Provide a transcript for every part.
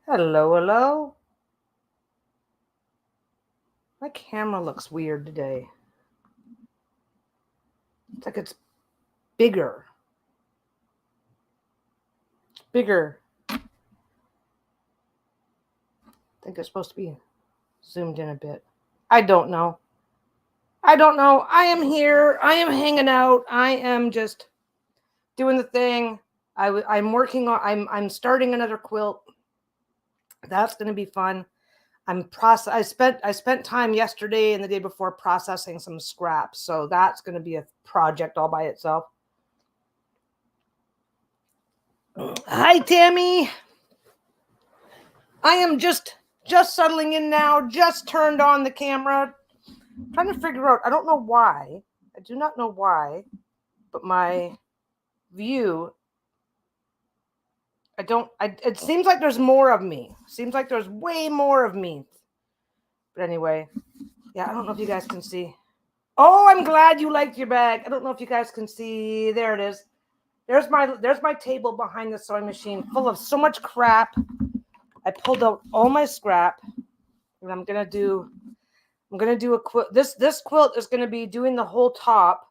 Hello, hello. My camera looks weird today. It's like it's bigger. It's bigger. I think it's supposed to be zoomed in a bit. I don't know. I don't know. I am here. I am hanging out. I am just doing the thing. I'm working on. I'm starting another quilt. That's going to be fun. I spent time yesterday and the day before processing some scraps, so that's going to be a project all by itself. Hi, Tammy. I am just settling in now. Just turned on the camera. I'm trying to figure out. I don't know why. I do not know why, but my view. I don't. It seems like there's more of me. Seems like there's way more of me. But anyway, yeah. I don't know if you guys can see. Oh, I'm glad you liked your bag. I don't know if you guys can see. There it is. There's my table behind the sewing machine, full of so much crap. I pulled out all my scrap, and I'm gonna do a quilt. This quilt is gonna be doing the whole top.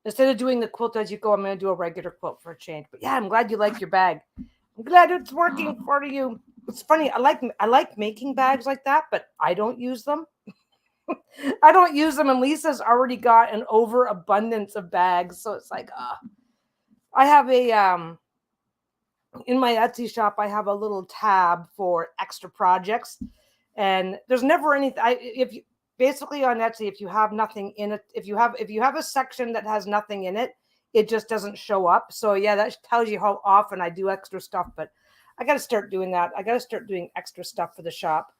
Instead of doing the quilt as you go, I'm gonna do a regular quilt for a change. But yeah, I'm glad you like your bag. I'm glad it's working for you. It's funny. I like making bags like that, but I don't use them. I don't use them, and Lisa's already got an overabundance of bags, so it's like, I have a in my Etsy shop. I have a little tab for extra projects, and there's never anything. If you basically on Etsy, if you have nothing in it, if you have a section that has nothing in it, it just doesn't show up. So yeah, that tells you how often I do extra stuff. But I got to start doing that. I got to start doing extra stuff for the shop,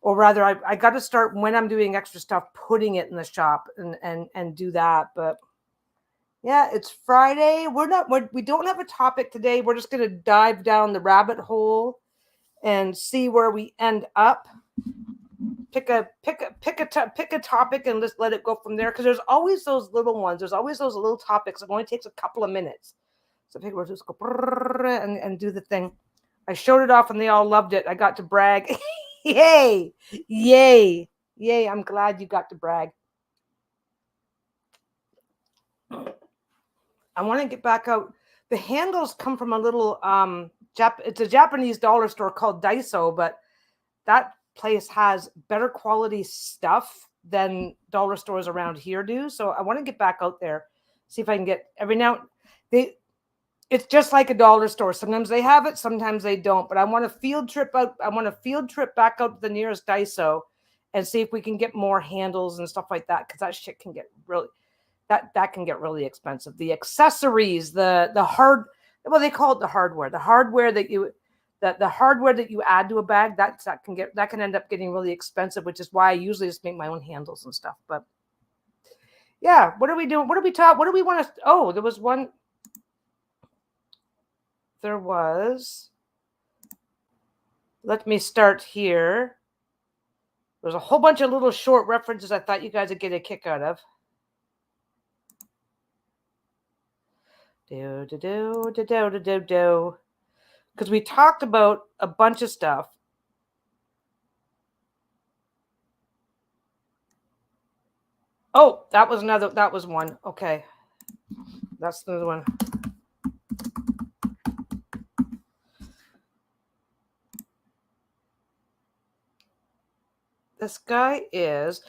or rather, I got to start when I'm doing extra stuff, putting it in the shop and do that. But yeah, it's Friday. We don't have a topic today. We're just gonna dive down the rabbit hole and see where we end up. Pick a topic and just let it go from there. Because there's always those little ones. There's always those little topics. It only takes a couple of minutes. So we'll just go and do the thing. I showed it off and they all loved it. I got to brag. Yay! Yay! Yay! I'm glad you got to brag. I want to get back out. The handles come from a little it's a Japanese dollar store called Daiso, but that place has better quality stuff than dollar stores around here do. So I want to get back out there, see if I can get every now they it's just like a dollar store. Sometimes they have it, sometimes they don't. But I want to field trip out. I want to field trip back out to the nearest Daiso and see if we can get more handles and stuff like that, because that shit can get really that can get really expensive. The accessories, the hard, well, they call it the hardware. The hardware that you add to a bag, that can end up getting really expensive, which is why I usually just make my own handles and stuff. But yeah, what are we doing? What do we talk? What do we want to? Oh, there was one. There was. Let me start here. There's a whole bunch of little short references I thought you guys would get a kick out of. Do. Because we talked about a bunch of stuff. Oh, that was one. Okay. That's another one. This guy is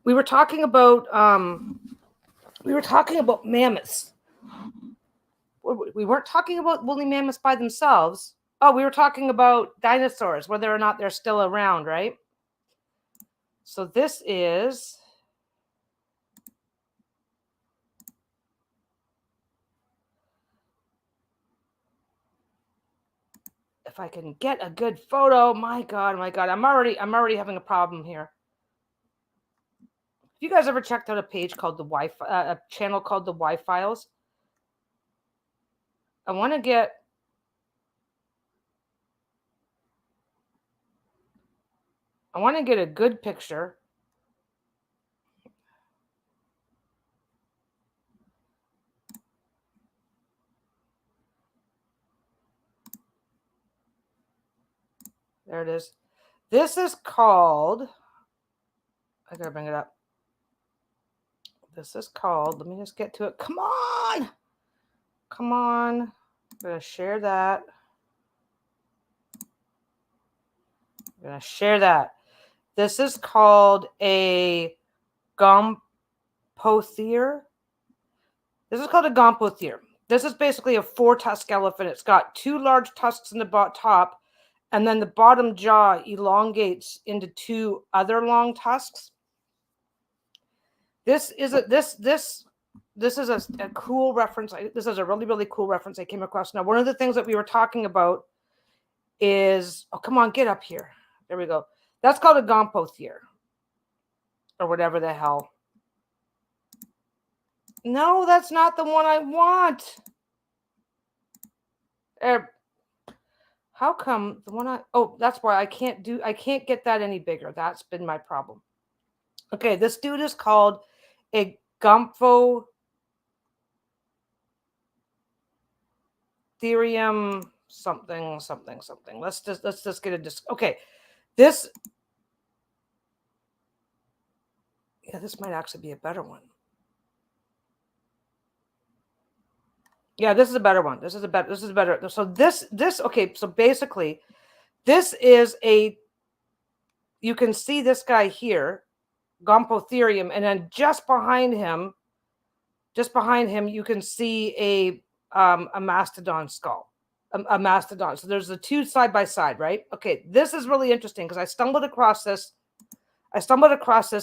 we were talking about mammoths. We weren't talking about woolly mammoths by themselves. Oh, we were talking about dinosaurs, whether or not they're still around, right? So this is if I can get a good photo. My God, I'm already having a problem here. Have you guys ever checked out a page called the Wi-Fi, a channel called the Wi-Files? I want to get a good picture. There it is. This is called, I gotta bring it up. This is called, let me just get to it. Come on. Come on. I'm gonna share that. I'm gonna share that. This is called a Gompothere. This is called a Gompothere. This is basically a 4-tusk elephant. It's got 2 large tusks in the top, and then the bottom jaw elongates into 2 other long tusks. This is a cool reference. This is a really, really cool reference I came across. Now, one of the things that we were talking about is, oh, come on, get up here. There we go. That's called a Gompothere, or whatever the hell. No, that's not the one I want. How come the one oh, that's why I can't get that any bigger. That's been my problem. Okay, this dude is called a Gomphotherium something. Let's just get a okay. This might actually be a better one. Yeah, this is a better one. This is better. So this okay, so basically this is you can see this guy here, Gomphotherium, and then just behind him you can see a mastodon skull. A mastodon. So there's the 2 side by side, right? Okay, this is really interesting because I stumbled across this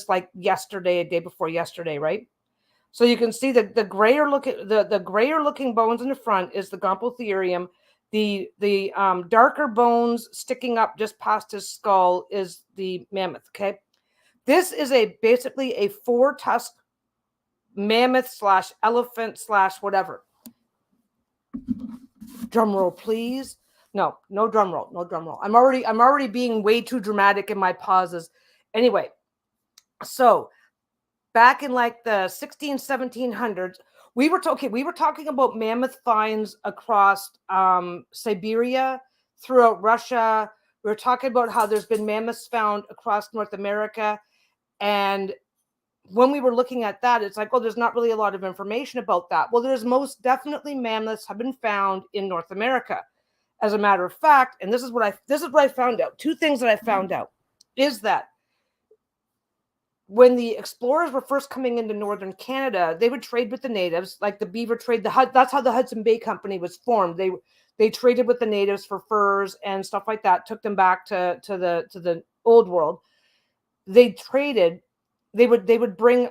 like yesterday, a day before yesterday, right? So you can see the grayer looking bones in the front is the Gomphotherium. The darker bones sticking up just past his skull is the mammoth. Okay, this is basically a 4-tusk mammoth / elephant / whatever. Drum roll, please. No drum roll. I'm already being way too dramatic in my pauses. Anyway, so back in like the 1700s, we were talking about mammoth finds across Siberia, throughout Russia. We were talking about how there's been mammoths found across North America. And when we were looking at that, it's like, oh, there's not really a lot of information about that. Well, there's most definitely mammoths have been found in North America. As a matter of fact, and this is what I found out. 2 things that I found out is that when the explorers were first coming into northern Canada, they would trade with the natives, like the beaver trade. That's how the Hudson Bay Company was formed. They traded with the natives for furs and stuff like that. Took them back to the old world. They traded. They would bring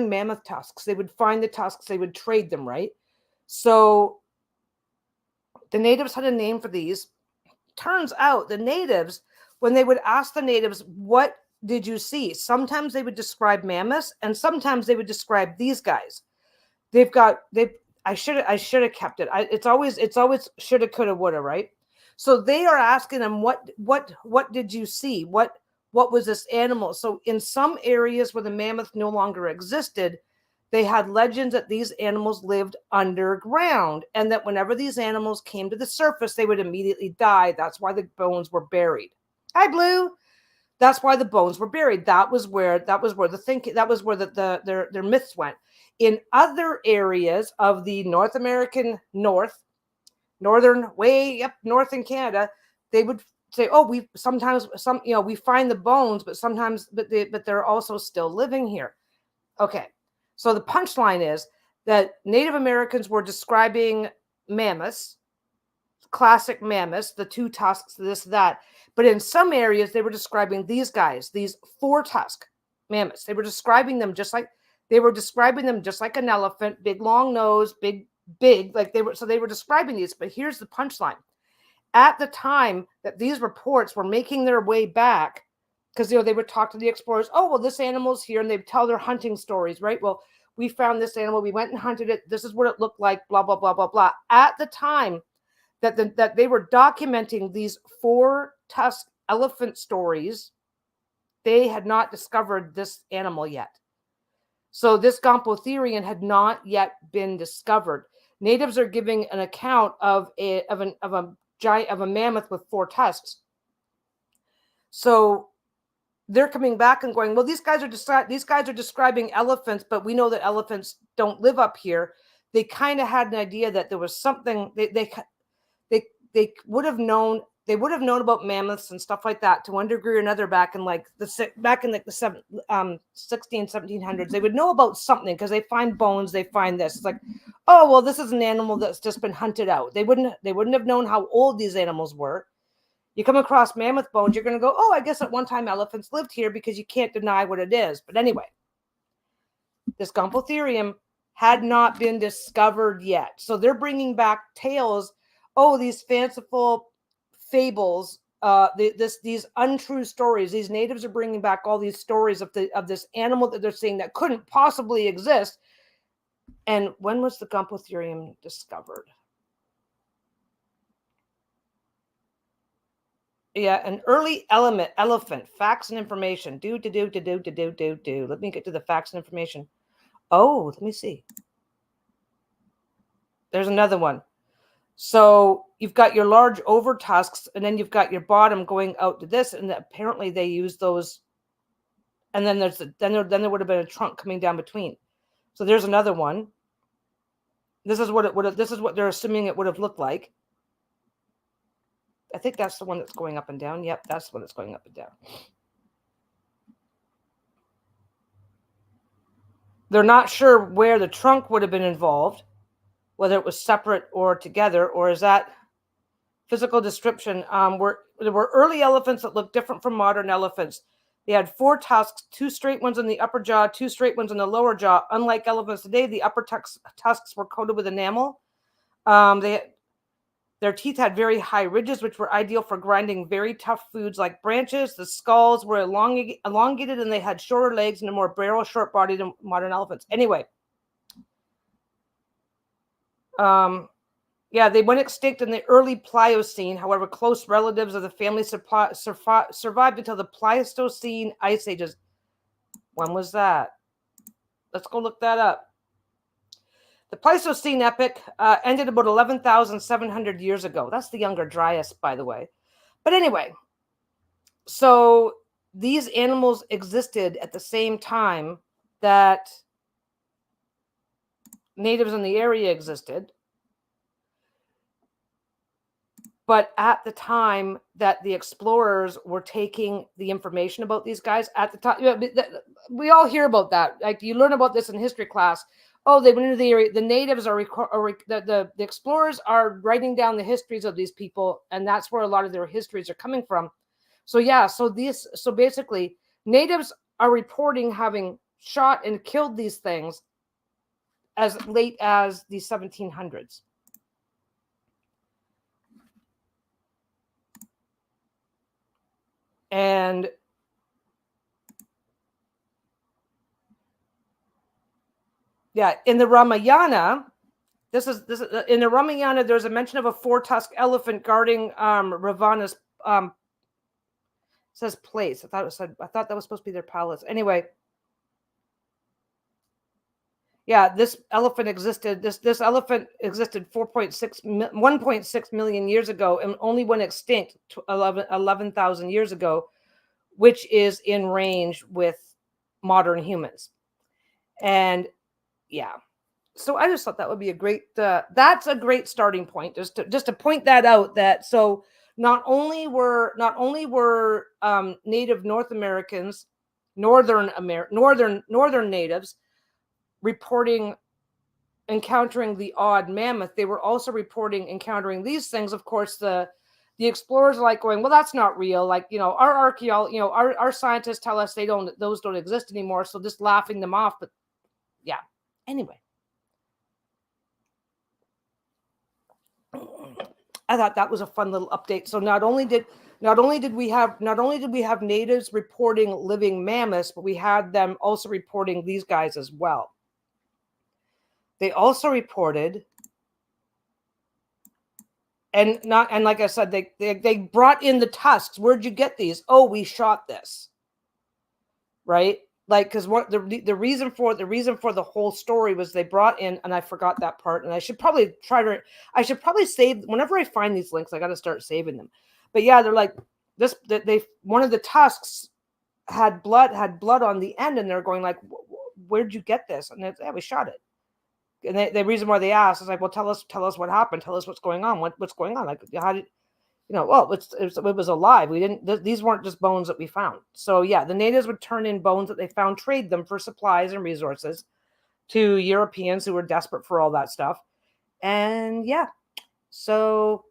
mammoth tusks. They would find the tusks. They would trade them, right? So the natives had a name for these. Turns out the natives, when they would ask the natives, what did you see? Sometimes they would describe mammoths, and sometimes they would describe these guys. I should have kept it. It's always shoulda, coulda, woulda, right? So they are asking them, what did you see? What was this animal? So in some areas where the mammoth no longer existed, they had legends that these animals lived underground, and that whenever these animals came to the surface, they would immediately die. That's why the bones were buried. Hi, Blue. That's why the bones were buried. That was where their myths went. In other areas of the North American northern way up north in Canada, they would say, oh, we find the bones, but they're also still living here. Okay. So the punchline is that Native Americans were describing mammoths, classic mammoths, the 2 tusks, this, that. But in some areas, they were describing these guys, these 4-tusk mammoths. They were describing them just like an elephant, big long nose, big, like they were describing these. But here's the punchline. At the time that these reports were making their way back, because they would talk to the explorers, oh, well, this animal's here, and they'd tell their hunting stories, right? Well, we found this animal, we went and hunted it, this is what it looked like, blah, blah, blah, blah, blah. At the time that they were documenting these 4-tusk elephant stories, they had not discovered this animal yet. So this Gomphotherium had not yet been discovered. Natives are giving an account of a mammoth with 4 tusks. So they're coming back and going, well, these guys are describing elephants, but we know that elephants don't live up here. They kind of had an idea that there was something they would have known. They would have known about mammoths and stuff like that to one degree or another back in like the 16 1700s. They would know about something because they find bones, they find this. It's like, oh well, this is an animal that's just been hunted out. They wouldn't have known how old these animals were. You come across mammoth bones, you're going to go, oh, I guess at one time elephants lived here, because you can't deny what it is. But anyway, this Gomphotherium had not been discovered yet. So they're bringing back tales, oh, these fanciful fables, these untrue stories. These natives are bringing back all these stories of this animal that they're seeing that couldn't possibly exist. And when was the Gomphotherium discovered? Yeah, an early elephant. Facts and information. Do. Let me get to the facts and information. Oh, let me see. There's another one. So you've got your large over tusks, and then you've got your bottom going out to this, and apparently they use those. And then there would have been a trunk coming down between. So there's another one. This is what they're assuming it would have looked like. I think that's the one that's going up and down. Yep, that's the one that's going up and down. They're not sure where the trunk would have been involved, whether it was separate or together, or is that physical description? There were early elephants that looked different from modern elephants. They had 4 tusks, 2 straight ones in the upper jaw, 2 straight ones in the lower jaw. Unlike elephants today, the upper tusks were coated with enamel. Their teeth had very high ridges, which were ideal for grinding very tough foods like branches. The skulls were elongated, and they had shorter legs and a more barrel short body than modern elephants. Anyway, yeah, they went extinct in the early Pliocene. However, close relatives of the family survived until the Pleistocene ice ages. When was that? Let's go look that up. The Pleistocene epoch ended about 11,700 years ago. That's the Younger Dryas, by the way. But anyway, so these animals existed at the same time that natives in the area existed. But at the time that the explorers were taking the information about these guys, at the time, we all hear about that. Like, you learn about this in history class. Oh, they went into the area. The natives the explorers are writing down the histories of these people, and that's where a lot of their histories are coming from. So yeah, so basically, natives are reporting having shot and killed these things as late as the 1700s. And yeah, in the Ramayana, this is in the Ramayana, there's a mention of a 4-tusked elephant guarding Ravana's says place. I thought that was supposed to be their palace. Anyway, yeah, this elephant existed. This elephant existed 1.6 million years ago, and only went extinct 11,000 years ago, which is in range with modern humans. And yeah, so I just thought that would be a great. That's a great starting point, just to point that out. That so not only were Native North Americans, northern natives reporting encountering the odd mammoth, they were also reporting encountering these things. Of course, the explorers are like going, well, that's not real. Like, our archaeology, our scientists tell us those don't exist anymore. So just laughing them off. But yeah, anyway, I thought that was a fun little update. So not only did we have natives reporting living mammoths, but we had them also reporting these guys as well. They also reported, and like I said, they brought in the tusks. Where'd you get these? Oh, we shot this. Right? Like, because what the reason for the whole story was they brought in, and I forgot that part, and I should probably save, whenever I find these links, I got to start saving them. But yeah, they're like, one of the tusks had blood on the end, and they're going like, where'd you get this? And yeah, we shot it. And the reason why they asked is like, well, tell us what happened. Tell us what's going on. What's going on? Like, how did, well, it was alive. We didn't, these weren't just bones that we found. So yeah, the natives would turn in bones that they found, trade them for supplies and resources to Europeans who were desperate for all that stuff. And yeah, so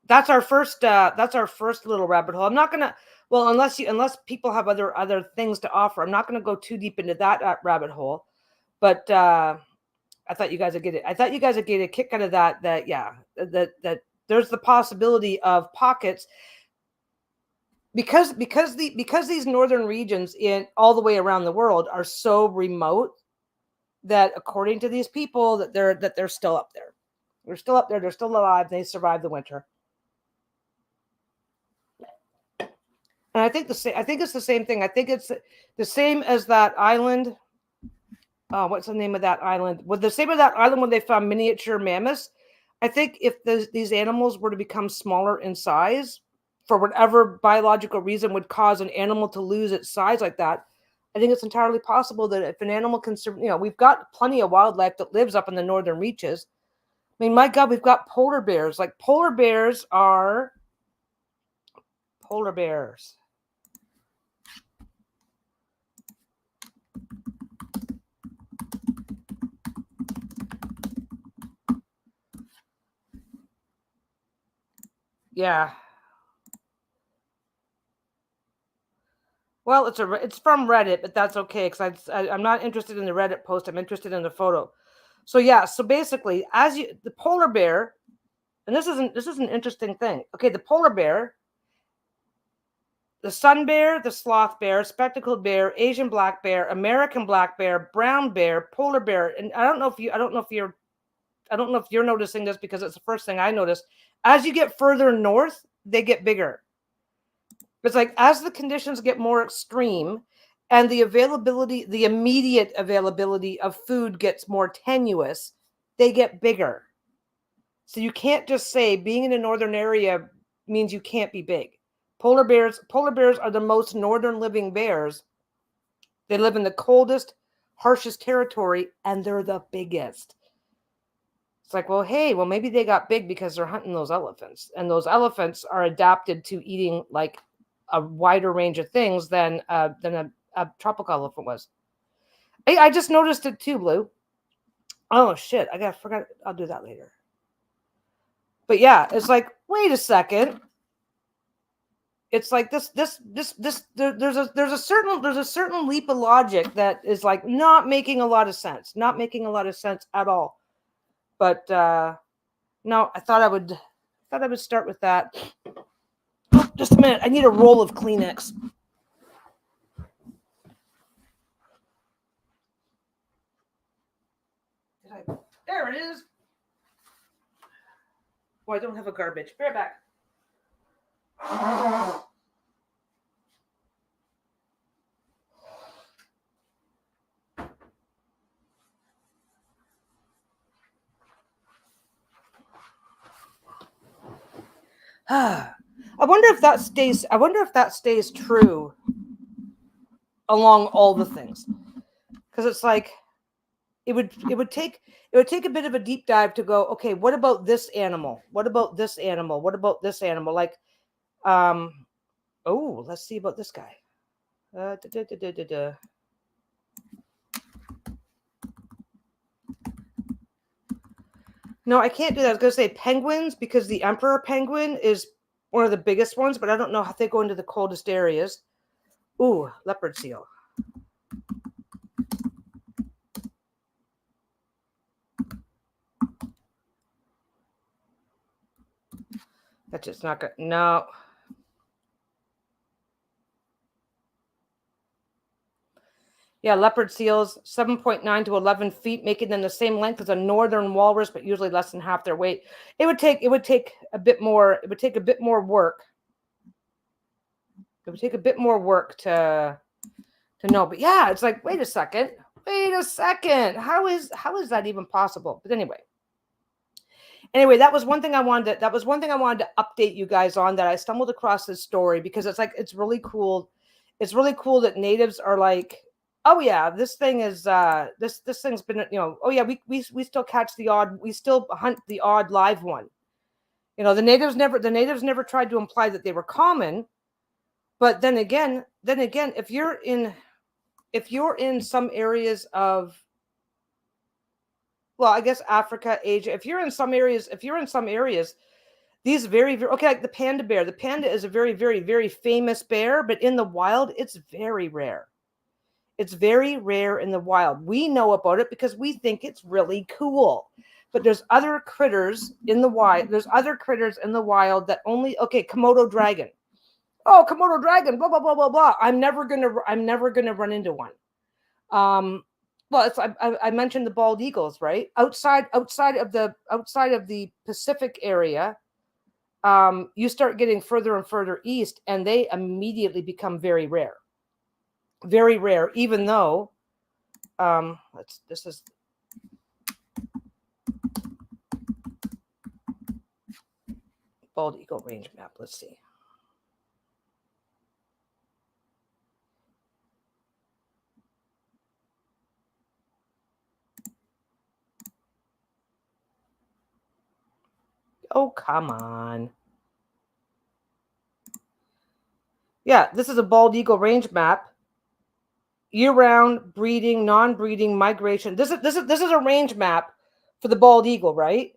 that's our first little rabbit hole. I'm not gonna, well, unless people have other things to offer, I'm not gonna go too deep into that rabbit hole. But I thought you guys would get it. I thought you guys would get a kick out of that. That there's the possibility of pockets because these northern regions in all the way around the world are so remote that, according to these people, that they're still up there. They're still up there. They're still alive. They survived the winter. And I think it's the same thing. I think it's the same as that island. What's the name of that island? Well, the same as that island when they found miniature mammoths. I think if these animals were to become smaller in size, for whatever biological reason would cause an animal to lose its size like that, I think it's entirely possible that if an animal can, we've got plenty of wildlife that lives up in the northern reaches. I mean, my God, we've got polar bears. Like, polar bears are polar bears. Yeah. Well, it's from Reddit, but that's okay because I'm not interested in the Reddit post. I'm interested in the photo. So yeah, so basically, the polar bear, and this is an interesting thing. Okay, the polar bear, the sun bear, the sloth bear, spectacled bear, Asian black bear, American black bear, brown bear, polar bear, and I don't know if you're noticing this because it's the first thing I noticed. As you get further north, they get bigger. It's like as the conditions get more extreme and the immediate availability of food gets more tenuous, they get bigger. So you can't just say being in a northern area means you can't be big. Polar bears are the most northern living bears. They live in the coldest, harshest territory, and they're the biggest. It's like, well, maybe they got big because they're hunting those elephants, and those elephants are adapted to eating like a wider range of things than a tropical elephant was. I just noticed it too, Blue. Oh shit! I forgot. I'll do that later. But yeah, it's like, wait a second. It's like this. There's a certain leap of logic that is like not making a lot of sense. Not making a lot of sense at all. But no, I thought I would start with that. Oh, just a minute. I need a roll of Kleenex. There it is. Oh, I don't have a garbage. Be right back. I wonder if that stays true along all the things, because it's like it would take a bit of a deep dive to go, okay, what about this animal? What about this animal? What about this animal? Like, let's see about this guy. No, I can't do that. I was going to say penguins because the emperor penguin is one of the biggest ones, but I don't know how they go into the coldest areas. Ooh, leopard seal. That's just not good. No. Yeah, leopard seals, 7.9 to 11 feet, making them the same length as a northern walrus, but usually less than half their weight. It would take a bit more. It would take a bit more work. It would take a bit more work to know. But yeah, it's like, wait a second. How is that even possible? But anyway. Anyway, that was one thing I wanted to update you guys on, that I stumbled across this story, because it's like, it's really cool. It's really cool that natives are like, oh yeah, this thing is this thing's been, oh yeah, we still catch the odd, we still hunt the odd live one. The natives never tried to imply that they were common. But then again, if you're in some areas of, well, I guess Africa, Asia, if you're in some areas, these okay, like the panda bear. The panda is a very, very, very famous bear, but in the wild, it's very rare. It's very rare in the wild. We know about it because we think it's really cool. But there's other critters in the wild. That only, okay, Komodo dragon. Oh, Komodo dragon, blah, blah, blah, blah, blah. I'm never gonna run into one. Well, I mentioned the bald eagles, right? Outside of the Pacific area, you start getting further and further east, and they immediately become very rare. Very rare, even though, this is bald eagle range map. Let's see. Oh, come on. Yeah, this is a bald eagle range map. Year-round, breeding, non-breeding, migration. This is a range map for the bald eagle, right?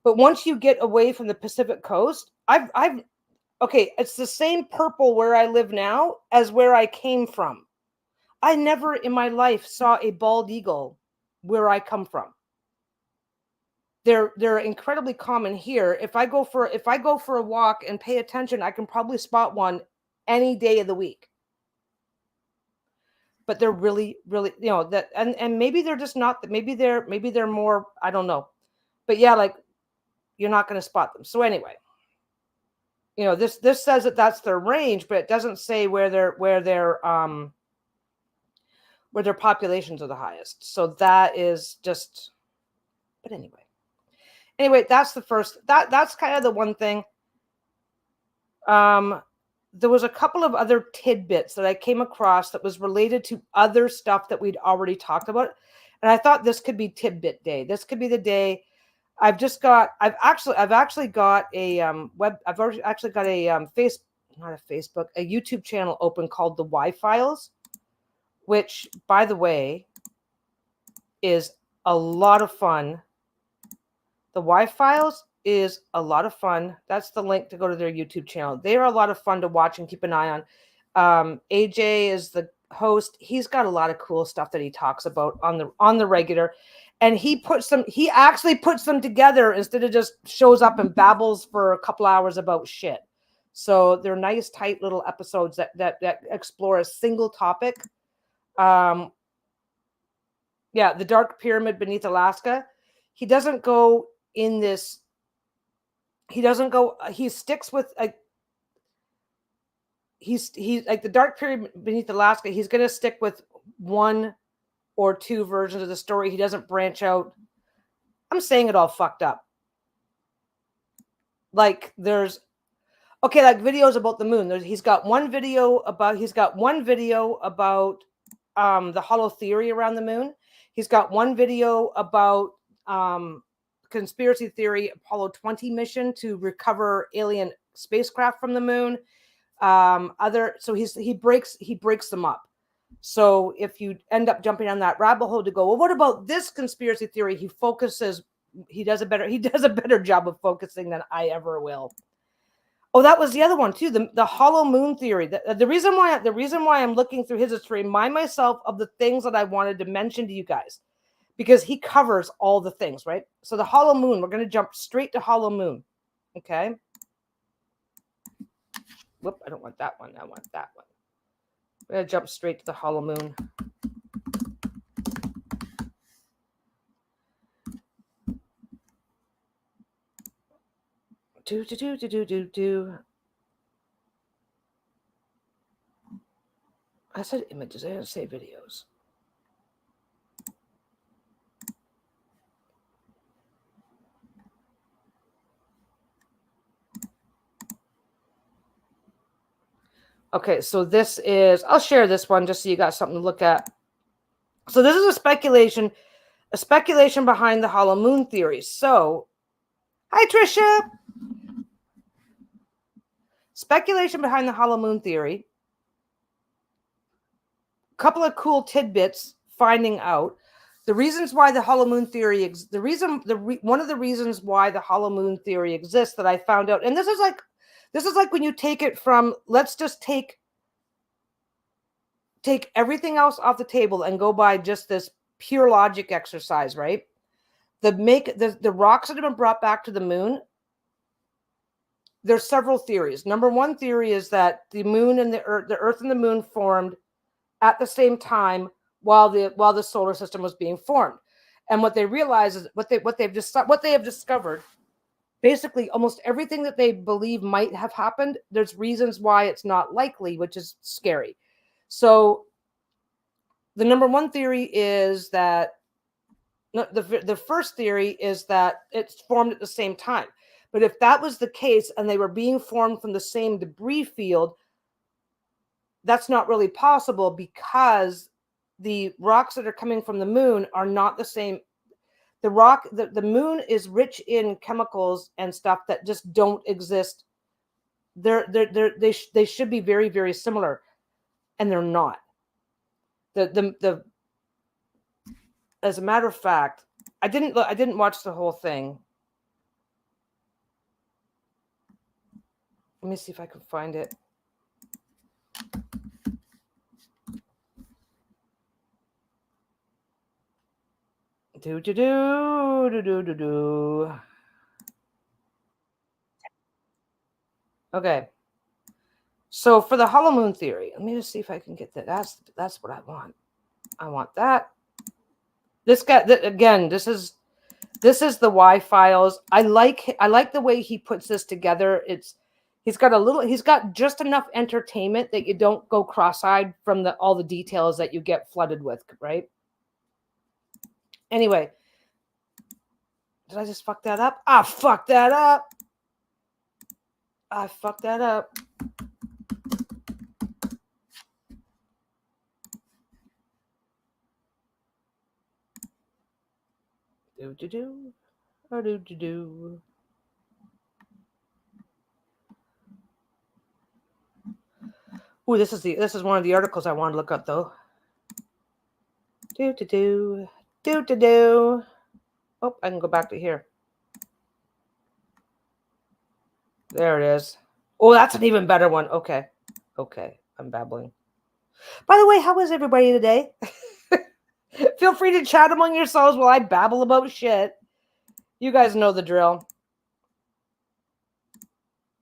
But once you get away from the Pacific coast, okay, it's the same purple where I live now as where I came from. I never in my life saw a bald eagle where I come from. They're incredibly common here. If I go for a walk and pay attention, I can probably spot one any day of the week. But they're really, really, that, and maybe they're just not, maybe they're more, I don't know. But yeah, like, you're not going to spot them. So anyway, this says that that's their range, but it doesn't say where their populations are the highest. So that is just, but anyway, that's the first, that's kind of the one thing. There was a couple of other tidbits that I came across that was related to other stuff that we'd already talked about. And I thought this could be tidbit day. This could be the day. I've actually got a I've actually got a not a Facebook, a YouTube channel open called the Y Files, which, by the way, is a lot of fun. The Y Files is a lot of fun. That's the link to go to their YouTube channel. They are a lot of fun to watch and keep an eye on. AJ is the host. He's got a lot of cool stuff that he talks about on the regular, and he actually puts them together instead of just shows up and babbles for a couple hours about shit. So they're nice, tight little episodes that explore a single topic. Yeah, the Dark Pyramid beneath Alaska. He doesn't go in this. He sticks with he's like the Dark Pyramid beneath Alaska. He's going to stick with one or two versions of the story. He doesn't branch out. I'm saying it all fucked up. Like there's, okay, like videos about the moon. He's got one video about the hollow theory around the moon. He's got one video about conspiracy theory Apollo 20 mission to recover alien spacecraft from the moon. So he breaks them up. So if you end up jumping on that rabbit hole to go, well, what about this conspiracy theory? He does a better job of focusing than I ever will. Oh, that was the other one too. The hollow moon theory. The reason why I'm looking through his is to remind myself of the things that I wanted to mention to you guys, because he covers all the things, right? So the hollow moon, we're going to jump straight to hollow moon. Okay. Whoop, I don't want that one. I want that one. We're going to jump straight to the hollow moon. Do. I said images. I didn't say videos. Okay, so this is, I'll share this one just so you got something to look at. So this is a speculation behind the hollow moon theory. So, hi Trisha. Speculation behind the hollow moon theory. Couple of cool tidbits finding out the reasons why the hollow moon theory one of the reasons why the hollow moon theory exists that I found out, and this is like when you take it from, let's just take everything else off the table and go by just this pure logic exercise, right? The rocks that have been brought back to the moon, there's several theories. Number one theory is that the moon and the earth and the moon formed at the same time while the solar system was being formed. And what they realize is what they have discovered, basically almost everything that they believe might have happened, there's reasons why it's not likely, which is scary. So the number one theory is that the first theory is that it's formed at the same time. But if that was the case and they were being formed from the same debris field, that's not really possible because the rocks that are coming from the moon are not the same. The moon is rich in chemicals and stuff that just don't exist. They should be very, very similar, and they're not. As a matter of fact, I didn't watch the whole thing. Let me see if I can find it. Okay. So for the hollow moon theory, let me just see if I can get that. That's what I want. I want that. This guy, again, this is the Y files. I like the way he puts this together. He's got just enough entertainment that you don't go cross-eyed from all the details that you get flooded with, right? Anyway, did I just fuck that up? I fucked that up. Do. Ooh, this is one of the articles I wanted to look up though. Do. Oh, I can go back to here. There it is. Oh, that's an even better one. Okay, I'm babbling. By the way, how is everybody today? Feel free to chat among yourselves while I babble about shit. You guys know the drill.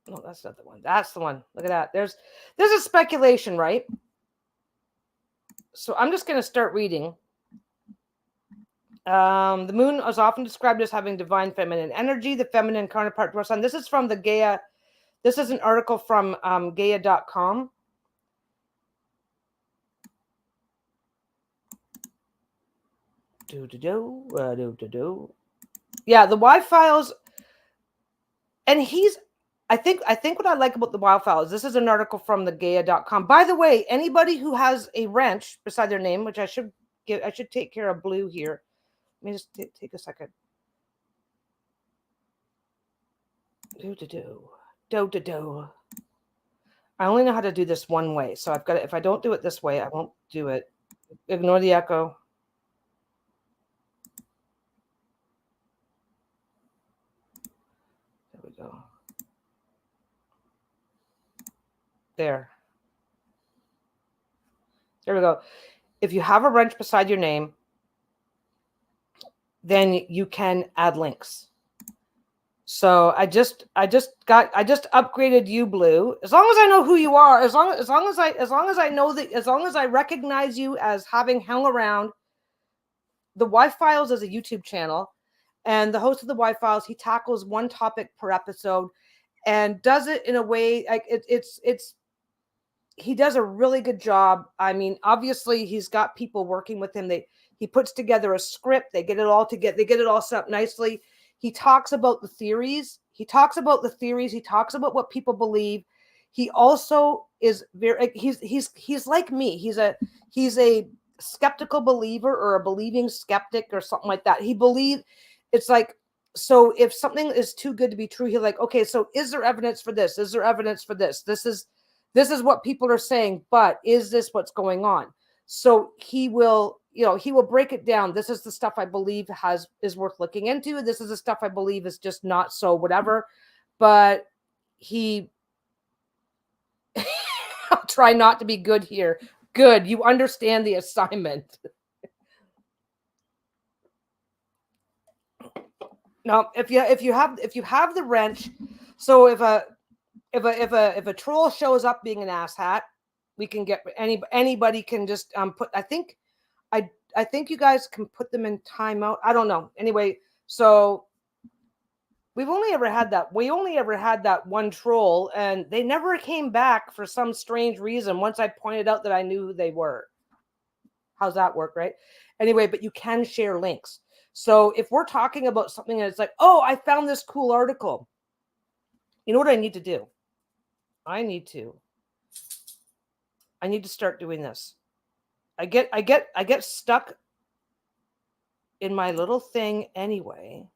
No, that's not the one. That's the one. Look at that. There's a speculation, right? So I'm just going to start reading. The moon is often described as having divine feminine energy, the feminine counterpart to our sun. This is from the Gaia. This is an article from Gaia.com. Yeah, the Y files, and I think what I like about the Y files, this is an article from the Gaia.com. By the way, anybody who has a wrench beside their name, which I should take care of Blue here. Let me just take a second. I only know how to do this one way, so I've got to, if I don't do it this way, I won't do it. Ignore the echo. There we go. There we go. If you have a wrench beside your name, then you can add links. So I just upgraded you, Blue. As long as I know who you are, as long as I know that, as long as I recognize you as having hung around. The Y Files is a YouTube channel, and the host of the Y Files, he tackles one topic per episode, and does it in a way like he does a really good job. I mean, obviously he's got people working with him. He puts together a script. They get it all together. They get it all set up nicely. He talks about the theories. He talks about what people believe. He also is very, he's like me. He's a skeptical believer, or a believing skeptic, or something like that. It's like, so if something is too good to be true, he's like, okay, so is there evidence for this? Is there evidence for this? This is what people are saying, but is this what's going on? So he will, he will break it down. This is the stuff I believe is worth looking into. This is the stuff I believe is just not so whatever. But I'll try not to be good here. Good. You understand the assignment. Now, if you have the wrench, so if a troll shows up being an asshat, we can get anybody can just put. I think you guys can put them in timeout. I don't know. Anyway, so we only ever had that one troll, and they never came back for some strange reason once I pointed out that I knew who they were. How's that work, right? Anyway, but you can share links. So if we're talking about something and it's like, oh, I found this cool article. You know what I need to do? I need to start doing this. I get stuck in my little thing anyway.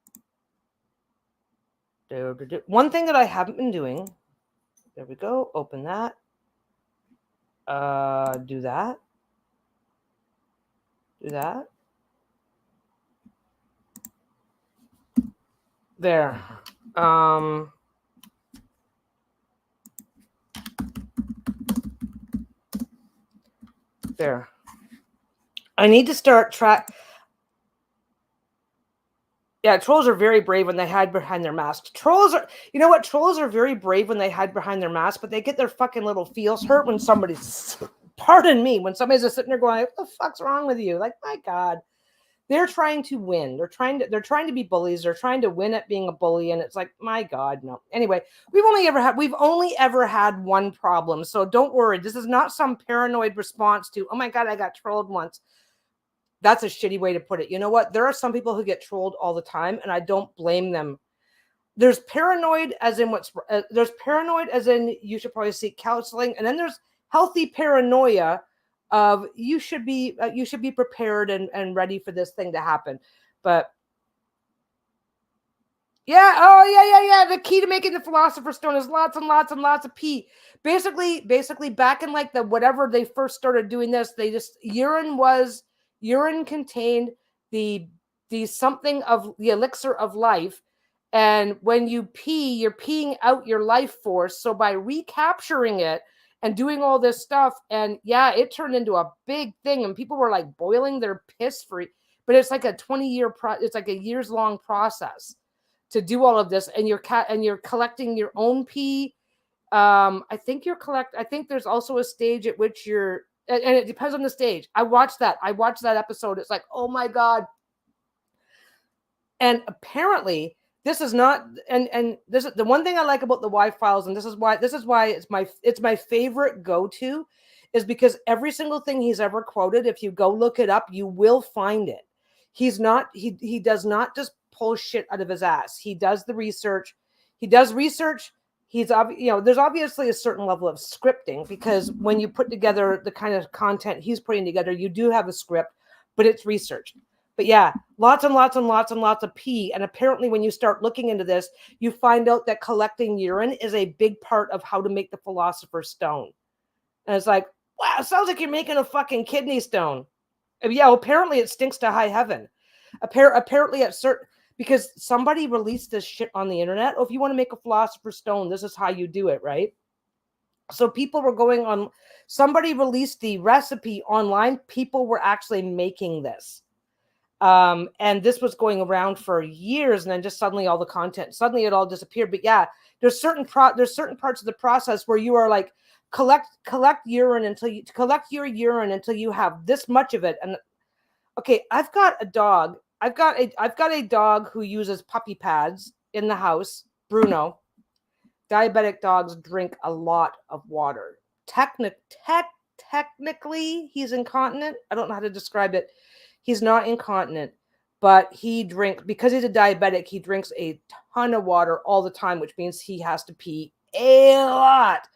One thing that I haven't been doing. There we go. Open that. Do that. Do that. There. There. I need to start track. Yeah, trolls are very brave when they hide behind their masks. Trolls are very brave when they hide behind their mask, but they get their fucking little feels hurt when somebody's, pardon me, when somebody's just sitting there going, what the fuck's wrong with you? Like, my God. They're trying to win. They're trying to be bullies. They're trying to win at being a bully. And it's like, my God, no. Anyway, we've only ever had one problem. So don't worry. This is not some paranoid response to, oh my God, I got trolled once. That's a shitty way to put it. You know what? There are some people who get trolled all the time, and I don't blame them. There's paranoid as in you should probably seek counseling. And then there's healthy paranoia of you should be prepared and ready for this thing to happen. But yeah, yeah. The key to making the Philosopher's Stone is lots and lots and lots of pee. Basically, back in like the whatever they first started doing this, they just urine contained the something of the elixir of life. And when you pee, you're peeing out your life force. So by recapturing it and doing all this stuff, and yeah, it turned into a big thing, and people were like boiling their piss for it. But it's like a 20-year it's like a years-long process to do all of this, and you're collecting your own pee. I think there's also a stage at which and it depends on the stage. I watched that episode. It's like, oh my God. And apparently this is not, and this is the one thing I like about the Y-Files, and this is why it's my favorite go-to, is because every single thing he's ever quoted, if you go look it up, you will find it. He does not just pull shit out of his ass. He does the research. There's obviously a certain level of scripting, because when you put together the kind of content he's putting together, you do have a script, but it's research. But yeah, lots and lots and lots and lots of pee. And apparently when you start looking into this, you find out that collecting urine is a big part of how to make the Philosopher's Stone. And it's like, wow, it sounds like you're making a fucking kidney stone. Yeah, apparently it stinks to high heaven. Apparently at certain, because somebody released this shit on the internet. Oh, if you want to make a Philosopher's Stone, this is how you do it, right? So people were going on, somebody released the recipe online. People were actually making this. And this was going around for years, and then just suddenly it all disappeared. But yeah, there's certain parts of the process where you are like, collect your urine until you have this much of it. And okay, I've got a dog who uses puppy pads in the house, Bruno. Diabetic dogs drink a lot of water. Technically, he's incontinent. I don't know how to describe it. He's not incontinent, but because he's a diabetic, he drinks a ton of water all the time, which means he has to pee a lot.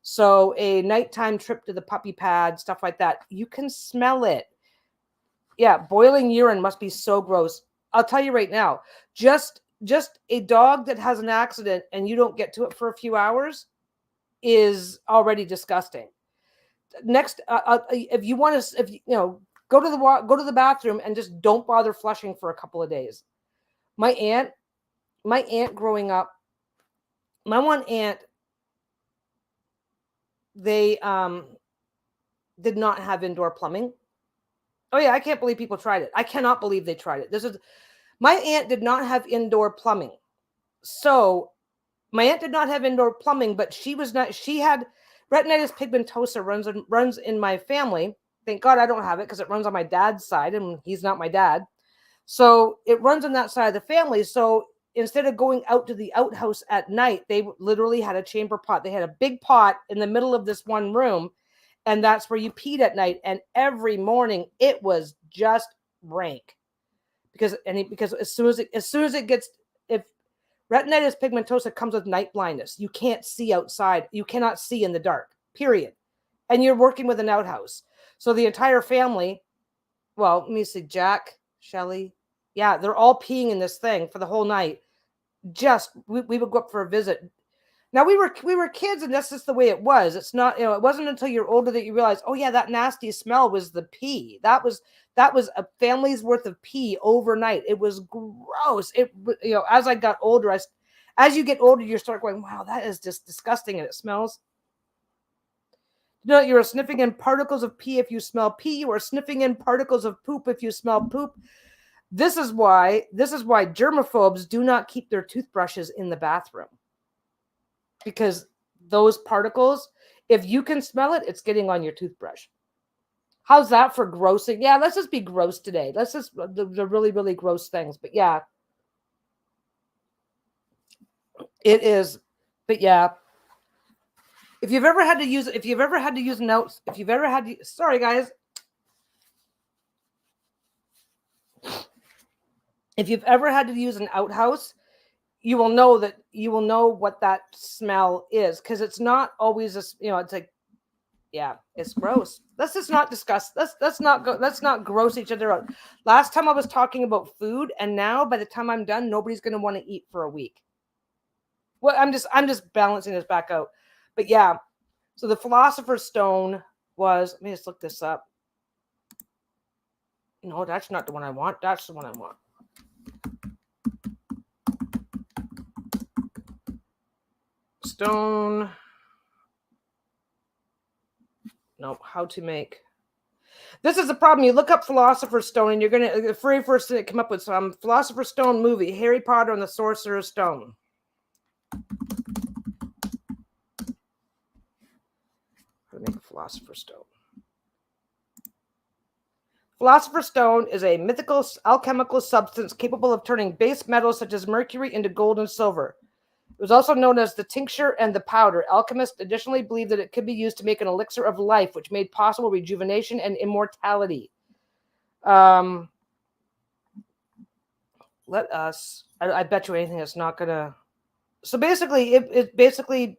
So a nighttime trip to the puppy pad, stuff like that, you can smell it. Yeah, boiling urine must be so gross. I'll tell you right now, just a dog that has an accident and you don't get to it for a few hours is already disgusting. Next, if you want to, if you know, go to the bathroom and just don't bother flushing for a couple of days. My aunt growing up, my one aunt, they did not have indoor plumbing. Oh yeah, I can't believe people tried it. I cannot believe they tried it. This is my aunt did not have indoor plumbing. So my aunt did not have indoor plumbing, but she had retinitis pigmentosa runs in my family. Thank God I don't have it because it runs on my dad's side and he's not my dad. So it runs on that side of the family. So instead of going out to the outhouse at night, they literally had a chamber pot. They had a big pot in the middle of this one room, and that's where you peed at night. And every morning it was just rank because as soon as it gets, if retinitis pigmentosa comes with night blindness, you can't see outside. You cannot see in the dark, period. And you're working with an outhouse. So the entire family, well, let me see, Jack, Shelly, yeah, they're all peeing in this thing for the whole night. We would go up for a visit. Now we were kids, and that's just the way it was. It's not, it wasn't until you're older that you realize, oh yeah, that nasty smell was the pee. That was a family's worth of pee overnight. It was gross. As I got older, as you get older, you start going, wow, that is just disgusting, and it smells. You are sniffing in particles of pee if you smell pee. You are sniffing in particles of poop if you smell poop. This is why germaphobes do not keep their toothbrushes in the bathroom. Because those particles, if you can smell it, it's getting on your toothbrush. How's that for grossing? Yeah, let's just be gross today. Let's just the really, really gross things. But yeah, it is. But yeah, if you've ever had to use notes, sorry guys, if you've ever had to use an outhouse, you will know what that smell is, because it's not always it's like, yeah, it's gross. Let's just not discuss. Let's not gross each other out. Last time I was talking about food, and now by the time I'm done, nobody's going to want to eat for a week. Well, I'm just balancing this back out. But yeah, so the Philosopher's Stone was, let me just look this up. No, that's not the one I want. That's the one I want. Stone. No, how to make. This is the problem. You look up Philosopher's Stone, and you're going to, the very first thing that come up with some Philosopher's Stone movie, Harry Potter and the Sorcerer's Stone. How to make a Philosopher's Stone. Philosopher's Stone is a mythical alchemical substance capable of turning base metals such as mercury into gold and silver. It was also known as the tincture and the powder. Alchemists additionally believed that it could be used to make an elixir of life, which made possible rejuvenation and immortality. Let us. I bet you anything it's not gonna. So basically, it basically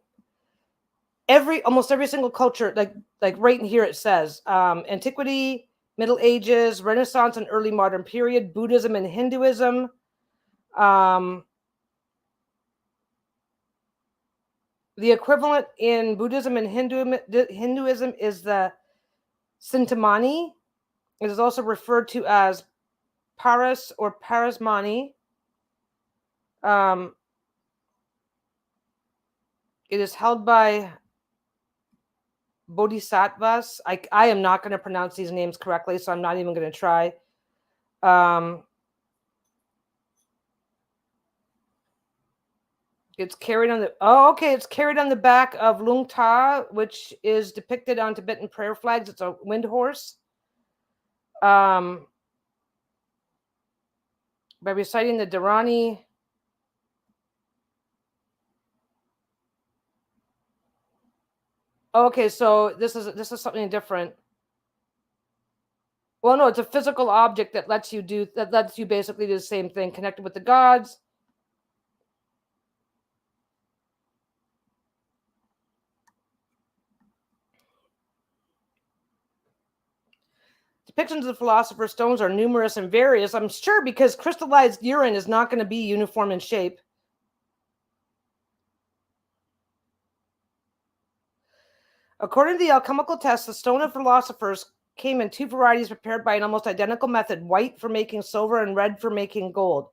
almost every single culture, like right in here, it says antiquity, Middle Ages, Renaissance, and early modern period, Buddhism and Hinduism. The equivalent in Buddhism and Hinduism is the Sintamani. It is also referred to as Paras or Parasmani. It is held by Bodhisattvas. I am not going to pronounce these names correctly, so I'm not even going to try. It's carried on it's carried on the back of Lung Ta, which is depicted on Tibetan prayer flags. It's a wind horse. By reciting the Dharani. Okay, so this is something different. Well, no, it's a physical object that lets you basically do the same thing, connected with the gods. Depictions of the Philosopher's Stones are numerous and various, I'm sure, because crystallized urine is not going to be uniform in shape. According to the alchemical test, the stone of philosophers came in two varieties prepared by an almost identical method: white for making silver and red for making gold.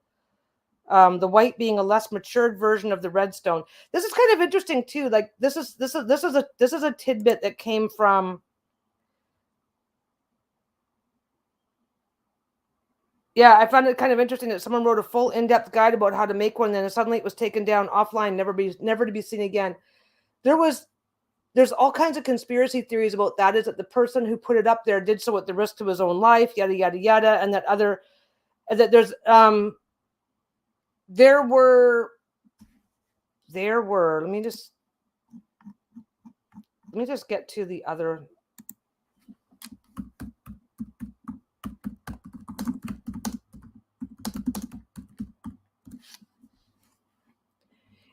The white being a less matured version of the red stone. This is kind of interesting too. Like this is a tidbit that came from. Yeah, I found it kind of interesting that someone wrote a full in-depth guide about how to make one, and then suddenly it was taken down offline, never to be seen again. There's all kinds of conspiracy theories about that. Is that the person who put it up there did so at the risk to his own life, yada yada yada, and that there's there were let me just get to the other.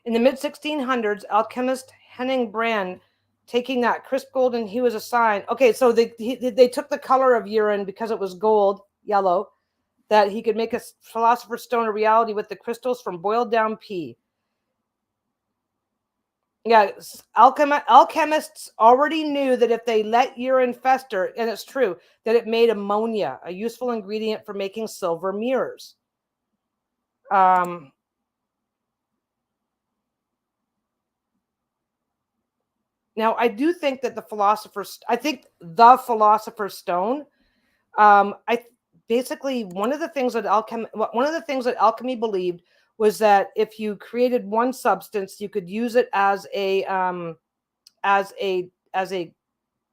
In the mid-1600s, alchemist Henning Brand, taking that crisp gold and hue as a sign. Okay, so they took the color of urine because it was gold, yellow, that he could make a philosopher's stone a reality with the crystals from boiled down pea. Yeah, alchemists already knew that if they let urine fester, and it's true, that it made ammonia, a useful ingredient for making silver mirrors. Now, I do think that the Philosopher's Stone, basically one of the things that alchemy believed was that if you created one substance, you could use it as a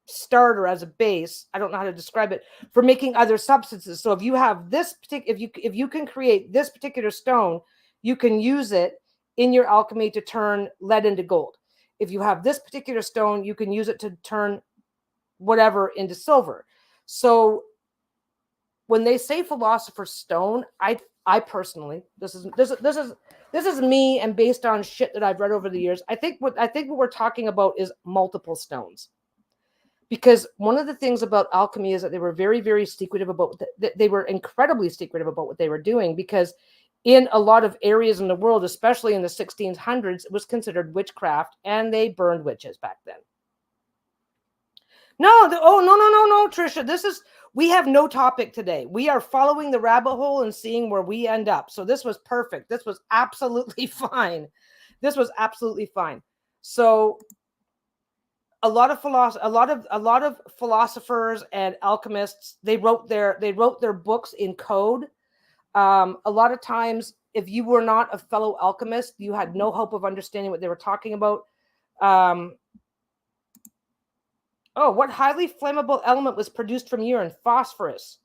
starter, as a base. I don't know how to describe it, for making other substances. So if you have this if you can create this particular stone, you can use it in your alchemy to turn lead into gold. If you have this particular stone, you can use it to turn whatever into silver. So when they say philosopher's stone, I personally, this is me, and based on shit that I've read over the years, I think what we're talking about is multiple stones. Because one of the things about alchemy is that they were very, very secretive about they were incredibly secretive about what they were doing, because in a lot of areas in the world, especially in the 1600s, it was considered witchcraft, and they burned witches back then. No, no, Trisha. We have no topic today. We are following the rabbit hole and seeing where we end up. So this was perfect. This was absolutely fine. So a lot of philosophers and alchemists, they wrote their books in code. A lot of times, if you were not a fellow alchemist, you had no hope of understanding what they were talking about. What highly flammable element was produced from urine? Phosphorus.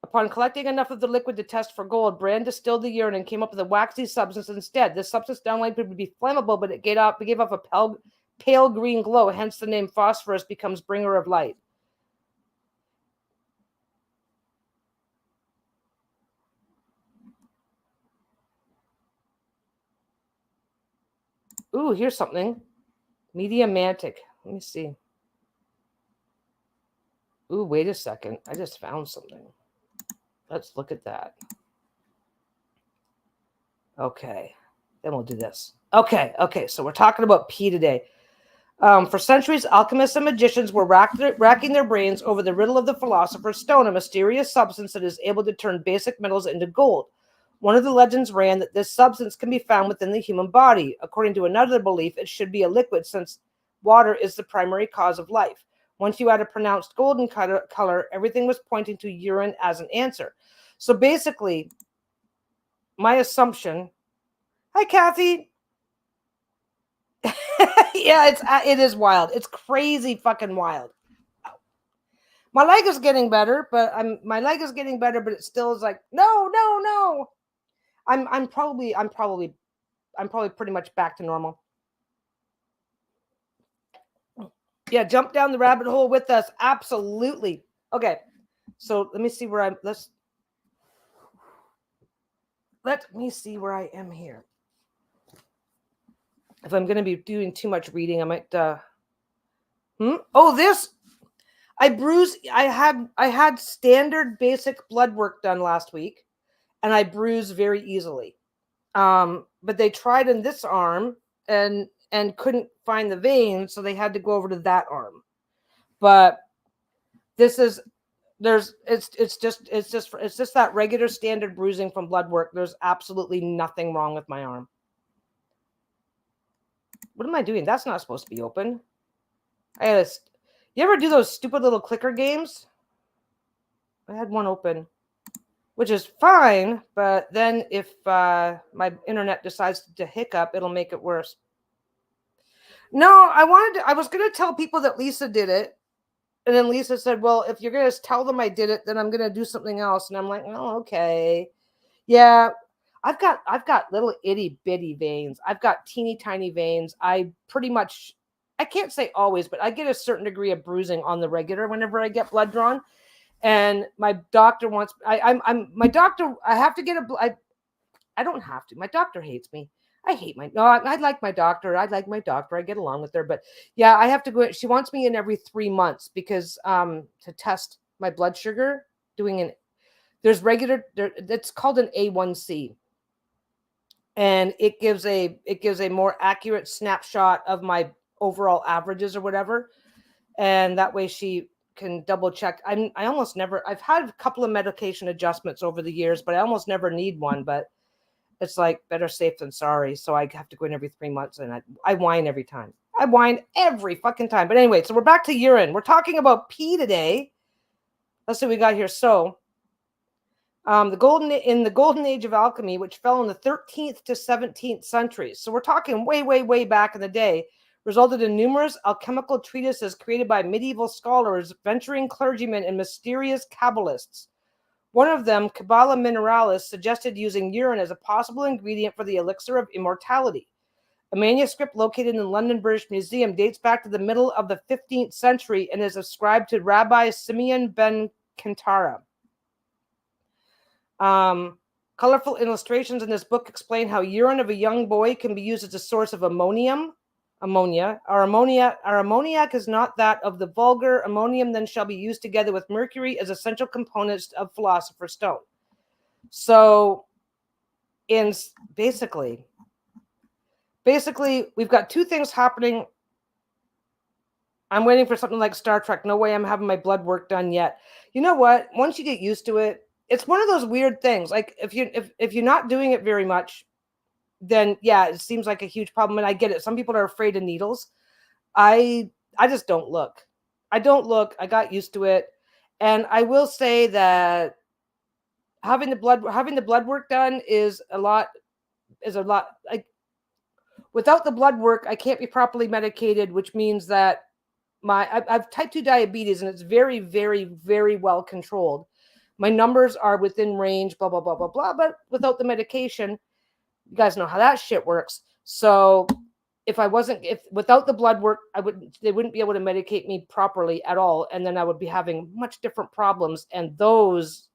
Upon collecting enough of the liquid to test for gold, Brand distilled the urine and came up with a waxy substance instead. This substance not only would be flammable, but it gave off a pale green glow. Hence, the name phosphorus becomes bringer of light. Ooh, here's something. Mediumantic. Let me see. Ooh, wait a second. I just found something. Let's look at that. Okay. Then we'll do this. Okay. So we're talking about pee today. For centuries, alchemists and magicians were racking their brains over the riddle of the Philosopher's Stone, a mysterious substance that is able to turn basic metals into gold. One of the legends ran that this substance can be found within the human body. According to another belief, it should be a liquid, since water is the primary cause of life. Once you had a pronounced golden color, everything was pointing to urine as an answer. So basically, my assumption... Hi, Kathy. Yeah, it is wild. It's crazy fucking wild. My leg is getting better, but it still is like, no. I'm probably pretty much back to normal. Yeah, jump down the rabbit hole with us. Absolutely. Okay. So let me see where let me see where I am here. If I'm going to be doing too much reading, I might Oh, this. I had standard basic blood work done last week, and I bruise very easily. But they tried in this arm and couldn't find the vein, so they had to go over to that arm. But this is it's just that regular standard bruising from blood work. There's absolutely nothing wrong with my arm. What am I doing? That's not supposed to be open. You ever do those stupid little clicker games? I had one open, which is fine, but then if my internet decides to hiccup, it'll make it worse. No, I was going to tell people that Lisa did it. And then Lisa said, well, if you're going to tell them I did it, then I'm going to do something else. And I'm like, oh, okay. Yeah, I've got little itty bitty veins. I've got teeny tiny veins. I can't say always, but I get a certain degree of bruising on the regular whenever I get blood drawn. And my doctor wants, my doctor, I have to get I don't have to. My doctor hates me. I like my doctor. I get along with her, but yeah, I have to go. She wants me in every 3 months because, to test my blood sugar, it's called an A1C. And it gives a more accurate snapshot of my overall averages or whatever. And that way she can double check. I've had a couple of medication adjustments over the years, but I almost never need one, but it's like better safe than sorry. So I have to go in every 3 months, and I whine every time. I whine every fucking time. But anyway, so we're back to urine. We're talking about pee today. Let's see what we got here. So in the golden age of alchemy, which fell in the 13th to 17th centuries. So we're talking way, way, way back in the day, resulted in numerous alchemical treatises created by medieval scholars, venturing clergymen, and mysterious Kabbalists. One of them, Cabala Mineralis, suggested using urine as a possible ingredient for the elixir of immortality. A manuscript located in the London British Museum dates back to the middle of the 15th century and is ascribed to Rabbi Simeon ben Kantara. Colorful illustrations in this book explain how urine of a young boy can be used as a source of ammonia. Our ammoniac is not that of the vulgar. Ammonium then shall be used together with mercury as essential components of Philosopher's Stone. So, basically, we've got two things happening. I'm waiting for something like Star Trek. No way I'm having my blood work done yet. You know what? Once you get used to it, it's one of those weird things. Like if you're not doing it very much, then yeah, it seems like a huge problem. And I get it. Some people are afraid of needles. I just don't look. I don't look. I got used to it. And I will say that having the blood work done is a lot. Like without the blood work, I can't be properly medicated, which means that I've type 2 diabetes, and it's very, very, very well controlled. My numbers are within range, blah, blah, blah, blah, blah. But without the medication, you guys know how that shit works. So without the blood work, they wouldn't be able to medicate me properly at all. And then I would be having much different problems. And those,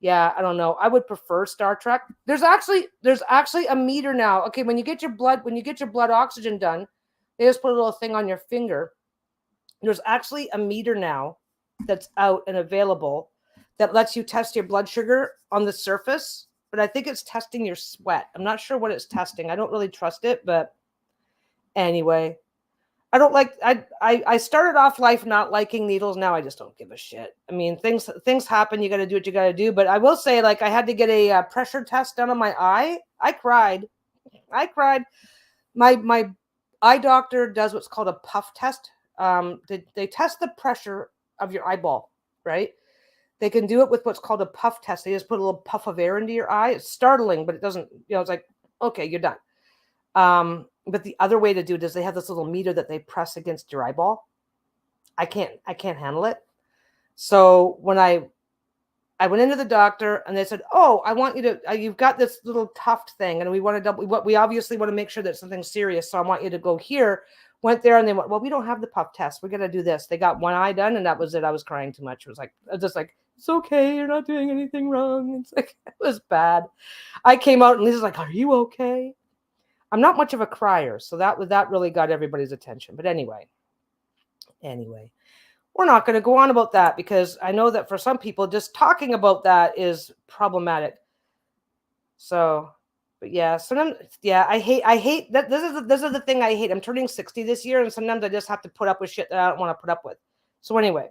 yeah, I don't know. I would prefer Star Trek. There's actually a meter now. Okay. When you get your blood oxygen done, they just put a little thing on your finger. There's actually a meter now that's out and available that lets you test your blood sugar on the surface, but I think it's testing your sweat. I'm not sure what it's testing. I don't really trust it, but anyway, I started off life not liking needles. Now I just don't give a shit. I mean, things happen. You got to do what you got to do. But I will say, like, I had to get a pressure test done on my eye. I cried. My eye doctor does what's called a puff test. They test the pressure of your eyeball, right? They can do it with what's called a puff test. They just put a little puff of air into your eye. It's startling, but it doesn't, it's like, okay, you're done. But the other way to do it is they have this little meter that they press against your eyeball. I can't handle it. So when I went into the doctor and they said, oh, I want you to, you've got this little tuft thing and we obviously want to make sure that something's serious. So I want you to go here. Went there and they went, well, we don't have the puff test. We're going to do this. They got one eye done and that was it. I was crying too much. It was like, it's okay. You're not doing anything wrong. It's like, it was bad. I came out and Lisa's like, are you okay? I'm not much of a crier. So that really got everybody's attention. But anyway, we're not going to go on about that because I know that for some people, just talking about that is problematic. So, but yeah, sometimes, yeah, I hate that. This is the thing I hate. I'm turning 60 this year, and sometimes I just have to put up with shit that I don't want to put up with. So anyway,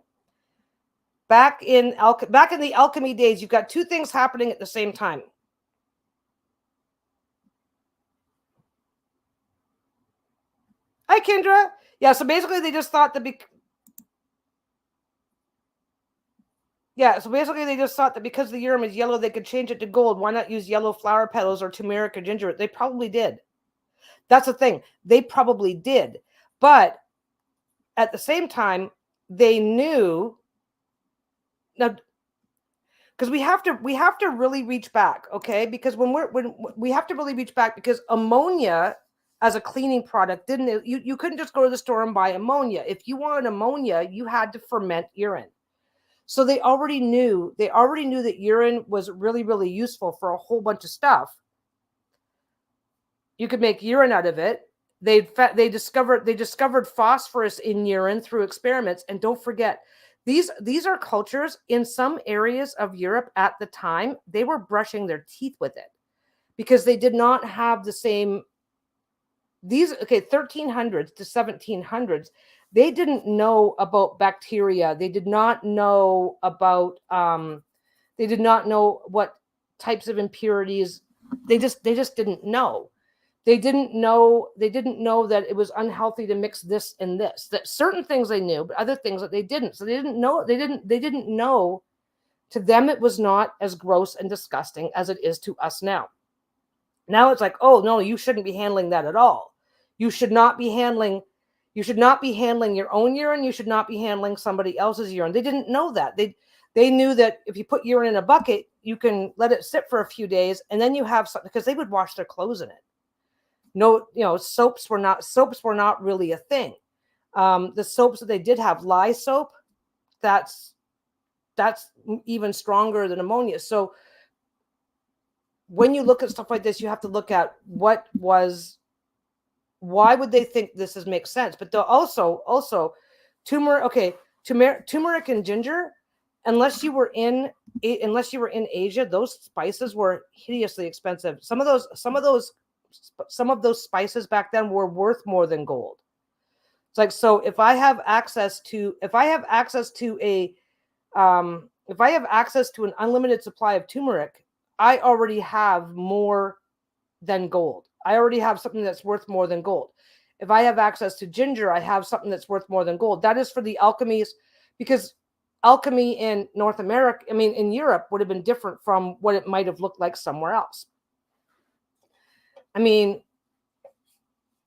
back in the alchemy days, you've got two things happening at the same time. Hi, Kendra. Yeah, so basically they just thought that they just thought that because the urine is yellow, they could change it to gold. Why not use yellow flower petals or turmeric or ginger? They probably did. That's the thing. They probably did. But at the same time, they knew now, because we have to really reach back, okay? Because when we have to really reach back because ammonia as a cleaning product you couldn't just go to the store and buy ammonia. If you wanted ammonia, you had to ferment urine. So they already knew that urine was really, really useful for a whole bunch of stuff. You could make urine out of it. They discovered phosphorus in urine through experiments. And don't forget, these are cultures in some areas of Europe at the time, they were brushing their teeth with it because they did not have the same 1300s to 1700s, they didn't know about bacteria. They did not know about they did not know what types of impurities. They just didn't know. They didn't know that it was unhealthy to mix this and this. That certain things they knew, but other things that they didn't. So they didn't know. To them, it was not as gross and disgusting as it is to us now. Now it's like, oh no, you shouldn't be handling that at all. You should not be handling your own urine. You should not be handling somebody else's urine. They didn't know that. They knew that if you put urine in a bucket, you can let it sit for a few days and then you have something, because they would wash their clothes in it. No, soaps were not really a thing. The soaps that they did have, lye soap, that's even stronger than ammonia. So when you look at stuff like this, you have to look at why would they think this makes sense? But they'll also turmeric and ginger, unless you were in Asia, those spices were hideously expensive. Some of those spices back then were worth more than gold. It's like, so if I have access to an unlimited supply of turmeric, I already have more than gold. I already have something that's worth more than gold. If I have access to ginger, I have something that's worth more than gold. That is for the alchemies, because alchemy in North America, in Europe, would have been different from what it might have looked like somewhere else.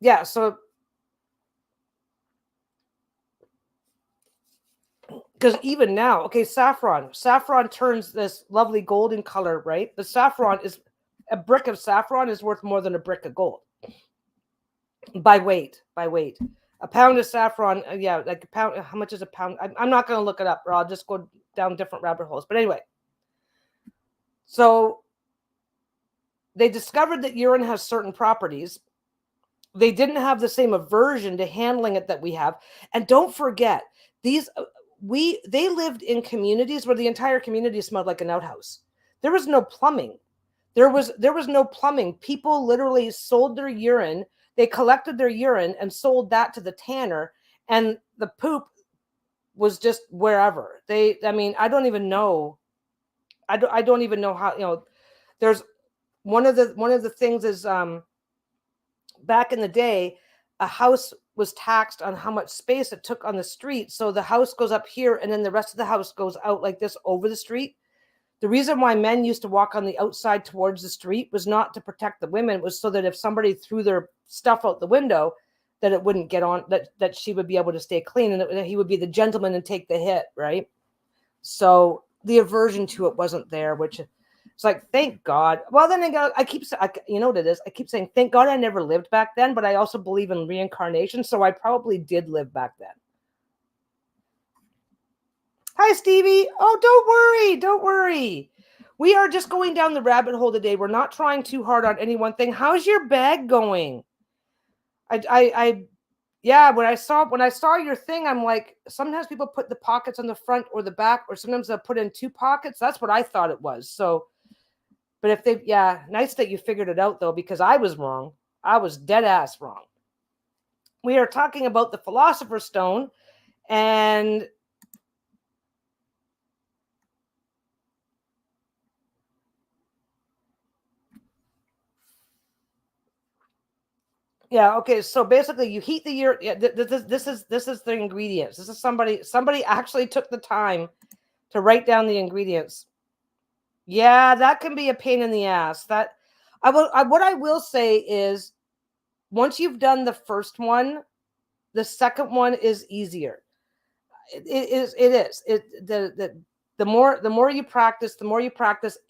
Yeah, so because even now, okay, saffron turns this lovely golden color, right? A brick of saffron is worth more than a brick of gold by weight. A pound of saffron, like a pound. How much is a pound? I'm not going to look it up, or I'll just go down different rabbit holes. But anyway, so they discovered that urine has certain properties. They didn't have the same aversion to handling it that we have. And don't forget, they lived in communities where the entire community smelled like an outhouse. There was no plumbing. There was no plumbing. People literally sold their urine. They collected their urine and sold that to the tanner, and the poop was just wherever. I don't even know. I don't even know how, there's one of the things is back in the day, a house was taxed on how much space it took on the street. So the house goes up here and then the rest of the house goes out like this over the street. The reason why men used to walk on the outside towards the street was not to protect the women. It was so that if somebody threw their stuff out the window, that it wouldn't get on, that she would be able to stay clean, and that he would be the gentleman and take the hit, right? So the aversion to it wasn't there, which it's like, thank God. Well, then I keep saying, thank God I never lived back then, but I also believe in reincarnation, so I probably did live back then. Hi, Stevie. Oh, don't worry. We are just going down the rabbit hole today. We're not trying too hard on any one thing. How's your bag going? Yeah, when I saw your thing, I'm like, sometimes people put the pockets on the front or the back, or sometimes they'll put in 2 pockets. That's what I thought it was. So, but if they, yeah, nice that you figured it out though, because I was wrong. I was dead ass wrong. We are talking about the Philosopher's Stone, and yeah, okay. So basically, you heat the urine. Yeah, this is the ingredients. This is somebody actually took the time to write down the ingredients. Yeah, that can be a pain in the ass. That what I will say is, once you've done the first one, the second one is easier. It is. It is. The more you practice,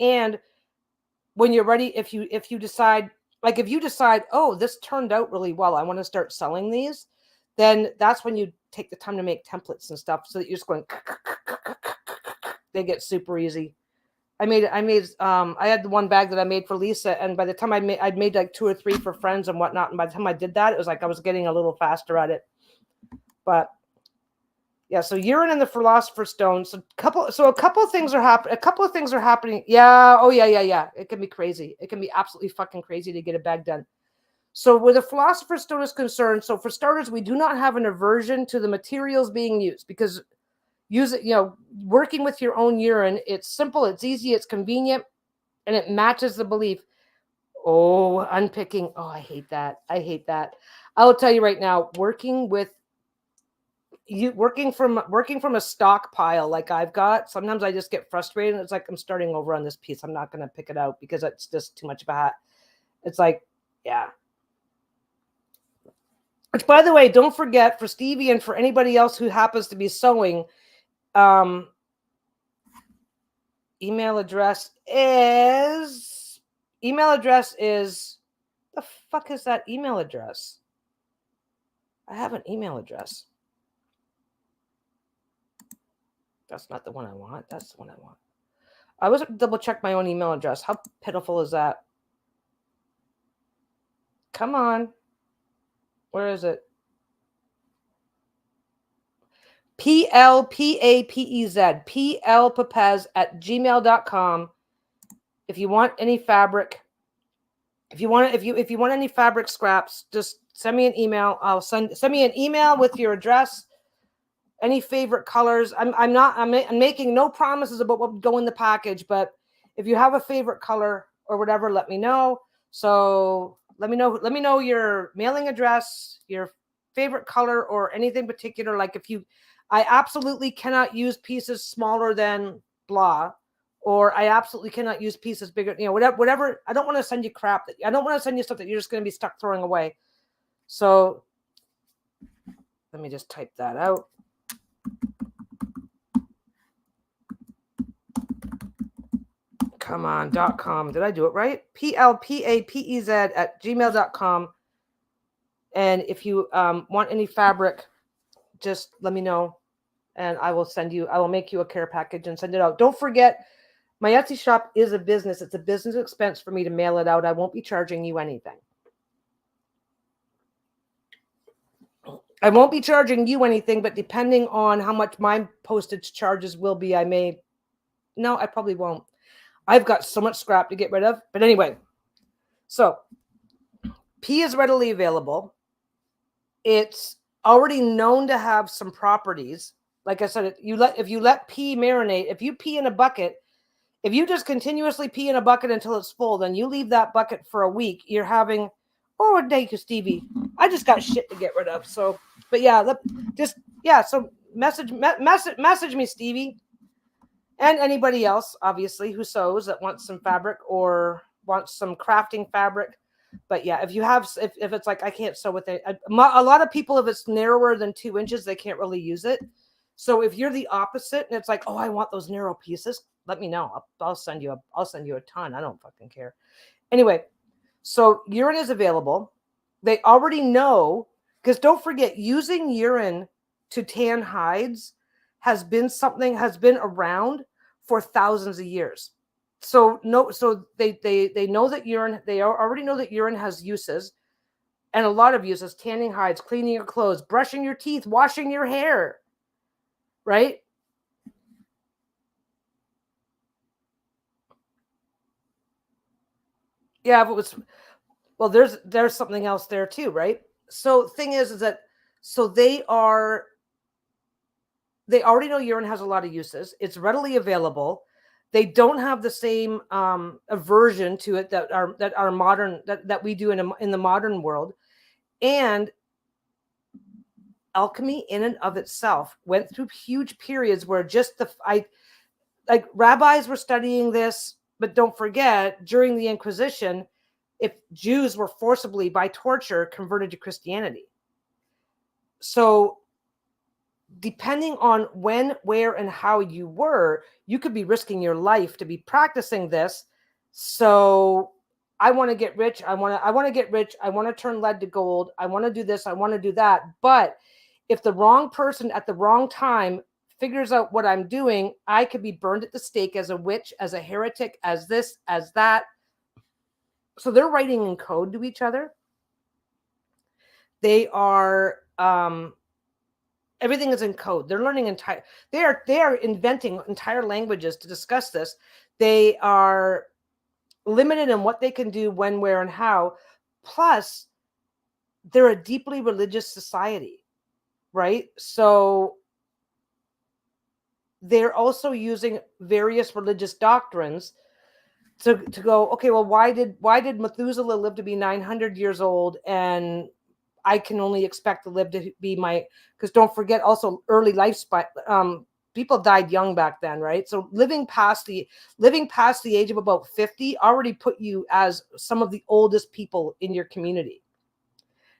and when you're ready, if you decide, like if you decide, oh, this turned out really well, I want to start selling these, then that's when you take the time to make templates and stuff, so that you're just going. They get super easy. I had the one bag that I made for Lisa, and by the time I'd made like 2 or 3 for friends and whatnot. And by the time I did that, it was like I was getting a little faster at it. But yeah, so urine and the Philosopher's Stone. So a couple of things are happening. Yeah, oh yeah. It can be crazy. It can be absolutely fucking crazy to get a bag done. So where the Philosopher's Stone is concerned, so for starters, we do not have an aversion to the materials being used, because working with your own urine, it's simple, it's easy, it's convenient, and it matches the belief. Oh, unpicking. Oh, I hate that. I will tell you right now, working from a stockpile like I've got, sometimes I just get frustrated, and it's like, I'm starting over on this piece. I'm not going to pick it out because it's just too much of a hat. It's like, yeah. Which, by the way, don't forget, for Stevie and for anybody else who happens to be sewing, email address is the fuck is that email address? I have an email address. That's not the one I want. That's the one I want. I was double check my own email address. How pitiful is that? Come on. Where is it? PLPAPEZ. plpapez@gmail.com. If you want any fabric, if you want any fabric scraps, just send me an email. I'll send me an email with your address, any favorite colors. I'm making no promises about what would go in the package, but if you have a favorite color or whatever, let me know. So let me know your mailing address, your favorite color, or anything particular. Like I absolutely cannot use pieces smaller than blah, or I absolutely cannot use pieces bigger, whatever. I don't want to send you crap. I don't want to send you stuff that you're just going to be stuck throwing away. So let me just type that out. Come on, .com. Did I do it right? plpapez@gmail.com. And if you want any fabric, just let me know, and I will make you a care package and send it out. Don't forget, my Etsy shop is a business. It's a business expense for me to mail it out. I won't be charging you anything. I won't be charging you anything, but depending on how much my postage charges will be, I probably won't. I've got so much scrap to get rid of. But anyway, so P is readily available. It's already known to have some properties. Like I said, if you let pee marinate, if you pee in a bucket, if you just continuously pee in a bucket until it's full, then you leave that bucket for a week, you're having, oh, thank you, Stevie. I just got shit to get rid of. So, but yeah, so message me, Stevie, and anybody else, obviously, who sews that wants some fabric or wants some crafting fabric. But yeah, if it's like, I can't sew with it. A lot of people, if it's narrower than 2 inches, they can't really use it. So if you're the opposite and it's like, oh, I want those narrow pieces, let me know. I'll send you a ton. I don't fucking care. Anyway, so urine is available. They already know, because don't forget, using urine to tan hides has been around for thousands of years. So they know that urine, they already know that urine has uses. And a lot of uses: tanning hides, cleaning your clothes, brushing your teeth, washing your hair, right? Yeah, if it was, well, there's something else there too, right? So thing is that, so they already know urine has a lot of uses. It's readily available. They don't have the same aversion to it that our modern that we do in the modern world. And alchemy in and of itself went through huge periods where just like rabbis were studying this, but don't forget, during the Inquisition, if Jews were forcibly by torture converted to Christianity. So depending on when, where, and how you were, you could be risking your life to be practicing this. So I want to get rich. I want to get rich. I want to turn lead to gold. I want to do this. I want to do that. But if the wrong person at the wrong time figures out what I'm doing, I could be burned at the stake as a witch, as a heretic, as this, as that. So they're writing in code to each other. They are everything is in code. They're learning they are inventing entire languages to discuss this. They are limited in what they can do, when, where, and how. Plus, they're a deeply religious society, right? So they're also using various religious doctrines to go, okay, well, why did Methuselah live to be 900 years old, and I can only expect to live to be because don't forget also early lifespan. People died young back then, right? So living past the age of about 50 already put you as some of the oldest people in your community.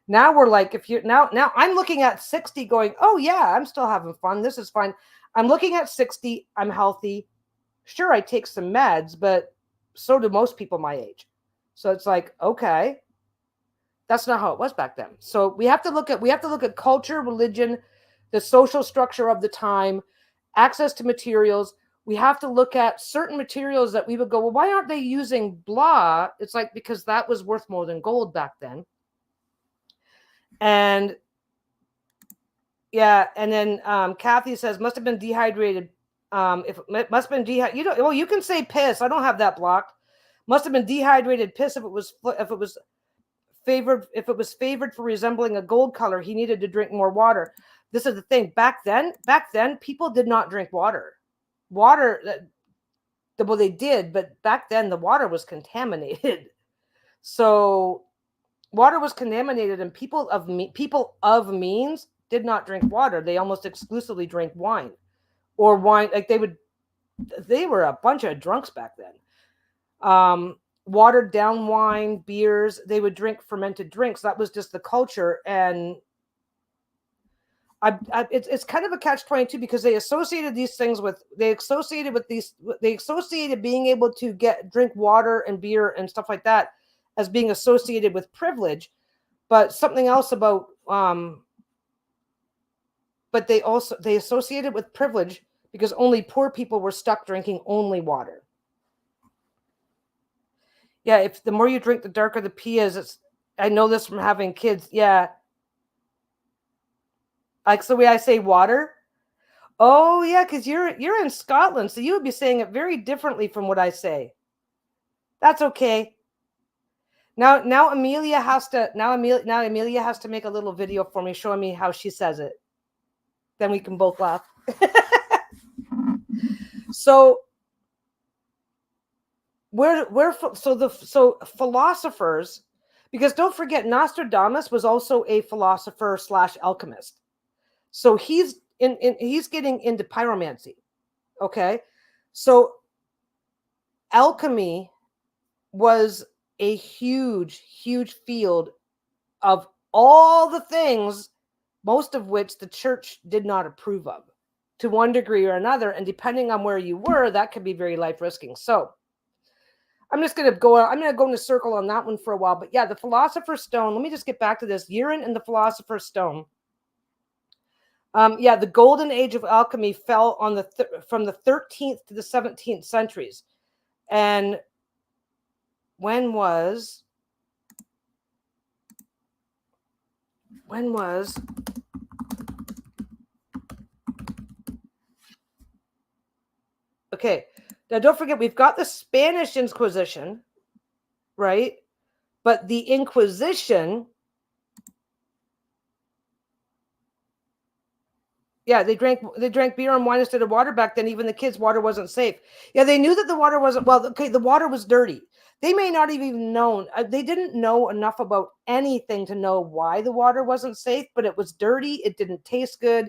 Now we're like, if you're now I'm looking at 60 going, oh yeah, I'm still having fun. This is fine. I'm looking at 60. I'm healthy. Sure, I take some meds, but so do most people my age. So it's like, okay, that's not how it was back then. So we have to look at culture, religion, the social structure of the time, access to materials. We have to look at certain materials that we would go, well, why aren't they using blah? It's like, because that was worth more than gold back then. And yeah, and then Kathy says must have been dehydrated. If it must have been dehydrated, well, you can say piss. I don't have that blocked. Must have been dehydrated piss if it was favored for resembling a gold color. He needed to drink more water. This is the thing. Back then, people did not drink water. Well, they did, but back then the water was contaminated. So water was contaminated, and people of means did not drink water. They almost exclusively drank wine, or wine. Like they were a bunch of drunks back then. Watered down wine, beers. They would drink fermented drinks. That was just the culture, and it's kind of a catch-22 because they associated being able to drink water and beer and stuff like that as being associated with privilege, but something else about but they associated with privilege because only poor people were stuck drinking only water. Yeah, if the more you drink, the darker the pee is. I know this from having kids. Yeah. Like the way I say water. Oh yeah, because you're in Scotland, so you would be saying it very differently from what I say. That's okay. Now Amelia has to make a little video for me showing me how she says it. Then we can both laugh. So so philosophers, because don't forget Nostradamus was also a philosopher / alchemist. So he's getting into pyromancy. Okay. So alchemy was a huge field of all the things, most of which the church did not approve of to one degree or another. And depending on where you were, that could be very life risking. So I'm going to go in a circle on that one for a while. But yeah, the Philosopher's Stone, let me just get back to this. Urine and the Philosopher's Stone. The golden age of alchemy fell on from the 13th to the 17th centuries. And when was When was... Okay, now don't forget, we've got the Spanish Inquisition, right? But the Inquisition... Yeah, they drank beer and wine instead of water back then. Even the kids' water wasn't safe. Yeah, they knew that the water wasn't... Well, okay, the water was dirty. They may not have even known. They didn't know enough about anything to know why the water wasn't safe, but it was dirty. It didn't taste good.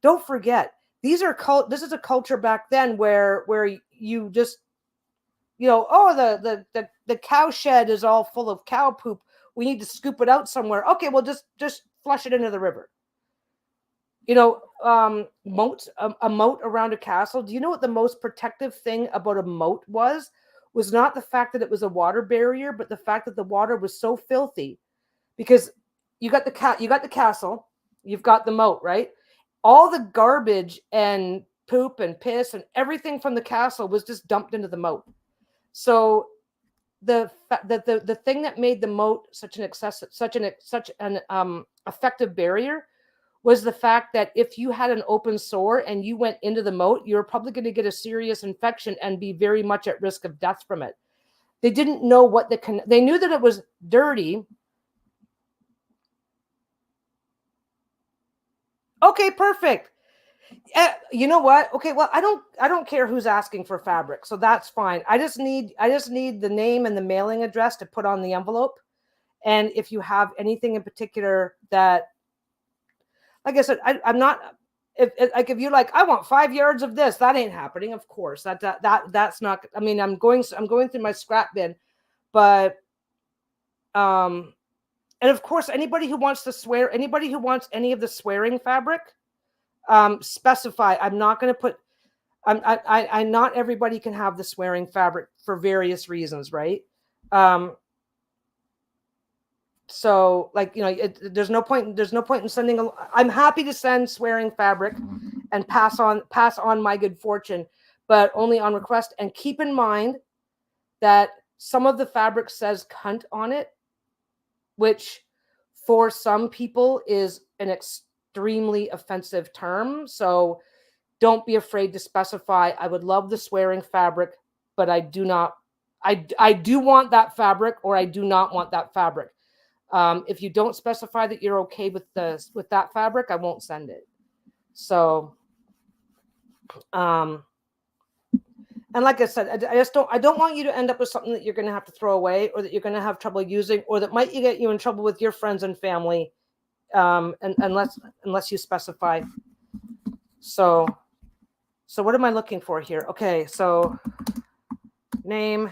Don't forget, this is a culture back then where you just, oh, the cow shed is all full of cow poop. We need to scoop it out somewhere. Okay, well, just flush it into the river. Moat, a moat around a castle. Do you know what the most protective thing about a moat was not the fact that it was a water barrier, but the fact that the water was so filthy, because you got the castle, you've got the moat, right? All the garbage and poop and piss and everything from the castle was just dumped into the moat. So the thing that made the moat such an effective barrier was the fact that if you had an open sore and you went into the moat, you're probably going to get a serious infection and be very much at risk of death from it. They didn't know what they knew that it was dirty. Okay, perfect. You know what? Okay, well, I don't care who's asking for fabric, so that's fine. I just need the name and the mailing address to put on the envelope. And if you have anything in particular that, like I said, I'm not... If you're like, I want 5 yards of this, that ain't happening. Of course, that's not... I mean, I'm going through my scrap bin, but and of course, anybody who wants any of the swearing fabric, specify. I'm not going to put... I not everybody can have the swearing fabric for various reasons, right? So, like, there's no point in sending I'm happy to send swearing fabric and pass on my good fortune, but only on request. And keep in mind that some of the fabric says cunt on it, which for some people is an extremely offensive term. So don't be afraid to specify. I would love the swearing fabric, but I do not... I do want that fabric, or I do not want that fabric. If you don't specify that you're okay with that fabric, I won't send it. So, and like I said, I don't want you to end up with something that you're going to have to throw away, or that you're going to have trouble using, or that might get you in trouble with your friends and family, and unless you specify. So what am I looking for here? Okay, so name.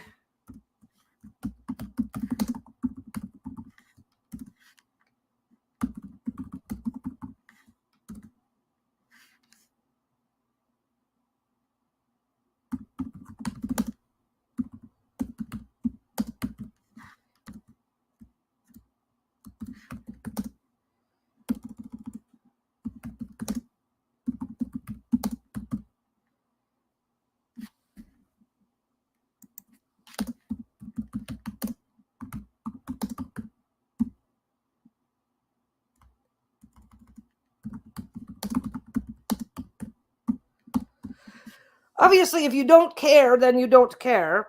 Obviously, if you don't care, then you don't care.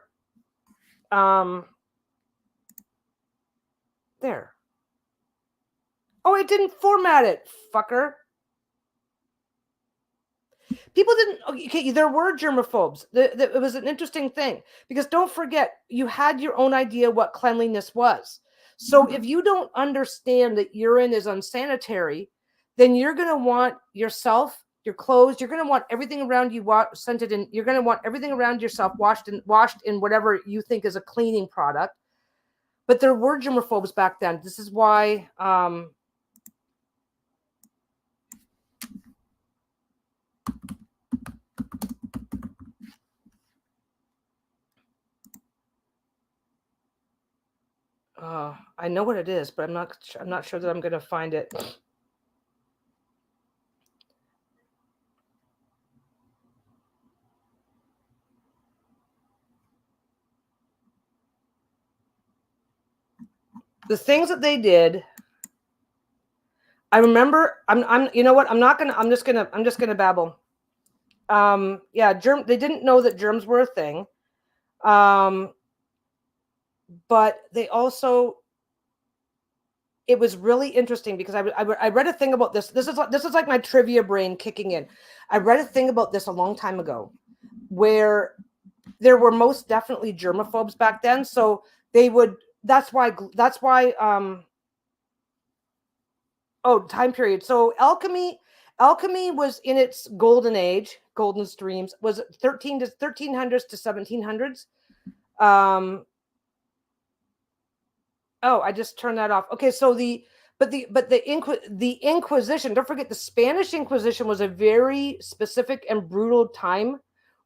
There. Oh, it didn't format it, fucker. People didn't... Okay, there were germaphobes. It was an interesting thing, because don't forget, you had your own idea what cleanliness was. So if you don't understand that urine is unsanitary, then you're going to want yourself, your clothes, you're going to want everything around you scented in. You're going to want everything around yourself washed in whatever you think is a cleaning product. But there were germaphobes back then. This is why I know what it is, but I'm not sure that I'm going to find it. The things that they did I remember. I'm. You know what? I'm not gonna. I'm just gonna babble. Yeah. They didn't know that germs were a thing. Um, but they also. It was really interesting because I read a thing about this. This is like my trivia brain kicking in. I read a thing about this a long time ago, where there were most definitely germaphobes back then. So they would. That's why. That's why. Oh, time period. So alchemy was in its golden age, golden streams, was 1300s to 1700s. Um, oh, I just turned that off. Okay, so the Inquisition, don't forget the Spanish Inquisition was a very specific and brutal time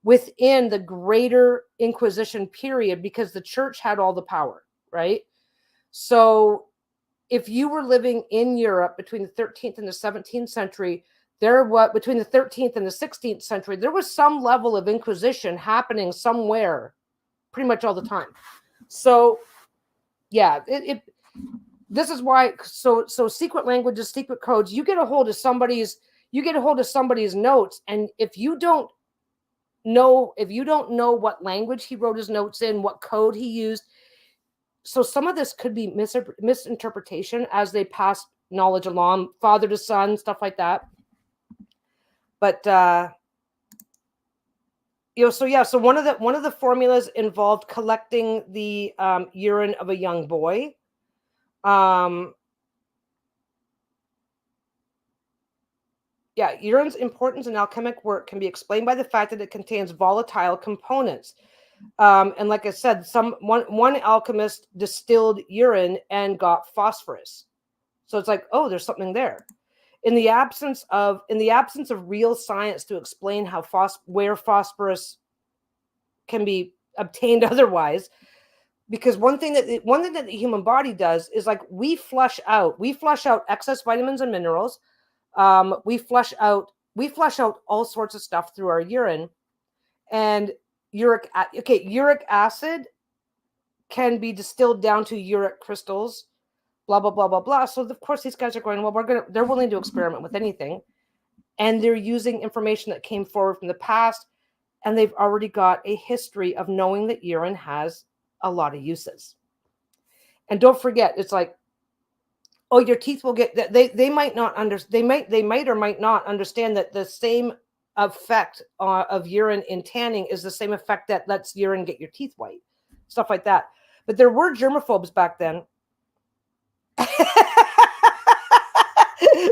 within the greater Inquisition period because the church had all the power, right? So if you were living in Europe between the 13th and the 17th century, between the 13th and the 16th century, there was some level of inquisition happening somewhere pretty much all the time. So yeah, this is why so secret languages, secret codes, you get a hold of somebody's notes, and if you don't know what language he wrote his notes in, what code he used, so some of this could be misinterpretation as they pass knowledge along, father to son, stuff like that. But so one of the formulas involved collecting the urine of a young boy. Urine's importance in alchemic work can be explained by the fact that it contains volatile components. And like I said, one alchemist distilled urine and got phosphorus. So it's like, oh, there's something there. In the absence of real science to explain how where phosphorus can be obtained otherwise, because one thing that the human body does is like we flush out excess vitamins and minerals. We flush out all sorts of stuff through our urine, and uric acid can be distilled down to uric crystals, blah blah blah blah blah. So of course these guys are going, well, they're willing to experiment with anything, and they're using information that came forward from the past, and they've already got a history of knowing that urine has a lot of uses. And don't forget, it's like, oh, your teeth will get that. They might not they might or might not understand that the same effect of urine in tanning is the same effect that lets urine get your teeth white, stuff like that. But there were germaphobes back then.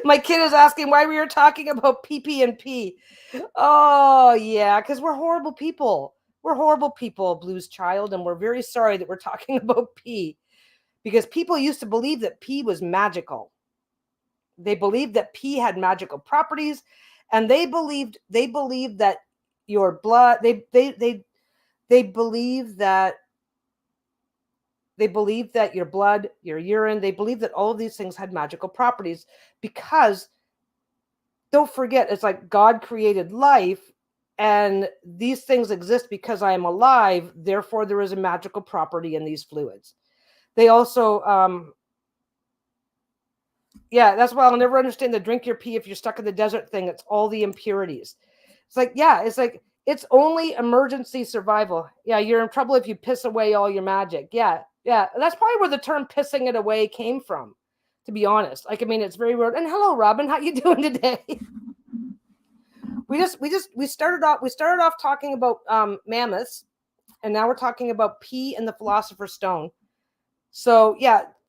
My kid is asking why we were talking about pee and pee. Oh yeah, because we're horrible people. We're horrible people, Blues Child, and we're very sorry that we're talking about pee, because people used to believe that pee was magical. They believed that pee had magical properties, and they believed that your blood. They believe that your blood, your urine. They believe that all of these things had magical properties because, don't forget, it's like God created life, and these things exist because I am alive. Therefore, there is a magical property in these fluids. They also, that's why I'll never understand the drink your pee if you're stuck in the desert thing. It's all the impurities. It's like, it's only emergency survival. Yeah, you're in trouble if you piss away all your magic. Yeah. That's probably where the term "pissing it away" came from, to be honest. Like, I mean, it's very weird. And hello, Robin, how you doing today? We started off talking about mammoths, and now we're talking about pee and the Philosopher's Stone. So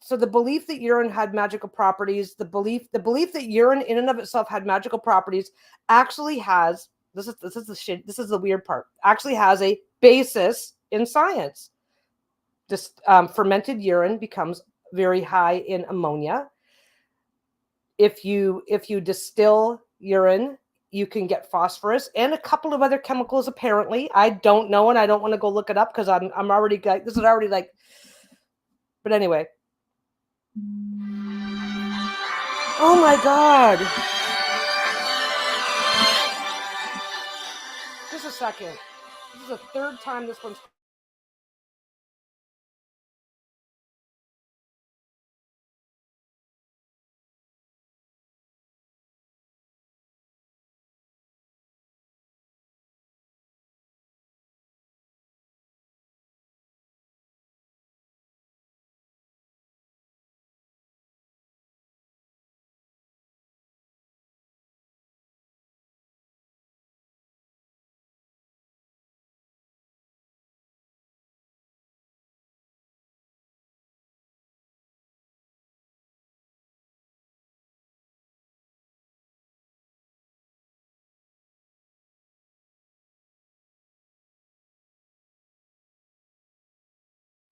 so the belief that urine had magical properties, the belief that urine in and of itself had magical properties, actually has this is the weird part. Actually has a basis in science. Just fermented urine becomes very high in ammonia. If you distill urine, you can get phosphorus and a couple of other chemicals. Apparently, I don't know, and I don't want to go look it up because I'm already like, this is already like. But anyway. Oh my God. Just a second. This is the third time this one's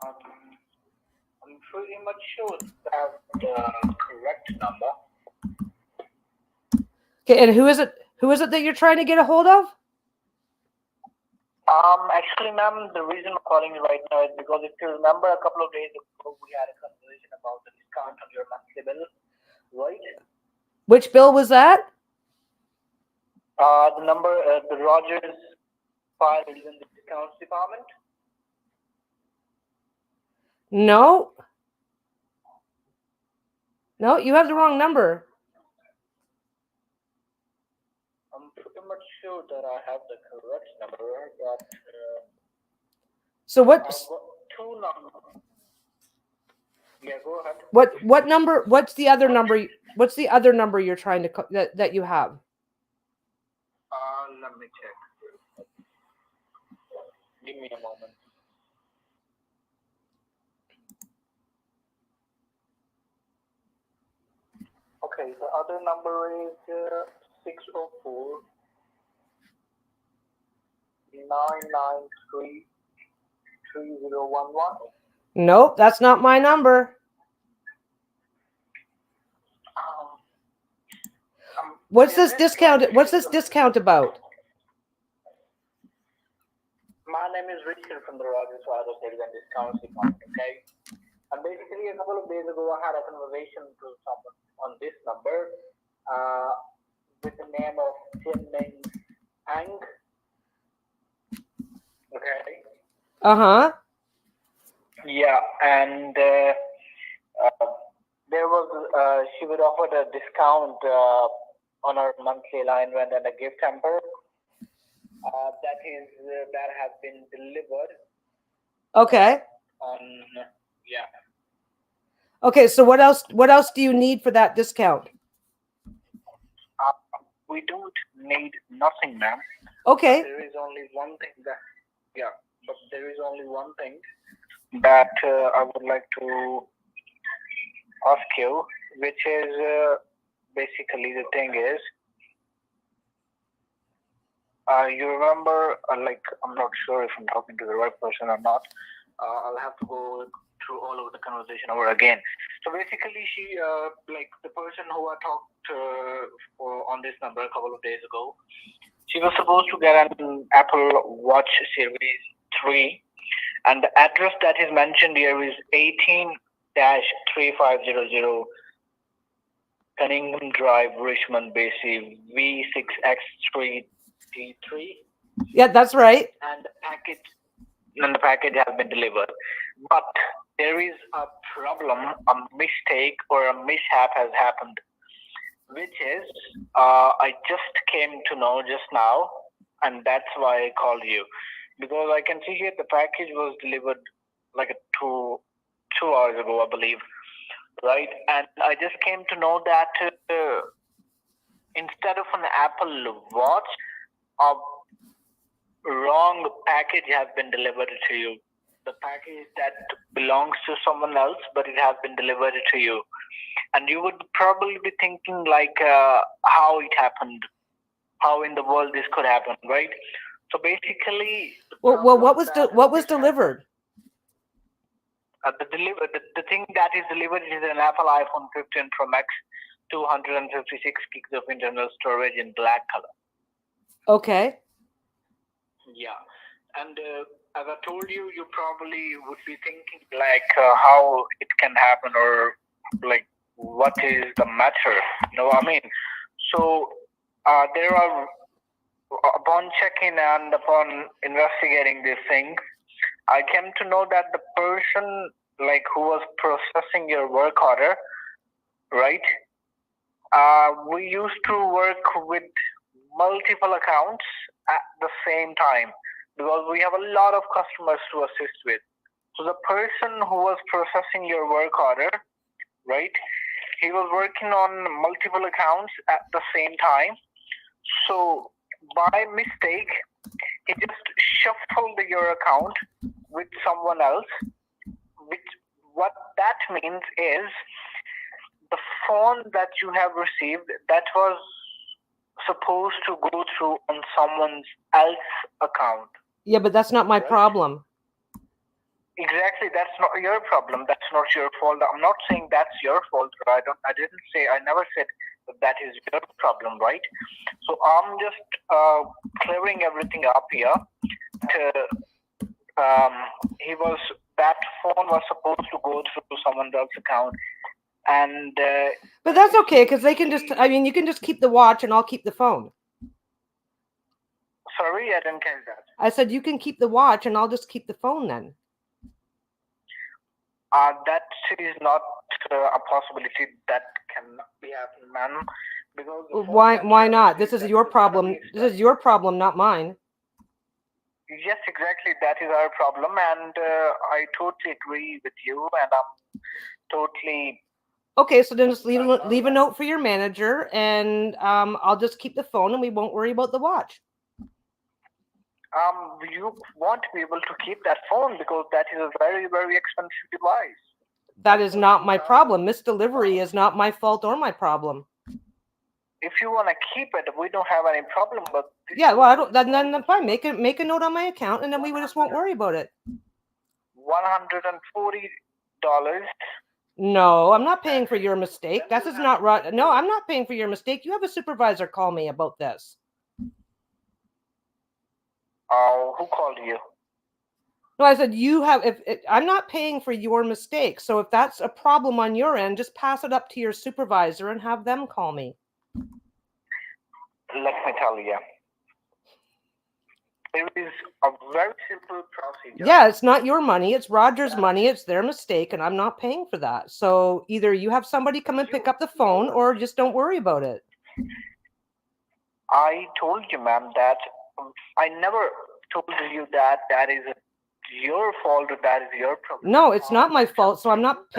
I'm pretty much sure that's the correct number. Okay, and who is it? Who is it that you're trying to get a hold of? Actually, ma'am, the reason I'm calling you right now is because if you remember a couple of days ago, we had a conversation about the discount on your monthly bill, right? Which bill was that? The number, the Rogers file is in the discounts department. No. No, you have the wrong number. I'm pretty much sure that I have the correct number, but So what? I've got two numbers. Yeah, go ahead. What number? What's the other number? What's the other number you're trying to that you have? Let me check. Give me a moment. Okay, the other number is 604 993 3011. Nope, that's not my number. What's this discount? What's this discount about? My name is Richard from the Rogers Father Sales and Discounts Department, okay? And basically, a couple of days ago, I had a conversation to someone on this number with the name of Tim Ming Ang. Okay. Uh-huh. Yeah, and there was she would offer a discount on our monthly line rent and a gift hamper. That has been delivered. Okay. Yeah. Okay, so what else? What else do you need for that discount? We don't need nothing, ma'am. Okay. There is only one thing that, yeah, but there is only one thing that I would like to ask you, which is basically the thing is, you remember, like, I'm not sure if I'm talking to the right person or not. I'll have to go through all of the conversation over again. So basically, she, like, the person who I talked on this number a couple of days ago, she was supposed to get an Apple Watch Series 3, and the address that is mentioned here is 18-3500 Cunningham Drive, Richmond, BC, V6X3D3. Yeah, that's right. And the package has been delivered. But there is a problem, a mistake, or a mishap has happened, which is I just came to know just now, and that's why I called you, because I can see here the package was delivered like 2 hours ago, I believe, right? And I just came to know that instead of an Apple Watch, a wrong package has been delivered to you. The package that belongs to someone else, but it has been delivered to you. And you would probably be thinking like how it happened, how in the world this could happen, right? So basically, what was delivered? The thing that is delivered is an Apple iPhone 15 Pro Max, 256 gigs of internal storage in black color. Okay. Yeah, and as I told you, you probably would be thinking like how it can happen, or like what is the matter? You know what I mean? So there are, upon checking and upon investigating this thing, I came to know that the person like who was processing your work order, right? We used to work with multiple accounts at the same time because we have a lot of customers to assist with. So the person who was processing your work order, right? He was working on multiple accounts at the same time. So by mistake, he just shuffled your account with someone else, which what that means is the phone that you have received that was supposed to go through on someone else's account. Yeah, but that's not my problem. Exactly, that's not your problem. That's not your fault. I'm not saying that's your fault. I didn't say. I never said that is your problem, right? So I'm just clearing everything up here. Um, he was that phone was supposed to go through someone else's account, and But that's okay because they can just. I mean, you can just keep the watch, and I'll keep the phone. sorry, I didn't catch that. I said you can keep the watch, and I'll just keep the phone then. That is not a possibility that can be happening, man. Because Why not? This is your problem. This is your problem, not mine. Yes, exactly. That is our problem, and I totally agree with you, and I'm totally. Okay, so then just leave a note for your manager, and I'll just keep the phone, and we won't worry about the watch. You won't be able to keep that phone because that is a very, very expensive device. That is not my problem. Misdelivery is not my fault or my problem. If you want to keep it, we don't have any problem. But yeah, well, I don't. Then fine. Make a note on my account, and then we just won't worry about it. $140. No, I'm not paying for your mistake. This is not right. No, I'm not paying for your mistake. You have a supervisor call me about this. Who called you? No, I said you have. I'm not paying for your mistake, so if that's a problem on your end, just pass it up to your supervisor and have them call me. Let me tell you. It is a very simple procedure. Yeah, it's not your money. It's Roger's money. It's their mistake, and I'm not paying for that. So either you have somebody come and pick up the phone, or just don't worry about it. I told you, ma'am, that I never told you that is your fault or that is your problem. No, it's not my fault. So I'm not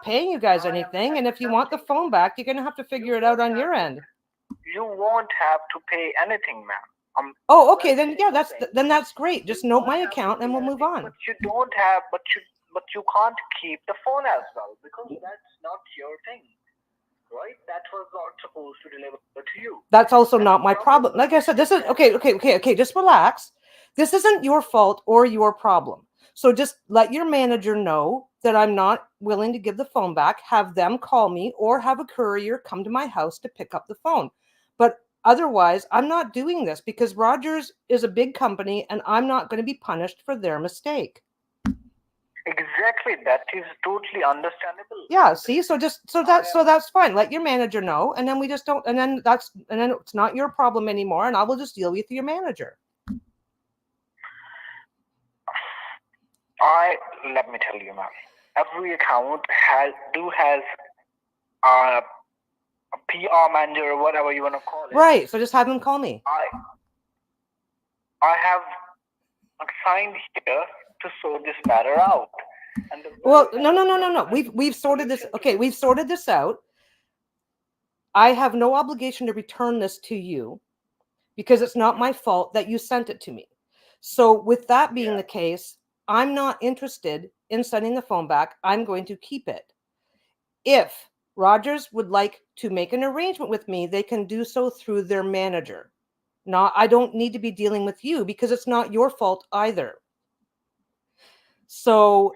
paying you guys anything. And if you want the phone back, you're gonna have to figure it out on your end. You won't have to pay anything, ma'am. Oh, okay, then yeah, that's great. Just note my account and we'll move on. But you don't have, but you can't keep the phone as well because that's not your thing, right? That was not supposed to deliver to you. That's also not my problem. Like I said, this is okay. Just relax. This isn't your fault or your problem. So just let your manager know that I'm not willing to give the phone back. Have them call me or have a courier come to my house to pick up the phone. But otherwise, I'm not doing this because Rogers is a big company and I'm not going to be punished for their mistake. Exactly, that is totally understandable. Yeah, see, so that's fine. Let your manager know, and then we just don't, and then it's not your problem anymore, and I will just deal with your manager. Let me tell you, ma'am. Every account has a PR manager or whatever you want to call it. Right. So just have him call me. I have signed here to sort this matter out. Well, no. We've sorted this. Okay, we've sorted this out. I have no obligation to return this to you because it's not my fault that you sent it to me. So with that being the case, I'm not interested in sending the phone back. I'm going to keep it. If Rogers would like to make an arrangement with me, they can do so through their manager. I don't need to be dealing with you because it's not your fault either. So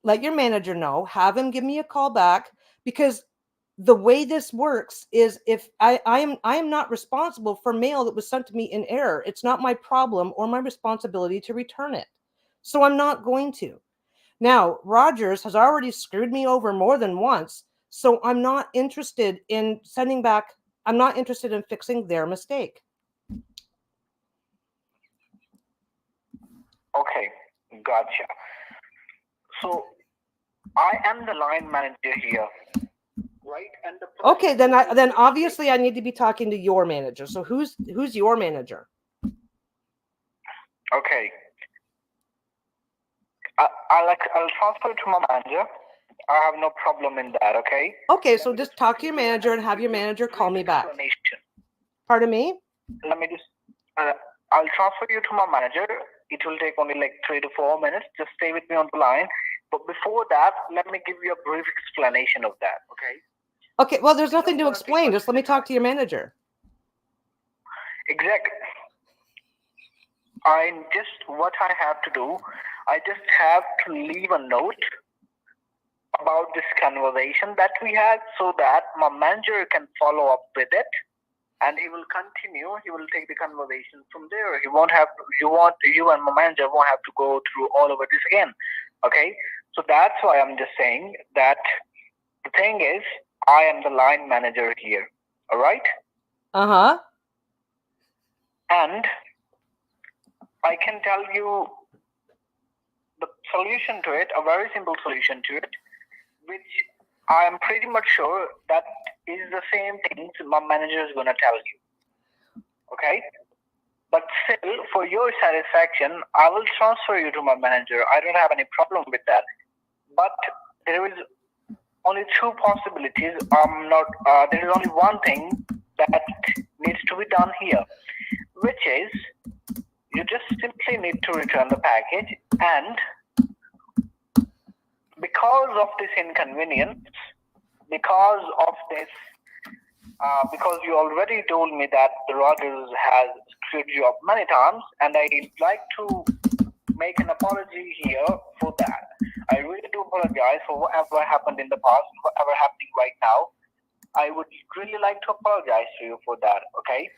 let your manager know, have him give me a call back, because the way this works is if I am not responsible for mail that was sent to me in error. It's not my problem or my responsibility to return it. So I'm not going to. Now, Rogers has already screwed me over more than once, so I'm not interested in sending back. I'm not interested in fixing their mistake. Okay, gotcha. So I am the line manager here, right? And okay, then obviously I need to be talking to your manager. So who's your manager? Okay. I'll transfer it to my manager. I have no problem in that, okay? Okay, so just talk to your manager and have your manager call me back. Pardon me? Let me just, I'll transfer you to my manager. It will take only like 3 to 4 minutes. Just stay with me on the line. But before that, let me give you a brief explanation of that, okay? Okay, well, there's nothing to explain. Just let me talk to your manager. Exactly. what I have to do, I just have to leave a note about this conversation that we had so that my manager can follow up with it, and he will continue. He will take the conversation from there. You and my manager won't have to go through all over this again. Okay? So that's why I'm just saying that the thing is, I am the line manager here. All right? Uh-huh. And I can tell you the solution to it, a very simple solution to it, which I am pretty much sure that is the same thing my manager is going to tell you. Okay? But still, for your satisfaction, I will transfer you to my manager. I don't have any problem with that. But there is only two possibilities. There is only one thing that needs to be done here, which is you just simply need to return the package, and because of this inconvenience, because you already told me that the Rogers has screwed you up many times, and I'd like to make an apology here for that. I really do apologize for whatever happened in the past and whatever happening right now. I would really like to apologize to you for that, okay?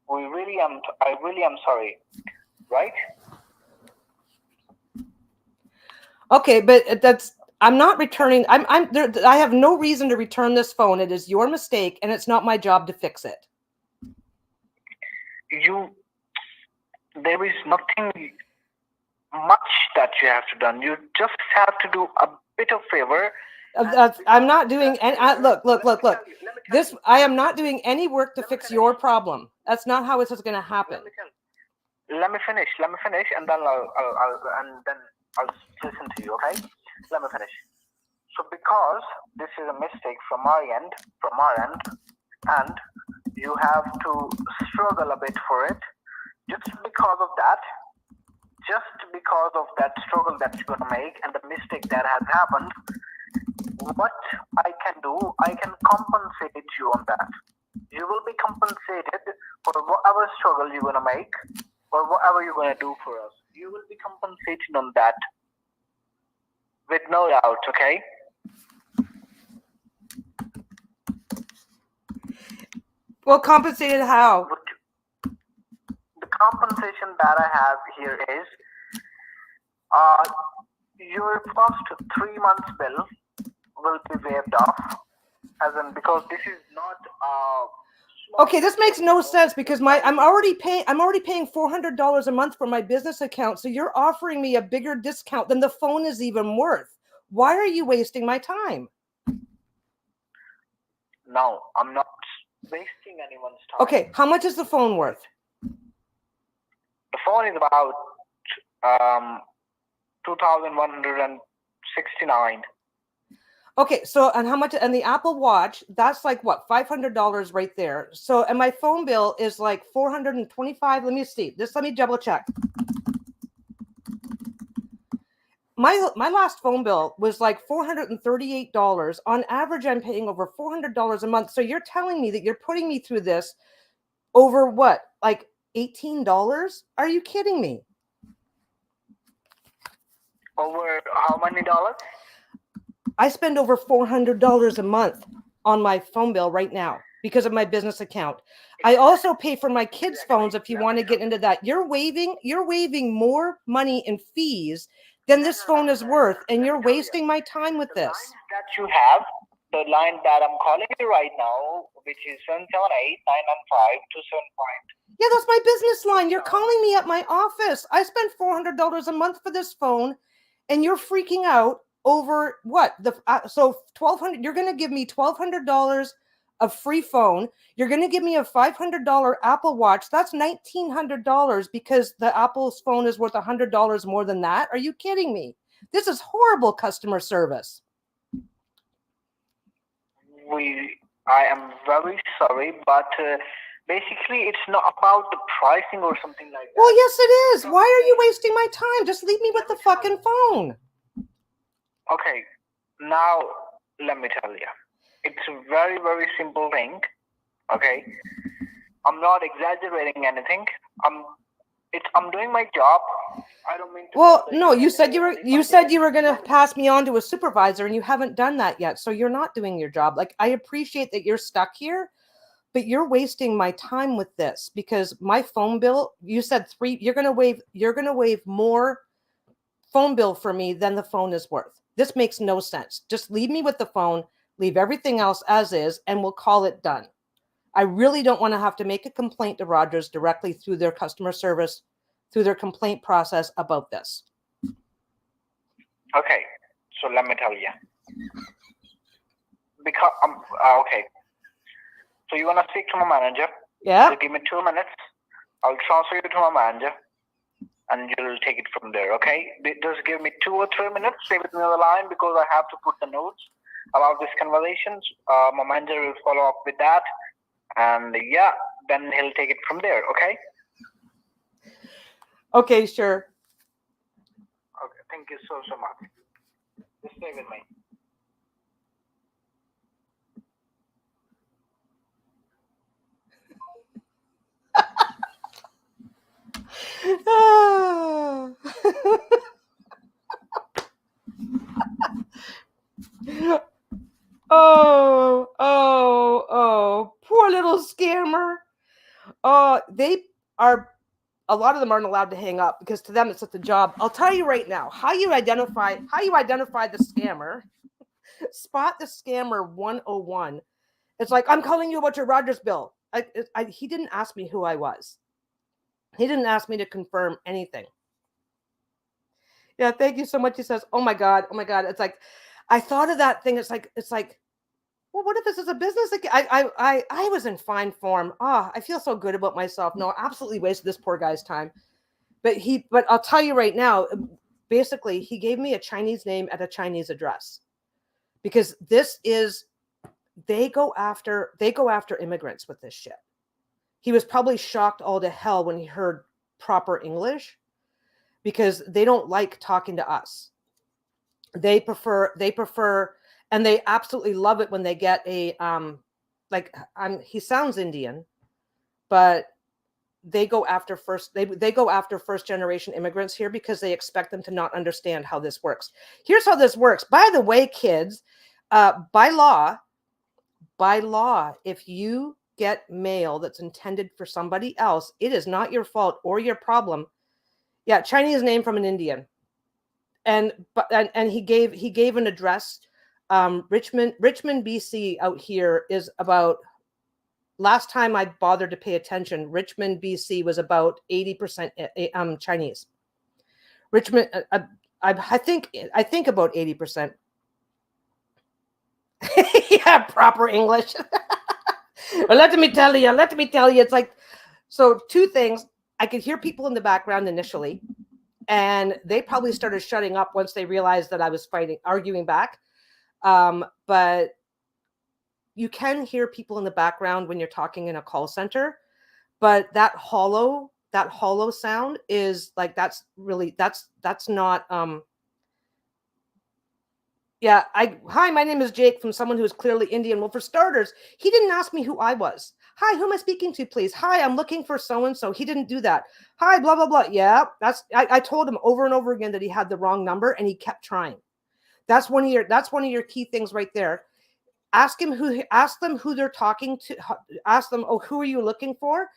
I really am sorry, right? Okay, but I'm not returning. I have no reason to return this phone. It is your mistake, and it's not my job to fix it. There is nothing much that you have to do. You just have to do a bit of favor. I'm not doing any. Look. This I am not doing any work to fix your problem. That's not how it's going to happen. Let me finish, and then I'll listen to you. Okay? Let me finish. So, because this is a mistake from our end, and you have to struggle a bit for it, just because of that struggle that you're gonna make and the mistake that has happened, what I can do, I can compensate you on that. You will be compensated for whatever struggle you're gonna make or whatever you're gonna do for us. You will be compensated on that, with no doubt. Okay? Well, compensated how? The compensation that I have here is your first 3 months bill will be waived off, because this is not okay, this makes no sense because I'm already paying $400 a month for my business account, so you're offering me a bigger discount than the phone is even worth. Why are you wasting my time? No, I'm not wasting anyone's time. Okay, how much is the phone worth? The phone is about 2,169. Okay, so and how much? And the Apple Watch, that's like what, $500 right there. So and my phone bill is like $425. Let me see. Let me double check. My last phone bill was like $438. On average, I'm paying over $400 a month. So you're telling me that you're putting me through this over what, like $18? Are you kidding me? Over how many dollars? I spend over $400 a month on my phone bill right now because of my business account. I also pay for my kids' phones if you want to get into that. You're waiving more money in fees than this phone is worth, and you're wasting my time with this. The line that I'm calling you right now, which is 778-995-275. Yeah, that's my business line. You're calling me at my office. I spend $400 a month for this phone, and you're freaking out over what? So $1,200. You're going to give me $1,200 of free phone. You're going to give me a $500 Apple Watch. That's $1,900 because the Apple's phone is worth $100 more than that. Are you kidding me? This is horrible customer service. I am very sorry, but basically it's not about the pricing or something like that. Well, yes, it is. Why are you wasting my time? Just leave me with the fucking phone. Okay, now let me tell you. It's a very, very simple thing. Okay, I'm not exaggerating anything. I'm I'm doing my job. I don't mean to Well, bother no, you. you said And if you I said get you were going to pass me on to a supervisor, and you haven't done that yet. So you're not doing your job. Like, I appreciate that you're stuck here, but you're wasting my time with this, because my phone bill, you said you're going to waive more phone bill for me than the phone is worth. This makes no sense. Just leave me with the phone, leave everything else as is, and we'll call it done. I really don't want to have to make a complaint to Rogers directly through their customer service, through their complaint process about this. Okay, so let me tell you. Because okay, so you wanna speak to my manager? Yeah. So give me 2 minutes. I'll transfer you to my manager, and you'll take it from there. Okay? Just give me 2 or 3 minutes. Stay with me on the line because I have to put the notes about this conversation. My manager will follow up with that, and yeah, then he'll take it from there. Okay? Okay, sure. Okay. Thank you so much. Just stay with me. Oh, poor little scammer. They are, a lot of them aren't allowed to hang up because to them it's just a job. I'll tell you right now, how you identify the scammer. Spot the scammer 101. It's like, I'm calling you about your Rogers bill. He didn't ask me who I was. He didn't ask me to confirm anything. Yeah, thank you so much. He says, oh my God. It's like, I thought of that thing. It's like, well, what if this is a business? I was in fine form. I feel so good about myself. No, absolutely wasted this poor guy's time. But I'll tell you right now, basically, he gave me a Chinese name at a Chinese address, because they go after immigrants with this shit. He was probably shocked all to hell when he heard proper English, because they don't like talking to us. They prefer, and they absolutely love it when they get a he sounds Indian, but they go after first generation immigrants here because they expect them to not understand how this works. Here's how this works. By the way, kids, by law, if you get mail that's intended for somebody else, it is not your fault or your problem. Yeah, Chinese name from an Indian. And he gave an address. Richmond, BC out here is about, last time I bothered to pay attention, Richmond, BC was about 80% Chinese. Richmond, I think about 80%. Yeah, proper English. Well, let me tell you, it's like, so two things. I could hear people in the background initially, and they probably started shutting up once they realized that I was arguing back. But you can hear people in the background when you're talking in a call center, but that hollow sound is like, that's not, yeah. Hi, my name is Jake, from someone who is clearly Indian. Well, for starters, he didn't ask me who I was. Hi, who am I speaking to, please? Hi, I'm looking for so-and-so. He didn't do that. Hi, blah, blah, blah. Yeah, I told him over and over again that he had the wrong number, and he kept trying. That's one of your key things right there. Ask them who they're talking to. Ask them, oh, who are you looking for?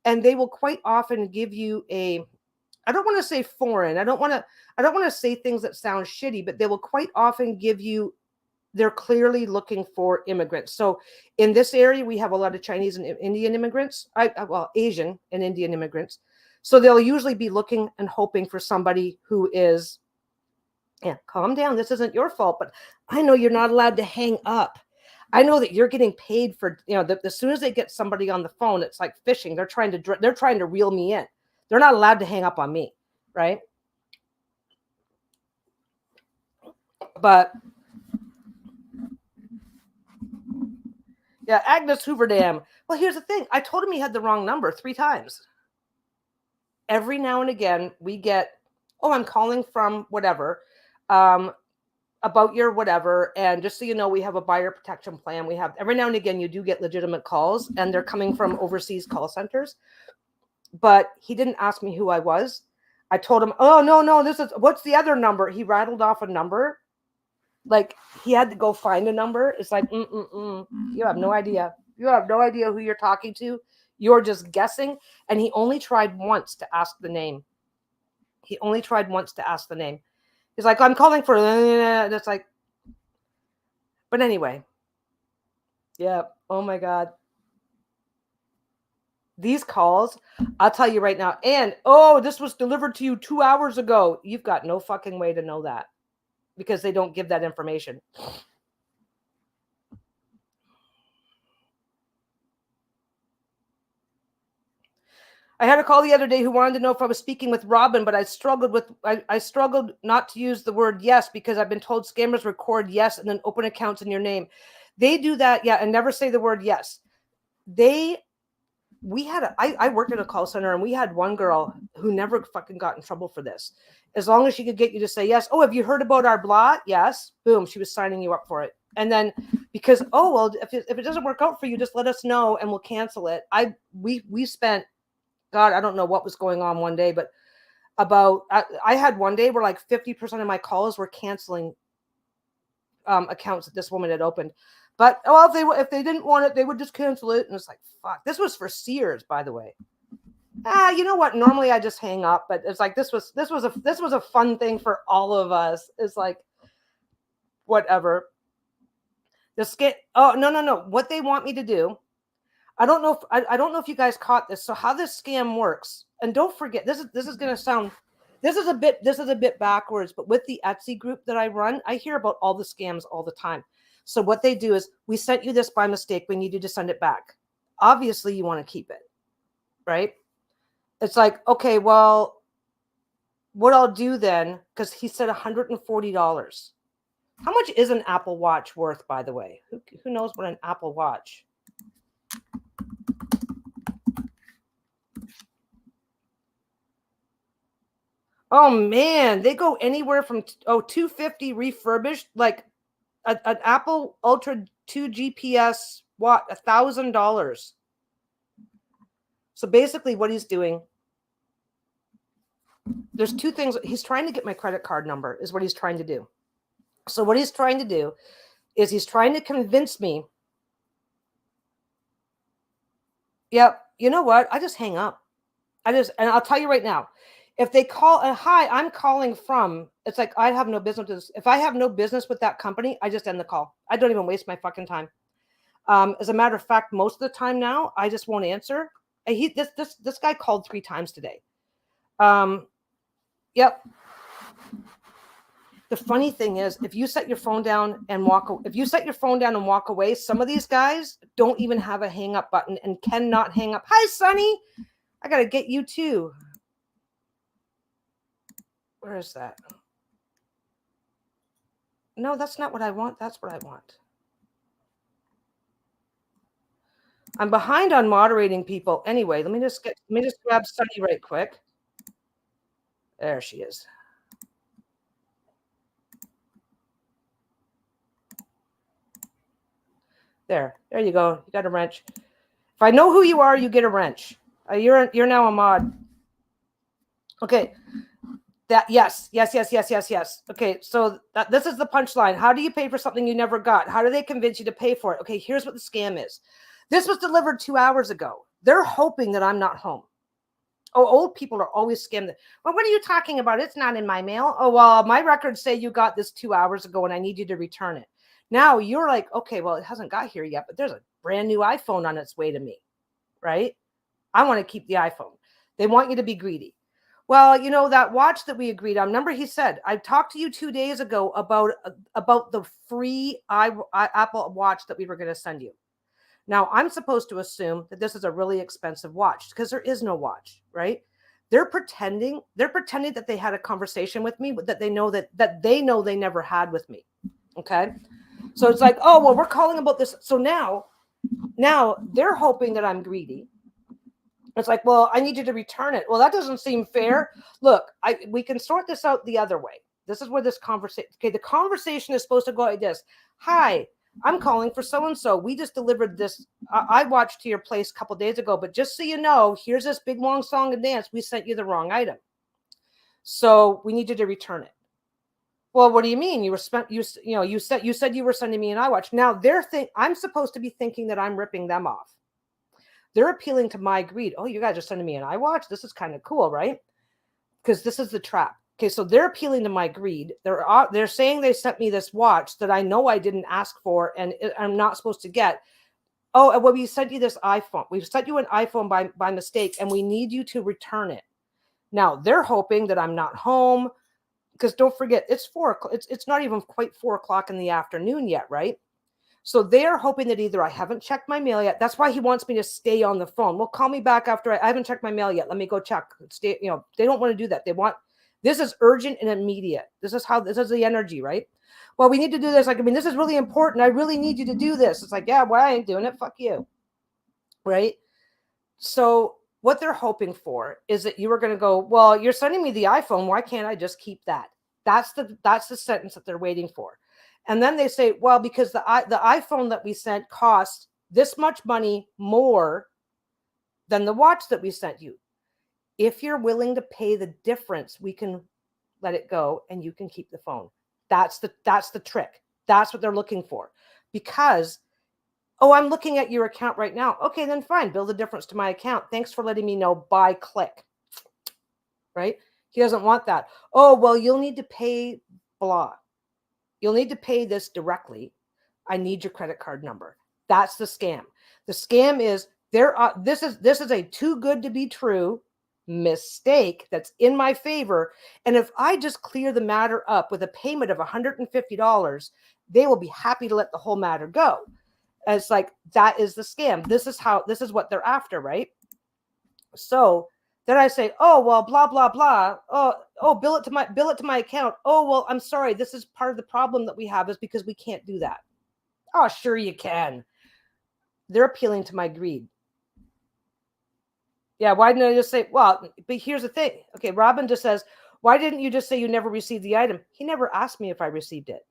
And they will quite often give you I don't want to say foreign. I don't want to say things that sound shitty, but they will quite often give you, they're clearly looking for immigrants. So in this area, we have a lot of Chinese and Indian immigrants, Asian and Indian immigrants. So they'll usually be looking and hoping for somebody who is, yeah, calm down. This isn't your fault, but I know you're not allowed to hang up. I know that you're getting paid for, as soon as they get somebody on the phone, it's like fishing. They're trying to reel me in. They're not allowed to hang up on me, right? But yeah, Agnes Hooverdam. Well, here's the thing. I told him he had the wrong number 3 times. Every now and again, we get, oh, I'm calling from whatever, about your whatever. And just so you know, we have a buyer protection plan. We have, every now and again, you do get legitimate calls, and they're coming from overseas call centers. but he didn't ask me who I was. I told him, oh, no, this is, what's the other number? He rattled off a number. Like he had to go find a number. It's like, you have no idea. You have no idea who you're talking to. You're just guessing. And he only tried once to ask the name. He only tried once to ask the name. He's like, I'm calling for, and it's like, but anyway. Yeah. Oh my God. These calls, I'll tell you right now. And, oh, this was delivered to you 2 hours ago. You've got no fucking way to know that because they don't give that information. I had a call the other day who wanted to know if I was speaking with Robin, but I struggled not to use the word yes because I've been told scammers record yes and then open accounts in your name. They do that, yeah, and never say the word yes. I worked at a call center and we had one girl who never fucking got in trouble for this. As long as she could get you to say yes. Oh, have you heard about our blah? Yes. Boom. She was signing you up for it. And then because, oh, well, if it doesn't work out for you, just let us know and we'll cancel it. We spent, God, I don't know what was going on one day, but I had one day where like 50% of my calls were canceling accounts that this woman had opened. But if they didn't want it, they would just cancel it. And it's like, fuck. This was for Sears, by the way. You know what? Normally I just hang up, but it's like this was a fun thing for all of us. It's like whatever. Oh, no. What they want me to do, I don't know if you guys caught this. So how this scam works, and don't forget, this is going to sound, this is a bit backwards, but with the Etsy group that I run, I hear about all the scams all the time. So what they do is, we sent you this by mistake. We need you to send it back. Obviously, you want to keep it, right? It's like, okay, well, what I'll do then, because he said $140. How much is an Apple Watch worth, by the way? Who knows what an Apple Watch? Oh man, they go anywhere from $250 refurbished, like an Apple Ultra 2 GPS watch, $1,000. So basically, what he's doing, there's two things. He's trying to get my credit card number, is what he's trying to do. So what he's trying to do is he's trying to convince me. Yep, you know what? I just hang up. And I'll tell you right now, if they call, hi, I'm calling from, it's like, I have no business with this. If I have no business with that company, I just end the call. I don't even waste my fucking time. As a matter of fact, most of the time now, I just won't answer. This guy called 3 times today. Yep. The funny thing is, if you set your phone down and walk away, some of these guys don't even have a hang up button and cannot hang up. Hi, Sonny. I got to get you too. Where is that? No, that's not what I want. That's what I want. I'm behind on moderating people. Anyway, let me just grab Sunny right quick. There she is. There you go. You got a wrench. If I know who you are, you get a wrench. You're now a mod. Okay. Yes. Okay, so this is the punchline. How do you pay for something you never got? How do they convince you to pay for it? Okay, here's what the scam is. This was delivered 2 hours ago. They're hoping that I'm not home. Oh, old people are always scammed. Well, what are you talking about? It's not in my mail. Oh, well, my records say you got this 2 hours ago and I need you to return it. Now you're like, okay, well, it hasn't got here yet, but there's a brand new iPhone on its way to me, right? I want to keep the iPhone. They want you to be greedy. Well, you know, that watch that we agreed on, remember he said, I talked to you 2 days ago about the free Apple Watch that we were going to send you. Now, I'm supposed to assume that this is a really expensive watch because there is no watch, right? They're pretending that they had a conversation with me that they know they never had with me. Okay? So it's like, oh, well, we're calling about this. So now they're hoping that I'm greedy. It's like, well, I need you to return it. Well, that doesn't seem fair. Look, we can sort this out the other way. This is where this conversation, okay, the conversation is supposed to go like this. Hi, I'm calling for so-and-so. We just delivered this. I watched to your place a couple days ago, but just so you know, here's this big long song and dance. We sent you the wrong item. So we need you to return it. Well, what do you mean? You said you were sending me an iWatch. Now I'm supposed to be thinking that I'm ripping them off. They're appealing to my greed. Oh, you guys are sending me an iWatch? This is kind of cool, right? Because this is the trap. Okay, so they're appealing to my greed. They're saying they sent me this watch that I know I didn't ask for and I'm not supposed to get. Oh, well, we sent you this iPhone. We've sent you an iPhone by mistake, and we need you to return it. Now they're hoping that I'm not home, because don't forget it's 4 o'clock. It's not even quite 4 o'clock in the afternoon yet, right? So they are hoping that either I haven't checked my mail yet. That's why he wants me to stay on the phone. Well, call me back after I haven't checked my mail yet. Let me go check. Stay. They don't want to do that. They want this is urgent and immediate. This is the energy, right? Well, we need to do this. Like, I mean, this is really important. I really need you to do this. It's like, yeah, well, I ain't doing it. Fuck you, right? So what they're hoping for is that you are going to go, well, you're sending me the iPhone. Why can't I just keep that? That's the sentence that they're waiting for. And then they say, well, because the iPhone that we sent cost this much money more than the watch that we sent you. If you're willing to pay the difference, we can let it go and you can keep the phone. That's the trick. That's what they're looking for. Because, oh, I'm looking at your account right now. Okay, then fine. Bill the difference to my account. Thanks for letting me know by click. Right? He doesn't want that. Oh, well, you'll need to pay blah. You'll need to pay this directly. I need your credit card number. That's the scam. The scam is this is a too good to be true mistake that's in my favor. And if I just clear the matter up with a payment of $150, they will be happy to let the whole matter go. And it's like, that is the scam. This is what they're after, right? So then I say, oh, well, blah, blah, blah. Oh, bill it to my account. Oh, well, I'm sorry. This is part of the problem that we have is because we can't do that. Oh, sure you can. They're appealing to my greed. Yeah, why didn't I just say, well, but here's the thing. Okay, Robin just says, why didn't you just say you never received the item? He never asked me if I received it.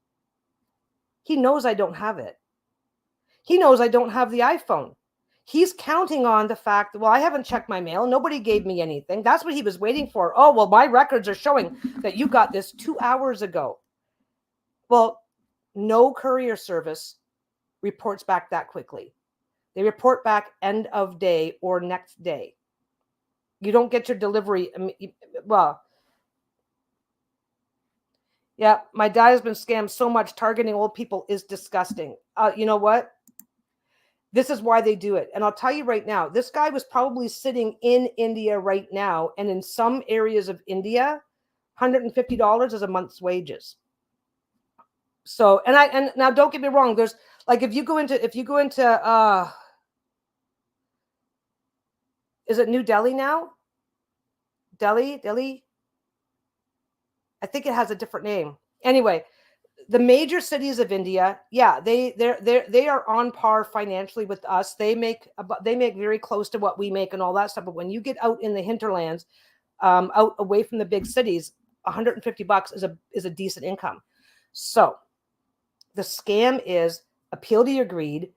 He knows I don't have it. He knows I don't have the iPhone. He's counting on the fact that, well, I haven't checked my mail. Nobody gave me anything. That's what he was waiting for. Oh, well, my records are showing that you got this 2 hours ago. Well, no courier service reports back that quickly. They report back end of day or next day. You don't get your delivery. Well, yeah, my dad has been scammed so much. Targeting old people is disgusting. You know what? This is why they do it. And I'll tell you right now, this guy was probably sitting in India right now. And in some areas of India, $150 is a month's wages. So, and now don't get me wrong. There's like, if you go into, is it New Delhi now? Delhi. I think it has a different name. Anyway, the major cities of India, yeah, they are on par financially with us. They make very close to what we make and all that stuff. But when you get out in the hinterlands, out away from the big cities, $150 is a decent income. So the scam is appeal to your greed.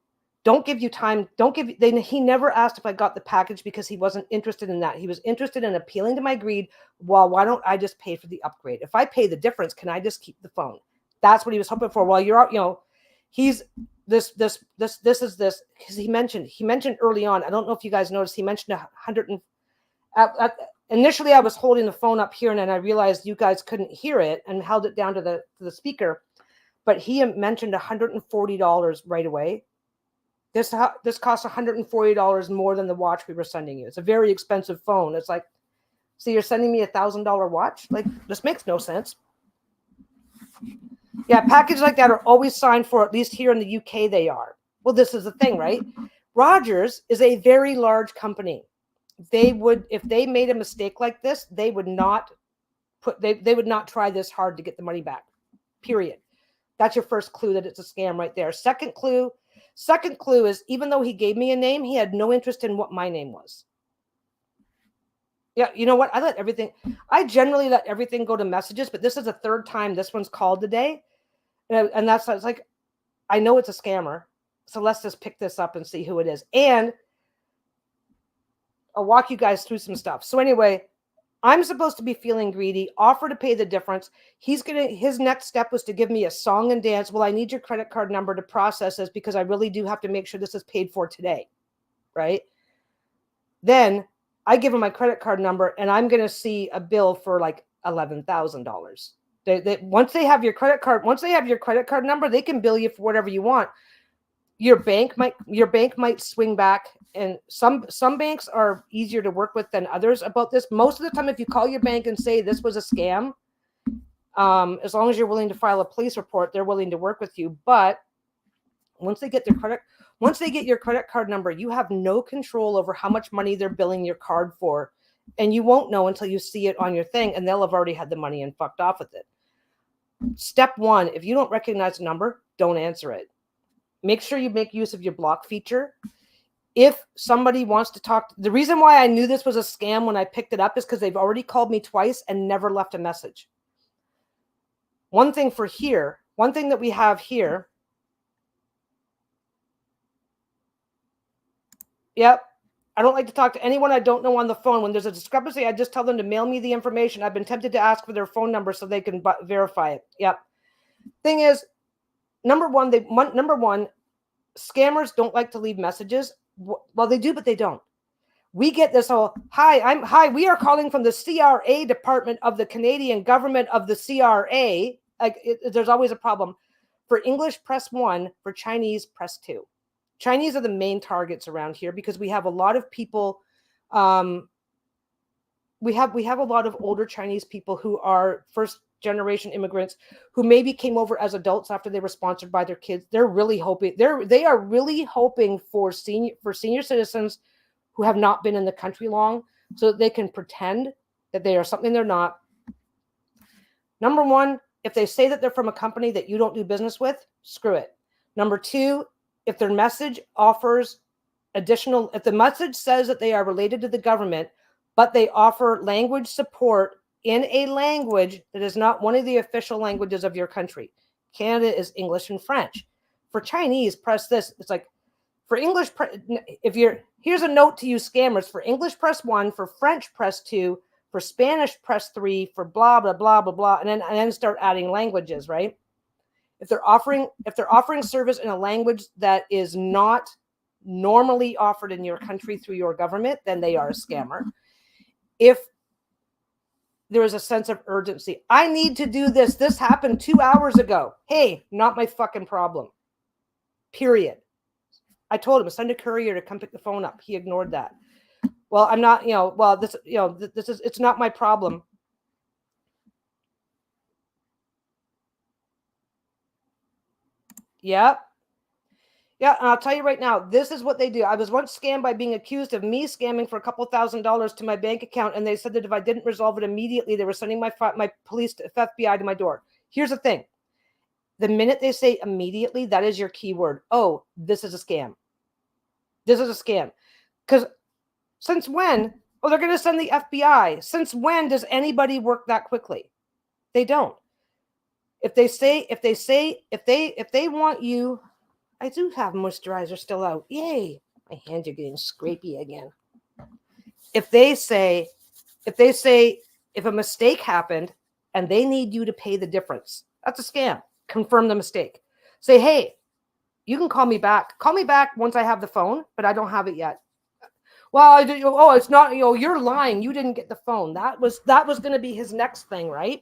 Don't give you time. He never asked if I got the package because he wasn't interested in that. He was interested in appealing to my greed. Well, why don't I just pay for the upgrade? If I pay the difference, can I just keep the phone? That's what he was hoping for. Well, you're, he's this is this, because he mentioned early on. I don't know if you guys noticed. He mentioned 100. Initially, I was holding the phone up here, and then I realized you guys couldn't hear it, and held it down to the speaker. But he mentioned $140 right away. This costs $140 more than the watch we were sending you. It's a very expensive phone. It's like, so you're sending me $1,000 watch? Like, this makes no sense. Yeah, packages like that are always signed for, at least here in the UK they are. Well, this is the thing, right? Rogers is a very large company. They would, if they made a mistake like this, they would not would not try this hard to get the money back, period. That's your first clue that it's a scam right there. Second clue is, even though he gave me a name, he had no interest in what my name was. Yeah, you know what? I generally let everything go to messages, but this is the third time this one's called today. And that's, it's like, I know it's a scammer. So let's just pick this up and see who it is. And I'll walk you guys through some stuff. So anyway, I'm supposed to be feeling greedy, offer to pay the difference. His next step was to give me a song and dance. Well, I need your credit card number to process this because I really do have to make sure this is paid for today. Right? Then I give him my credit card number and I'm going to see a bill for like $11,000. Once they have your credit card number, they can bill you for whatever you want. Your bank might swing back, and some banks are easier to work with than others about this. Most of the time, if you call your bank and say this was a scam, as long as you're willing to file a police report, they're willing to work with you. But once they get your credit card number, you have no control over how much money they're billing your card for, and you won't know until you see it on your thing, and they'll have already had the money and fucked off with it. Step one, if you don't recognize a number, don't answer it. Make sure you make use of your block feature. If somebody wants to talk, the reason why I knew this was a scam when I picked it up is because they've already called me twice and never left a message. One thing that we have here. Yep. I don't like to talk to anyone I don't know on the phone. When there's a discrepancy, I just tell them to mail me the information. I've been tempted to ask for their phone number so they can verify it. Yep. Thing is, number one, scammers don't like to leave messages. Well, they do, but they don't. We get this whole, hi, we are calling from the CRA department of the Canadian government of the CRA. There's always a problem. For English, press 1. For Chinese, press 2. Chinese are the main targets around here because we have a lot of people. We have a lot of older Chinese people who are first generation immigrants who maybe came over as adults after they were sponsored by their kids. They are really hoping for senior citizens who have not been in the country long so that they can pretend that they are something they're not. Number one, if they say that they're from a company that you don't do business with, screw it. Number two, if their message offers if the message says that they are related to the government, but they offer language support in a language that is not one of the official languages of your country. Canada is English and French. For Chinese, press this. It's like, for English, here's a note to you scammers. For English, press 1. For French, press 2. For Spanish, press 3. For blah, blah, blah, blah, blah. And then start adding languages, right? If they're offering service in a language that is not normally offered in your country through your government, then they are a scammer. If there is a sense of urgency, I need to do this. This happened 2 hours ago. Hey, not my fucking problem. Period. I told him, send a courier to come pick the phone up. He ignored that. Well, I'm not, it's not my problem. Yep. Yeah, and I'll tell you right now, this is what they do. I was once scammed by being accused of me scamming for a couple $1,000s to my bank account, and they said that if I didn't resolve it immediately, they were sending my police FBI to my door. Here's the thing. The minute they say immediately, that is your keyword. Oh, this is a scam. This is a scam. Because since when? Oh, they're going to send the FBI. Since when does anybody work that quickly? They don't. If they want you, I do have moisturizer still out. Yay. My hands are getting scrapey again. If a mistake happened and they need you to pay the difference, that's a scam. Confirm the mistake. Say, hey, you can call me back. Call me back once I have the phone, but I don't have it yet. Well, it's not, you're lying. You didn't get the phone. That was going to be his next thing, right?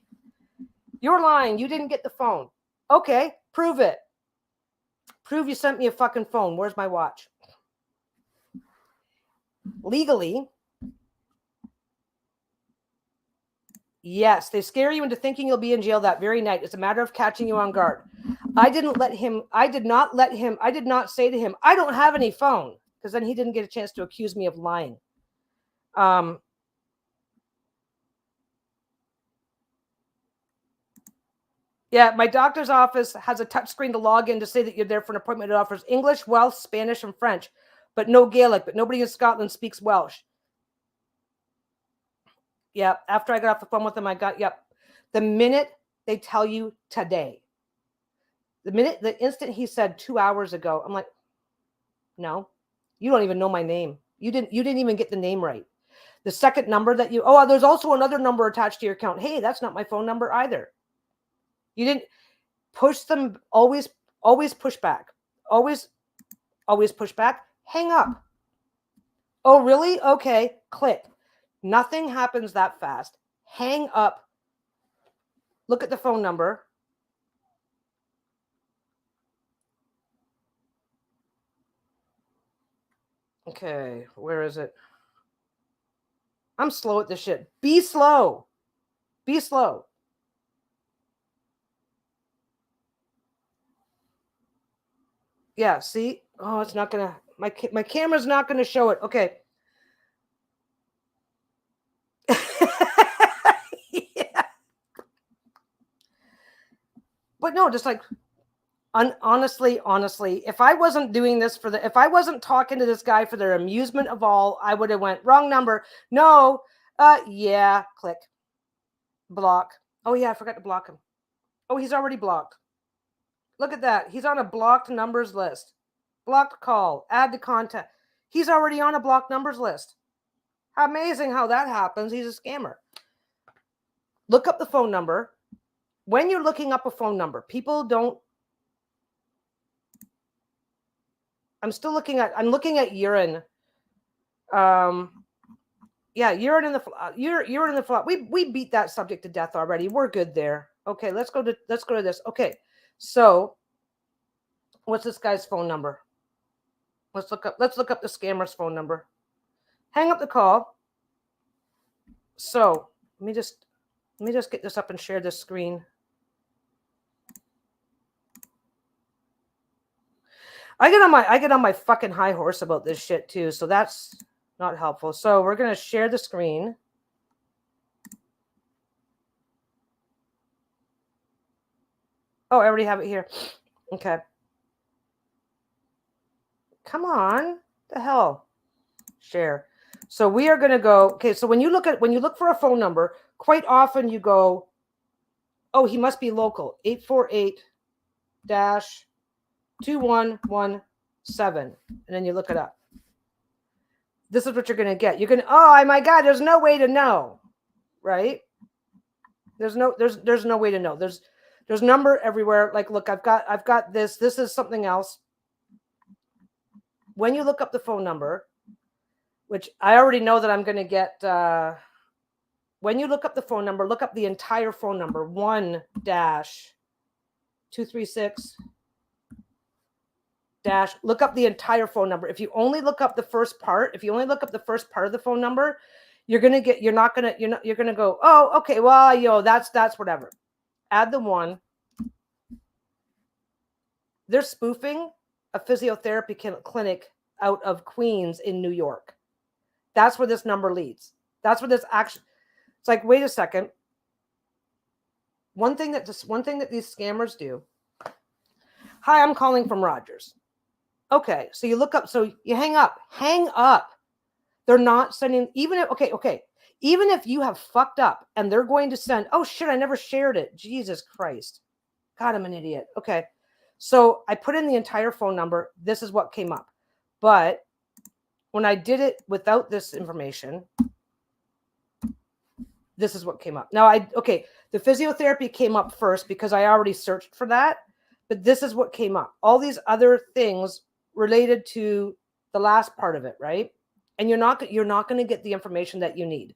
You're lying. You didn't get the phone. Okay, prove it. Prove you sent me a fucking phone. Where's my watch? Legally, yes, they scare you into thinking you'll be in jail that very night. It's a matter of catching you on guard. I did not say to him, I don't have any phone, because then he didn't get a chance to accuse me of lying. Yeah, my doctor's office has a touchscreen to log in to say that you're there for an appointment. It offers English, Welsh, Spanish, and French, but no Gaelic. But nobody in Scotland speaks Welsh. Yeah, after I got off the phone with them, the minute they tell you today, The instant he said 2 hours ago, I'm like, no, you don't even know my name. You didn't even get the name right. The second number that there's also another number attached to your account. Hey, that's not my phone number either. You didn't push them. Always push back. Always push back. Hang up. Oh, really? Okay. Click. Nothing happens that fast. Hang up. Look at the phone number. Okay, where is it? I'm slow at this shit. Be slow. Be slow. Yeah, see? Oh, it's not gonna. My camera's not gonna show it. Okay. Yeah. But no, just like honestly, if I wasn't doing this if I wasn't talking to this guy for their amusement of all, I would have went wrong number. No, yeah, click, block. Oh yeah, I forgot to block him. Oh, he's already blocked. Look at that. He's on a blocked numbers list. Blocked call. Add to contact. He's already on a blocked numbers list. Amazing how that happens. He's a scammer. Look up the phone number. When you're looking up a phone number, people don't. I'm looking at urine. Yeah, urine in the floor. We beat that subject to death already. We're good there. Okay, let's go to this. Okay, so what's this guy's phone number? Let's look up the scammer's phone number. Hang up the call. So let me just get this up and share this screen. I get on my fucking high horse about this shit too, so that's not helpful. So we're gonna share the screen. Oh, I already have it here. Okay. Come on. The hell. Share. So we are gonna go. Okay, so when you look for a phone number, quite often you go, oh, he must be local. 848-2117. And then you look it up. This is what you're gonna get. You're gonna, oh my God, there's no way to know. Right? There's no way to know. There's number everywhere. Like, look, I've got this. This is something else. When you look up the phone number, which I already know that I'm going to get, when you look up the phone number, look up the entire phone number, 1-236 dash, look up the entire phone number. If you only look up the first part, of the phone number, you're going to go, oh, okay, well, that's whatever. Add the 1. They're spoofing a physiotherapy clinic out of Queens in New York. That's where this number leads. That's where this action. It's like, wait a second. One thing that these scammers do. Hi, I'm calling from Rogers. Okay, so you look up. So you hang up. Hang up. They're not sending. Even if you have fucked up and they're going to send. Oh shit! I never shared it. Jesus Christ. God, I'm an idiot. Okay, so I put in the entire phone number. This is what came up, but when I did it without this information, this is what came up. Now, the physiotherapy came up first because I already searched for that, but this is what came up. All these other things related to the last part of it, right? And you're not going to get the information that you need.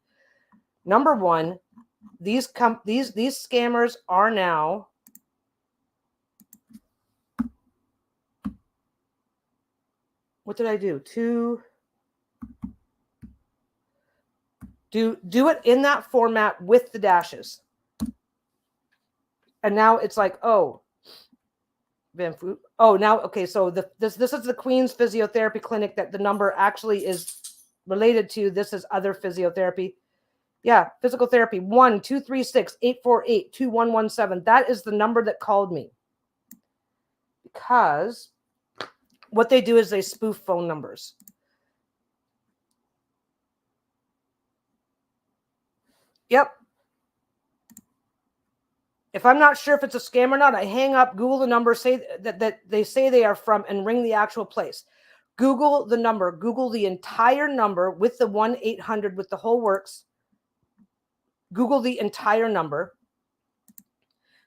Number one, these scammers are now what did I do? Do it in that format with the dashes. And now it's like, oh, now, okay, so this is the Queens Physiotherapy Clinic that the number actually is related to. This is other physiotherapy. Yeah, physical therapy, 1-236-848-2117. That is the number that called me. Because what they do is they spoof phone numbers. Yep. If I'm not sure if it's a scam or not, I hang up, Google the number, say that they say they are from, and ring the actual place. Google the number, Google the entire number with the 1-800 with the whole works. Google the entire number,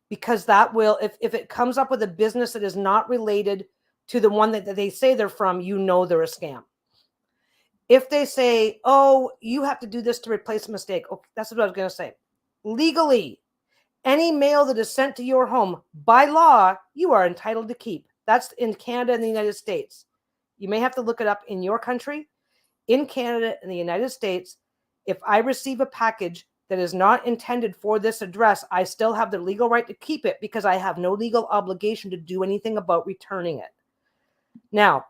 because that will, if it comes up with a business that is not related to the one that they say they're from, you know they're a scam. If they say, oh, you have to do this to replace a mistake, okay, that's what I was going to say. Legally, any mail that is sent to your home, by law, you are entitled to keep. That's in Canada and the United States. You may have to look it up in your country. In Canada and the United States, if I receive a package that is not intended for this address, I still have the legal right to keep it because I have no legal obligation to do anything about returning it. Now,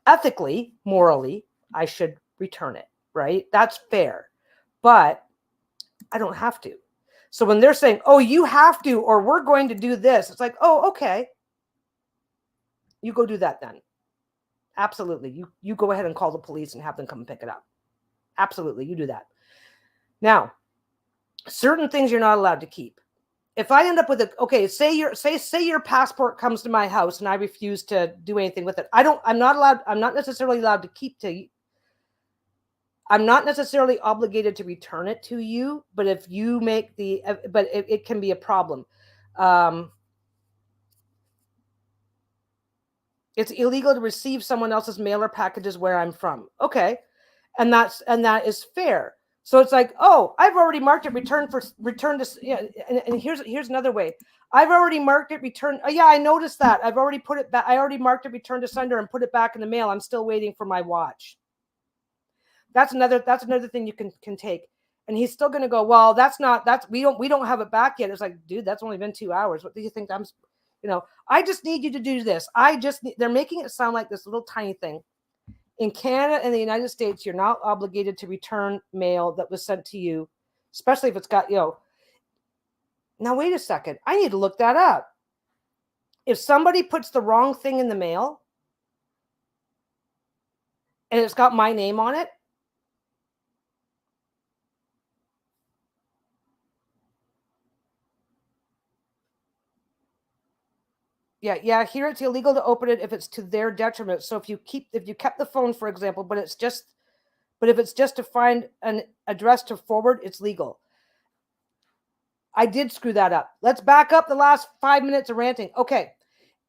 ethically, morally, I should return it, right? That's fair. But I don't have to. So when they're saying, oh, you have to, or we're going to do this, it's like, oh, okay. You go do that then. Absolutely. You go ahead and call the police and have them come and pick it up. Absolutely. You do that. Now, certain things you're not allowed to keep. If I end up with say your passport comes to my house and I refuse to do anything with it. I'm not necessarily allowed to I'm not necessarily obligated to return it to you, but if you make but it can be a problem. It's illegal to receive someone else's mail or packages where I'm from. Okay. And that is fair. So it's like, oh, I've already marked it return to, yeah. And here's another way. I've already marked it return. Oh yeah, I noticed that. I've already put it back. I already marked it return to sender and put it back in the mail. I'm still waiting for my watch. That's another thing you can take. And he's still going to go, well, we don't have it back yet. It's like, dude, that's only been 2 hours. What do you think I just need you to do this. They're making it sound like this little tiny thing. In Canada and the United States, you're not obligated to return mail that was sent to you, especially if it's got, Now, wait a second. I need to look that up. If somebody puts the wrong thing in the mail and it's got my name on it, yeah, here it's illegal to open it if it's to their detriment. So if you kept the phone, for example, but if it's just to find an address to forward, it's legal. I did screw that up. Let's back up the last 5 minutes of ranting. Okay.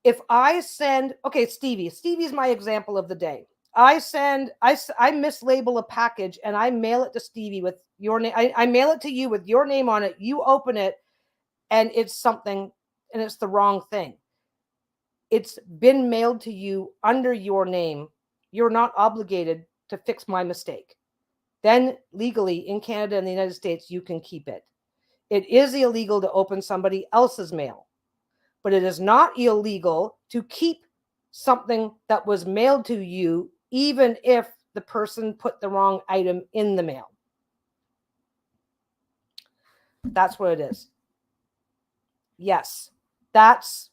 If I send, Stevie's my example of the day. I mislabel a package and I mail it to Stevie with your name. I mail it to you with your name on it. You open it and it's something and it's the wrong thing. It's been mailed to you under your name. You're not obligated to fix my mistake. Then legally in Canada and the United States, you can keep it. It is illegal to open somebody else's mail, but it is not illegal to keep something that was mailed to you, even if the person put the wrong item in the mail. That's what it is. Yes, that's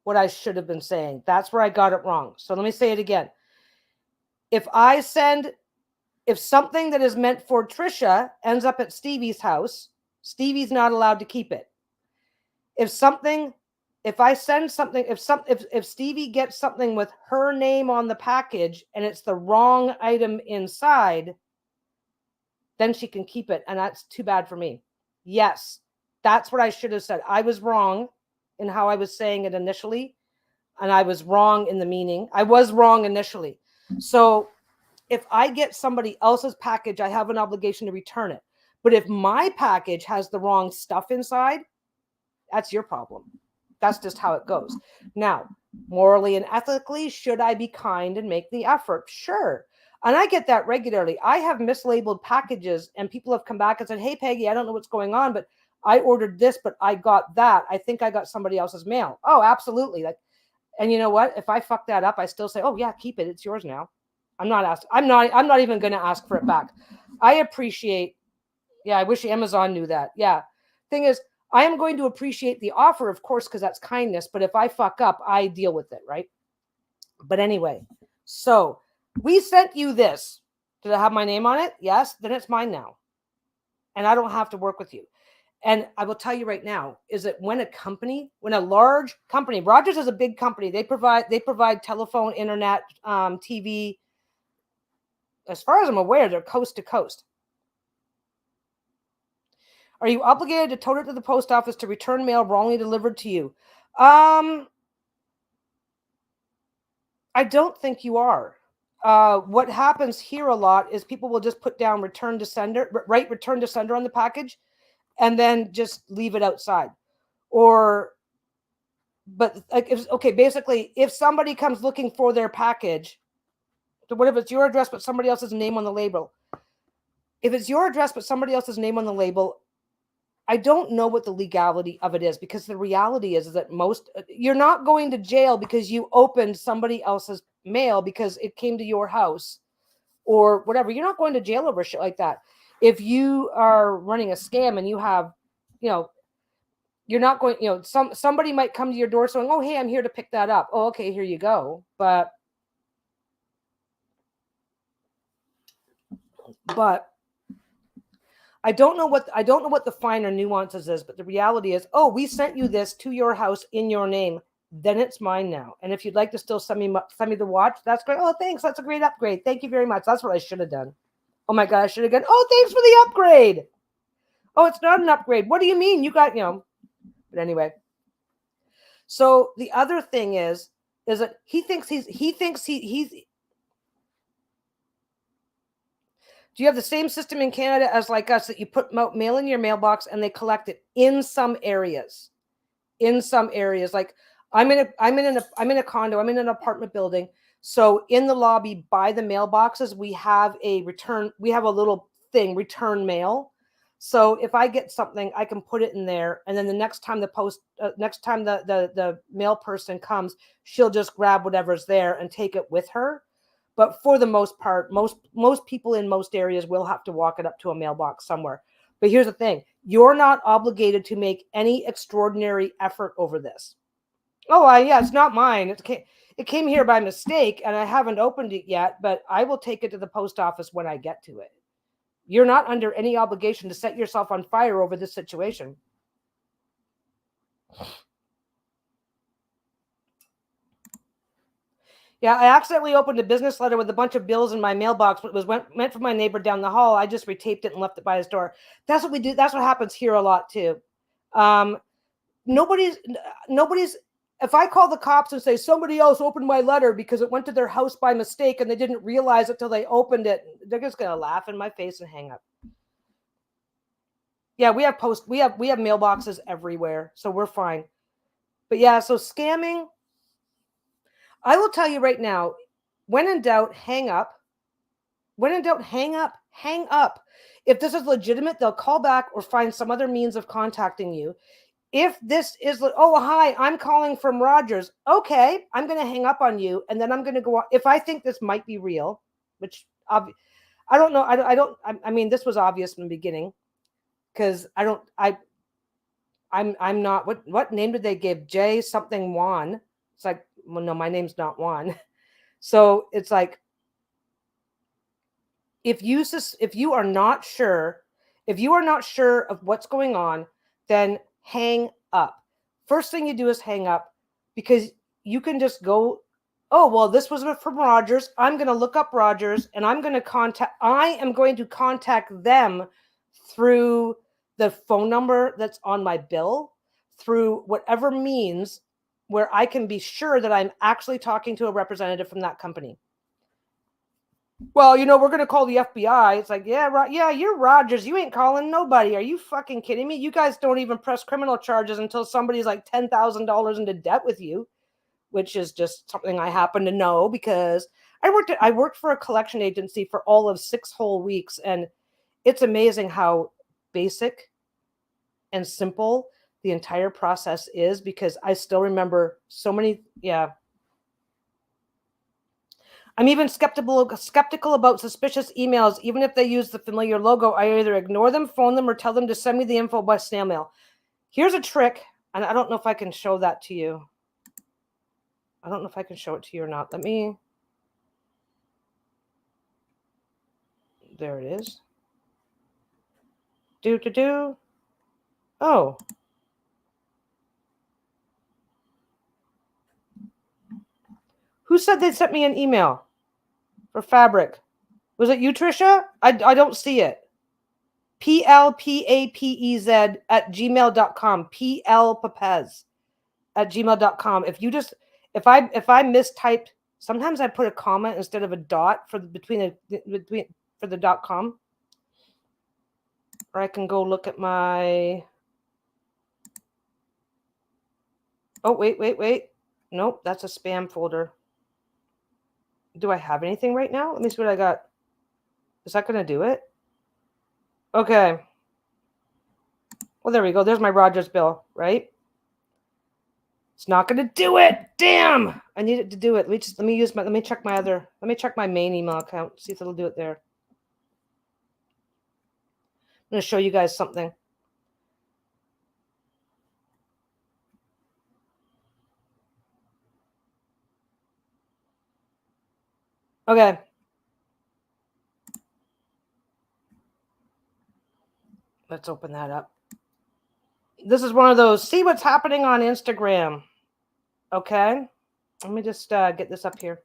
what I should have been saying. That's where I got it wrong. So let me say it again. If something that is meant for Trisha ends up at Stevie's house, Stevie's not allowed to keep it. If Stevie gets something with her name on the package and it's the wrong item inside, then she can keep it. And that's too bad for me. Yes, that's what I should have said. I was wrong in how I was saying it initially. And I was wrong in the meaning. I was wrong initially. So if I get somebody else's package, I have an obligation to return it. But if my package has the wrong stuff inside, that's your problem. That's just how it goes. Now, morally and ethically, should I be kind and make the effort? Sure. And I get that regularly. I have mislabeled packages and people have come back and said, hey, Peggy, I don't know what's going on, but I ordered this, but I got that. I think I got somebody else's mail. Oh, absolutely. And you know what? If I fuck that up, I still say, oh yeah, keep it. It's yours now. I'm not even going to ask for it back. I appreciate. Yeah. I wish Amazon knew that. Yeah. Thing is, I am going to appreciate the offer, of course, because that's kindness. But if I fuck up, I deal with it. Right. But anyway, so we sent you this. Did I have my name on it? Yes. Then it's mine now. And I don't have to work with you. And I will tell you right now, is that when a large company, Rogers is a big company, they provide telephone, internet, TV. As far as I'm aware, they're coast to coast. Are you obligated to tote it to the post office to return mail wrongly delivered to you? I don't think you are. What happens here a lot is people will just put down return to sender, write return to sender on the package, and then just leave it outside. Or, but like, basically, if somebody comes looking for their package, so what if it's your address but somebody else's name on the label? If it's your address but somebody else's name on the label, I don't know what the legality of it is, because the reality is that you're not going to jail because you opened somebody else's mail because it came to your house or whatever. You're not going to jail over shit like that. If you are running a scam and you have, you're not going, somebody might come to your door saying, oh, hey, I'm here to pick that up. Oh, okay, here you go. But I don't know what the finer nuances is, but the reality is, oh, we sent you this to your house in your name, then it's mine now. And if you'd like to still send me the watch, that's great. Oh, thanks, that's a great upgrade. Thank you very much. That's what I should have done. Oh my God, I should have gone. Oh, thanks for the upgrade. Oh, it's not an upgrade. What do you mean? You got, But anyway. So the other thing is that he thinks he's. Do you have the same system in Canada as like us, that you put mail in your mailbox and they collect it in some areas? In some areas, like I'm in a condo, I'm in an apartment building. So in the lobby by the mailboxes, we have a little thing, return mail. So if I get something, I can put it in there, and then the next time the mail person comes, she'll just grab whatever's there and take it with her. But for the most part, most people in most areas will have to walk it up to a mailbox somewhere. But here's the thing. You're not obligated to make any extraordinary effort over this. Oh, yeah, it's not mine. It came here by mistake, and I haven't opened it yet, but I will take it to the post office when I get to it. You're not under any obligation to set yourself on fire over this situation. Yeah, I accidentally opened a business letter with a bunch of bills in my mailbox, but it was meant for my neighbor down the hall. I just retaped it and left it by his door. That's what we do. That's what happens here a lot too. Nobody's. If I call the cops and say somebody else opened my letter because it went to their house by mistake and they didn't realize it till they opened it, they're just gonna laugh in my face and hang up. Yeah, we have mailboxes everywhere, so we're fine. But yeah, so scamming. I will tell you right now, when in doubt, hang up. When in doubt, hang up. Hang up. If this is legitimate, they'll call back or find some other means of contacting you. If this is, oh, hi, I'm calling from Rogers. Okay, I'm going to hang up on you, and then I'm going to go on. If I think this might be real, which I don't know. I mean, this was obvious from the beginning, because I'm not, what name did they give? Jay something Juan. It's like, well, no, my name's not Juan. So it's like, if you are not sure of what's going on, then hang up. First thing you do is hang up, because you can just go, oh, well, this was from Rogers. I'm going to look up Rogers, and I am going to contact them through the phone number that's on my bill, through whatever means where I can be sure that I'm actually talking to a representative from that company. Well, we're going to call the FBI. It's like, yeah, you're Rogers. You ain't calling nobody. Are you fucking kidding me? You guys don't even press criminal charges until somebody's like $10,000 into debt with you, which is just something I happen to know, because I worked for a collection agency for all of 6 whole weeks, and it's amazing how basic and simple the entire process is, because I still remember so many, yeah. I'm even skeptical about suspicious emails. Even if they use the familiar logo, I either ignore them, phone them, or tell them to send me the info by snail mail. Here's a trick, and I don't know if I can show that to you. I don't know if I can show it to you or not. Let me. There it is. Oh. Who said they sent me an email for fabric? Was it you, Trisha? I don't see it. PLPAPEZ at gmail.com. PLPapez at gmail.com. If I mistyped, sometimes I put a comma instead of a dot for the .com. Or I can go look at my. Oh, wait. Nope, that's a spam folder. Do I have anything right now? Let me see what I got. Is that going to do it? Okay. Well, there we go. There's my Rogers bill, right? It's not going to do it. Damn. I need it to do it. Let me check my main email account. See if it'll do it there. I'm going to show you guys something. Okay. Let's open that up. This is one of those, see what's happening on Instagram. Okay. Let me just get this up here.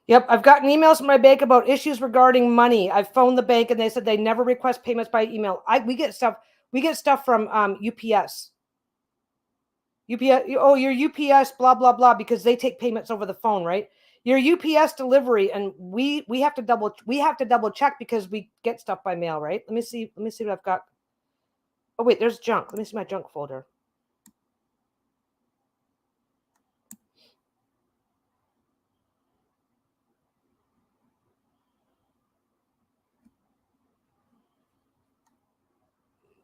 Yep, I've gotten emails from my bank about issues regarding money. I've phoned the bank and they said they never request payments by email. We get stuff from UPS. UPS, oh, your UPS, blah, blah, blah, because they take payments over the phone, right? Your UPS delivery, and we have to double check because we get stuff by mail, right? Let me see what I've got. Oh wait, there's junk. Let me see my junk folder.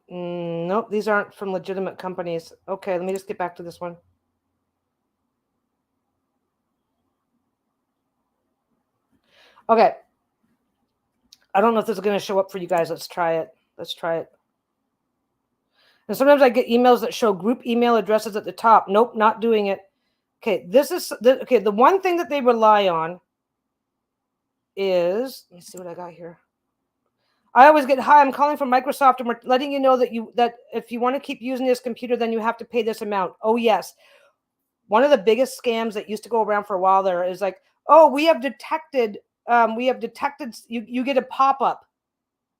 Nope, these aren't from legitimate companies. Okay, let me just get back to this one. Okay. I don't know if this is going to show up for you guys. Let's try it. And sometimes I get emails that show group email addresses at the top. Nope, not doing it. Okay, the one thing that they rely on is, let me see what I got here. I always get, hi, I'm calling from Microsoft and we're letting you know that if you want to keep using this computer, then you have to pay this amount. Oh, yes. One of the biggest scams that used to go around for a while there is like, oh, we have detected, you get a pop-up.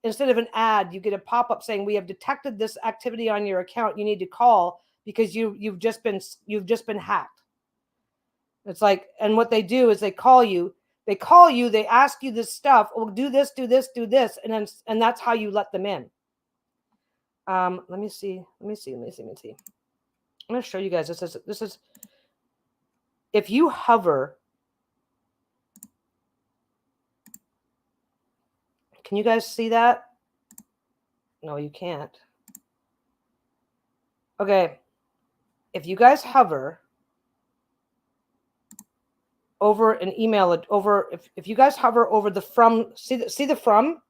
Instead of an ad, you get a pop-up saying we have detected this activity on your account. You need to call because you've just been hacked. It's like, and what they do is they call you, they ask you this stuff. Oh, do this, and that's how you let them in. Let me see. I'm going to show you guys. This is if you hover. Can you guys see that? No, you can't. Okay. If you guys hover over an email, if you guys hover over the from, see the from?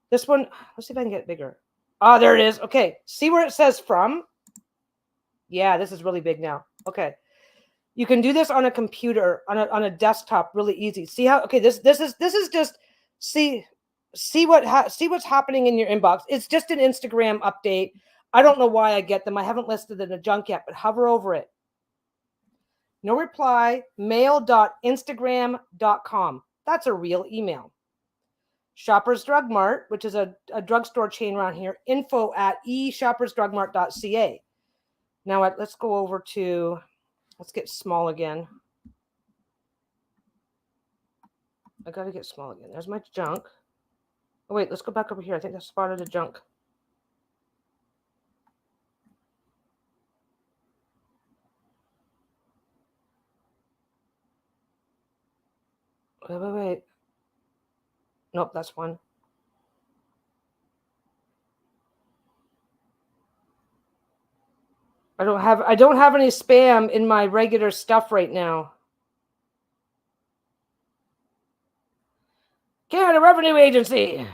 This one, let's see if I can get it bigger. Ah, there it is. Okay. See where it says from? Yeah, this is really big now. Okay. You can do this on a computer, on a desktop, really easy. See how, okay, this is just, see what's happening in your inbox. It's just an Instagram update. I don't know why I get them. I haven't listed it in a junk yet, but hover over it. No reply, mail.instagram.com. That's a real email. Shoppers Drug Mart, which is a drugstore chain around here, info@eshoppersdrugmart.ca. Now let's go over to, let's get small again. I got to get small again. There's my junk. Oh, wait, let's go back over here. I think I spotted a junk. Wait. Nope, that's one. I don't have any spam in my regular stuff right now. Canada Revenue Agency.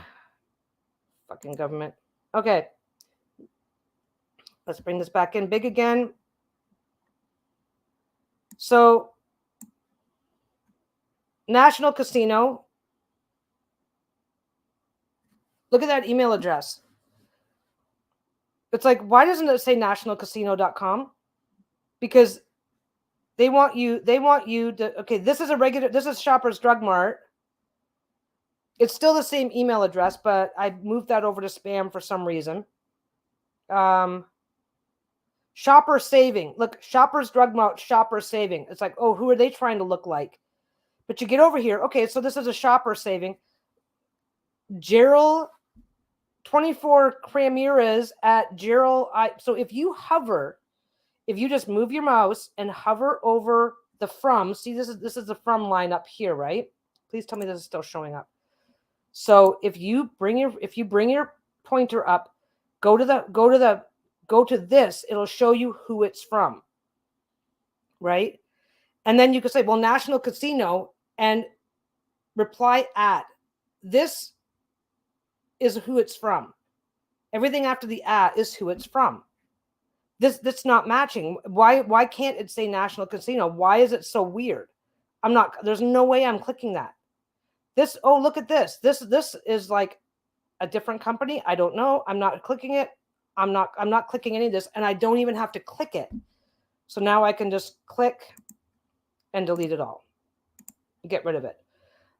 Fucking government. Okay. Let's bring this back in big again. So, National Casino. Look at that email address. It's like, why doesn't it say nationalcasino.com? Because they want you to, okay, this is Shoppers Drug Mart. It's still the same email address, but I moved that over to spam for some reason. Shopper Saving. Look, Shoppers Drug Mart, Shopper Saving. It's like, oh, who are they trying to look like? But you get over here. Okay, so this is a Shopper Saving. Gerald 24 Cramuras at Gerald. So if you just move your mouse and hover over the from, see, this is the from line up here, right? Please tell me this is still showing up. So if you bring your pointer up, go to this, it'll show you who it's from, right? And then you can say, well, National Casino, and reply at. This is who it's from. Everything after the at is who it's from. That's not matching. Why can't it say National Casino? Why is it so weird? There's no way I'm clicking that. Oh, look at this. This is like a different company. I don't know. I'm not clicking it. I'm not clicking any of this, and I don't even have to click it. So now I can just click and delete it all. Get rid of it.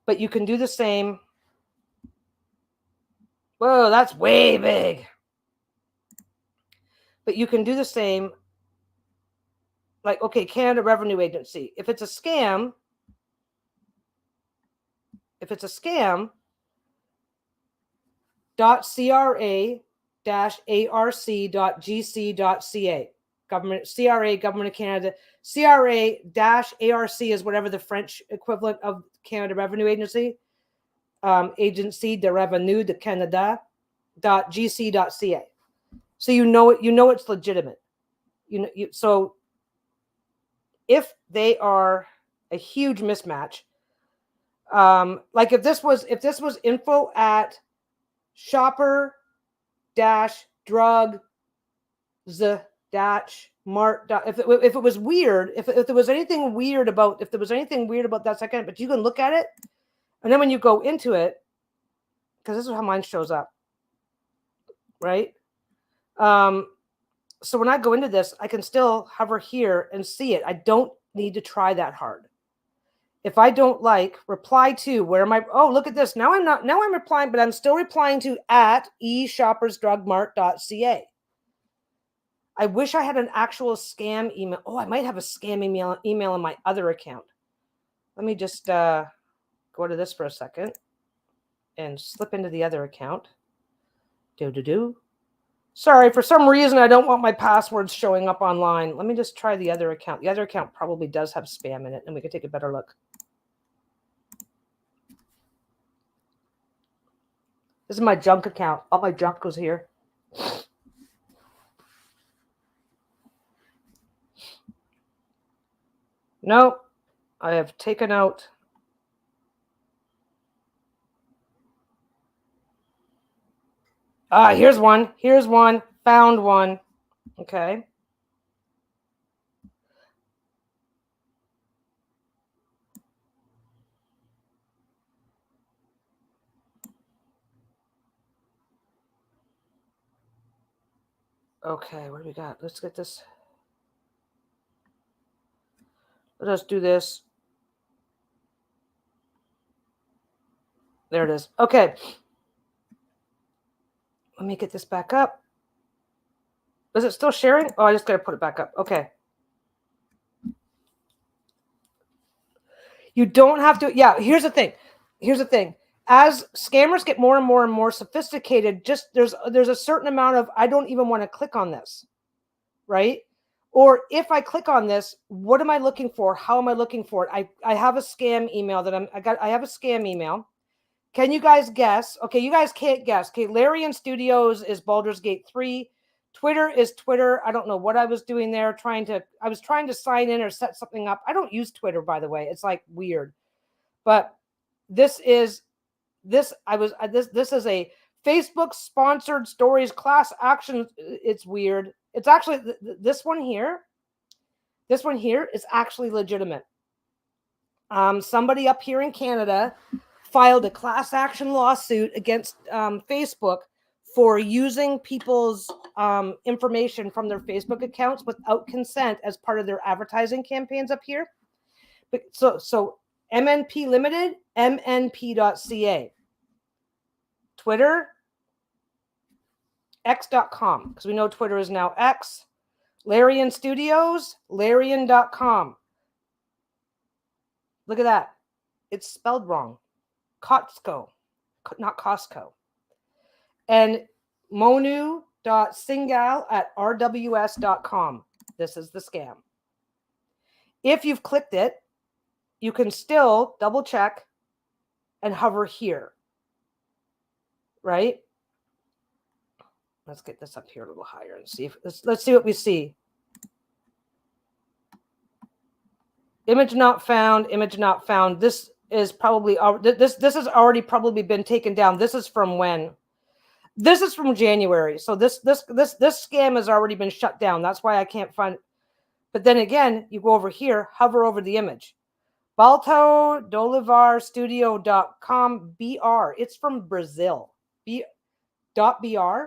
But you can do the same. Whoa, that's way big. But you can do the same. Like, okay, Canada Revenue Agency. If it's a scam, .cra-arc.gc.ca. Government, CRA, Government of Canada. CRA-ARC is whatever the French equivalent of Canada Revenue Agency. Agency de Revenue de Canada .gc.ca. So you know it's legitimate. So if they are a huge mismatch, like if this was info at shopper drug mart, if it was weird, if there was anything weird about that second, but you can look at it, and then when you go into it, because this is how mine shows up, right? So when I go into this, I can still hover here and see it. I don't need to try that hard. If I don't like, reply to, where am I? Oh, look at this. Now I'm replying, but I'm still replying to at eshoppersdrugmart.ca. I wish I had an actual scam email. Oh, I might have a scam email in my other account. Let me just go to this for a second and slip into the other account. Sorry, for some reason, I don't want my passwords showing up online. Let me just try the other account. The other account probably does have spam in it, and we can take a better look. This is my junk account. All my junk goes here. Nope. I have taken out. Here's one. Found one. Okay. Okay, what do we got? Let's get this. Let us do this. There it is. Okay. Let me get this back up. Is it still sharing? Oh, I just got to put it back up. Okay. You don't have to. Yeah, here's the thing. As scammers get more and more and more sophisticated, just there's a certain amount of, I don't even want to click on this, right? Or if I click on this, what am I looking for? How am I looking for it? I have a scam email I have a scam email. Can you guys guess? Okay, you guys can't guess. Okay, Larian Studios is Baldur's Gate 3. Twitter is Twitter. I don't know what I was doing there. I was trying to sign in or set something up. I don't use Twitter, by the way. It's like weird. But this is a Facebook sponsored stories class action. It's weird. It's actually this one here. This one here is actually legitimate. Somebody up here in Canada filed a class action lawsuit against Facebook for using people's information from their Facebook accounts without consent as part of their advertising campaigns up here. But so MNP Limited, MNP.ca. Twitter, X.com, because we know Twitter is now X. Larian Studios, Larian.com. Look at that. It's spelled wrong. Costco, not Costco. And monu.singal@rws.com. This is the scam. If you've clicked it, you can still double check and hover here, right? Let's get this up here a little higher and see if let's see what we see. Image not found, image not found. This is probably this has already probably been taken down. This is from when? This is from January. So this scam has already been shut down. That's why I can't find it. But then again, you go over here, hover over the image. BaltoDolivarStudio.com BR. It's from Brazil. .br.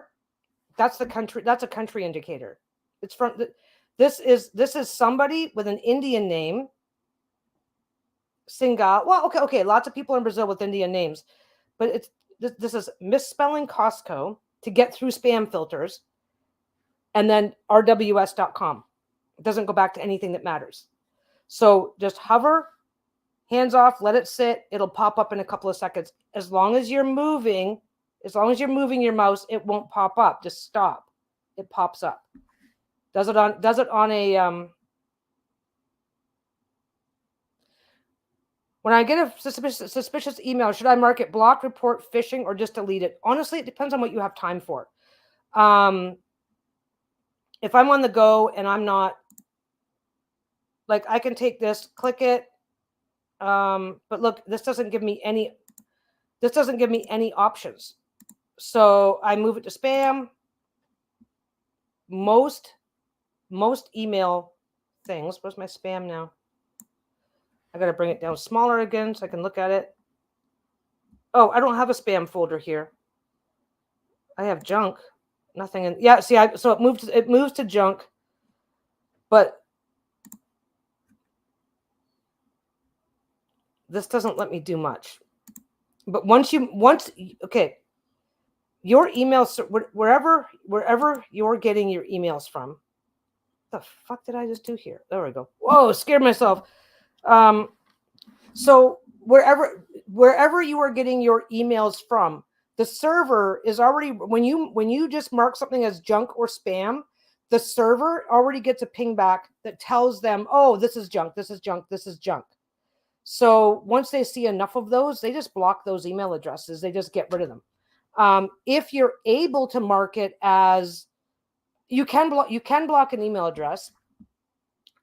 That's the country. That's a country indicator. It's from this is somebody with an Indian name. Singal. Well, okay. Lots of people in Brazil with Indian names, but it's this is misspelling Costco to get through spam filters, and then rws.com. It doesn't go back to anything that matters. So just hover, hands off, let it sit. It'll pop up in a couple of seconds. As long as you're moving your mouse, it won't pop up. Just stop. It pops up. Does it on a when I get a suspicious email, should I mark it block, report, phishing, or just delete it? Honestly, it depends on what you have time for. If I'm on the go and I'm not, like, I can take this, click it. But look, this doesn't give me any options. So I move it to spam. Most email things. Where's my spam now? I got to bring it down smaller again so I can look at it. Oh, I don't have a spam folder here. I have junk. Nothing in. Yeah, see, so it moves to junk. But this doesn't let me do much. But once okay, your emails, wherever you're getting your emails from. What the fuck did I just do here? There we go. Whoa, scared myself. So wherever you are getting your emails from, the server is already, when you just mark something as junk or spam, the server already gets a ping back that tells them, oh, this is junk, this is junk, this is junk. So once they see enough of those, they just block those email addresses. They just get rid of them. If you're able to mark it as, you can block an email address.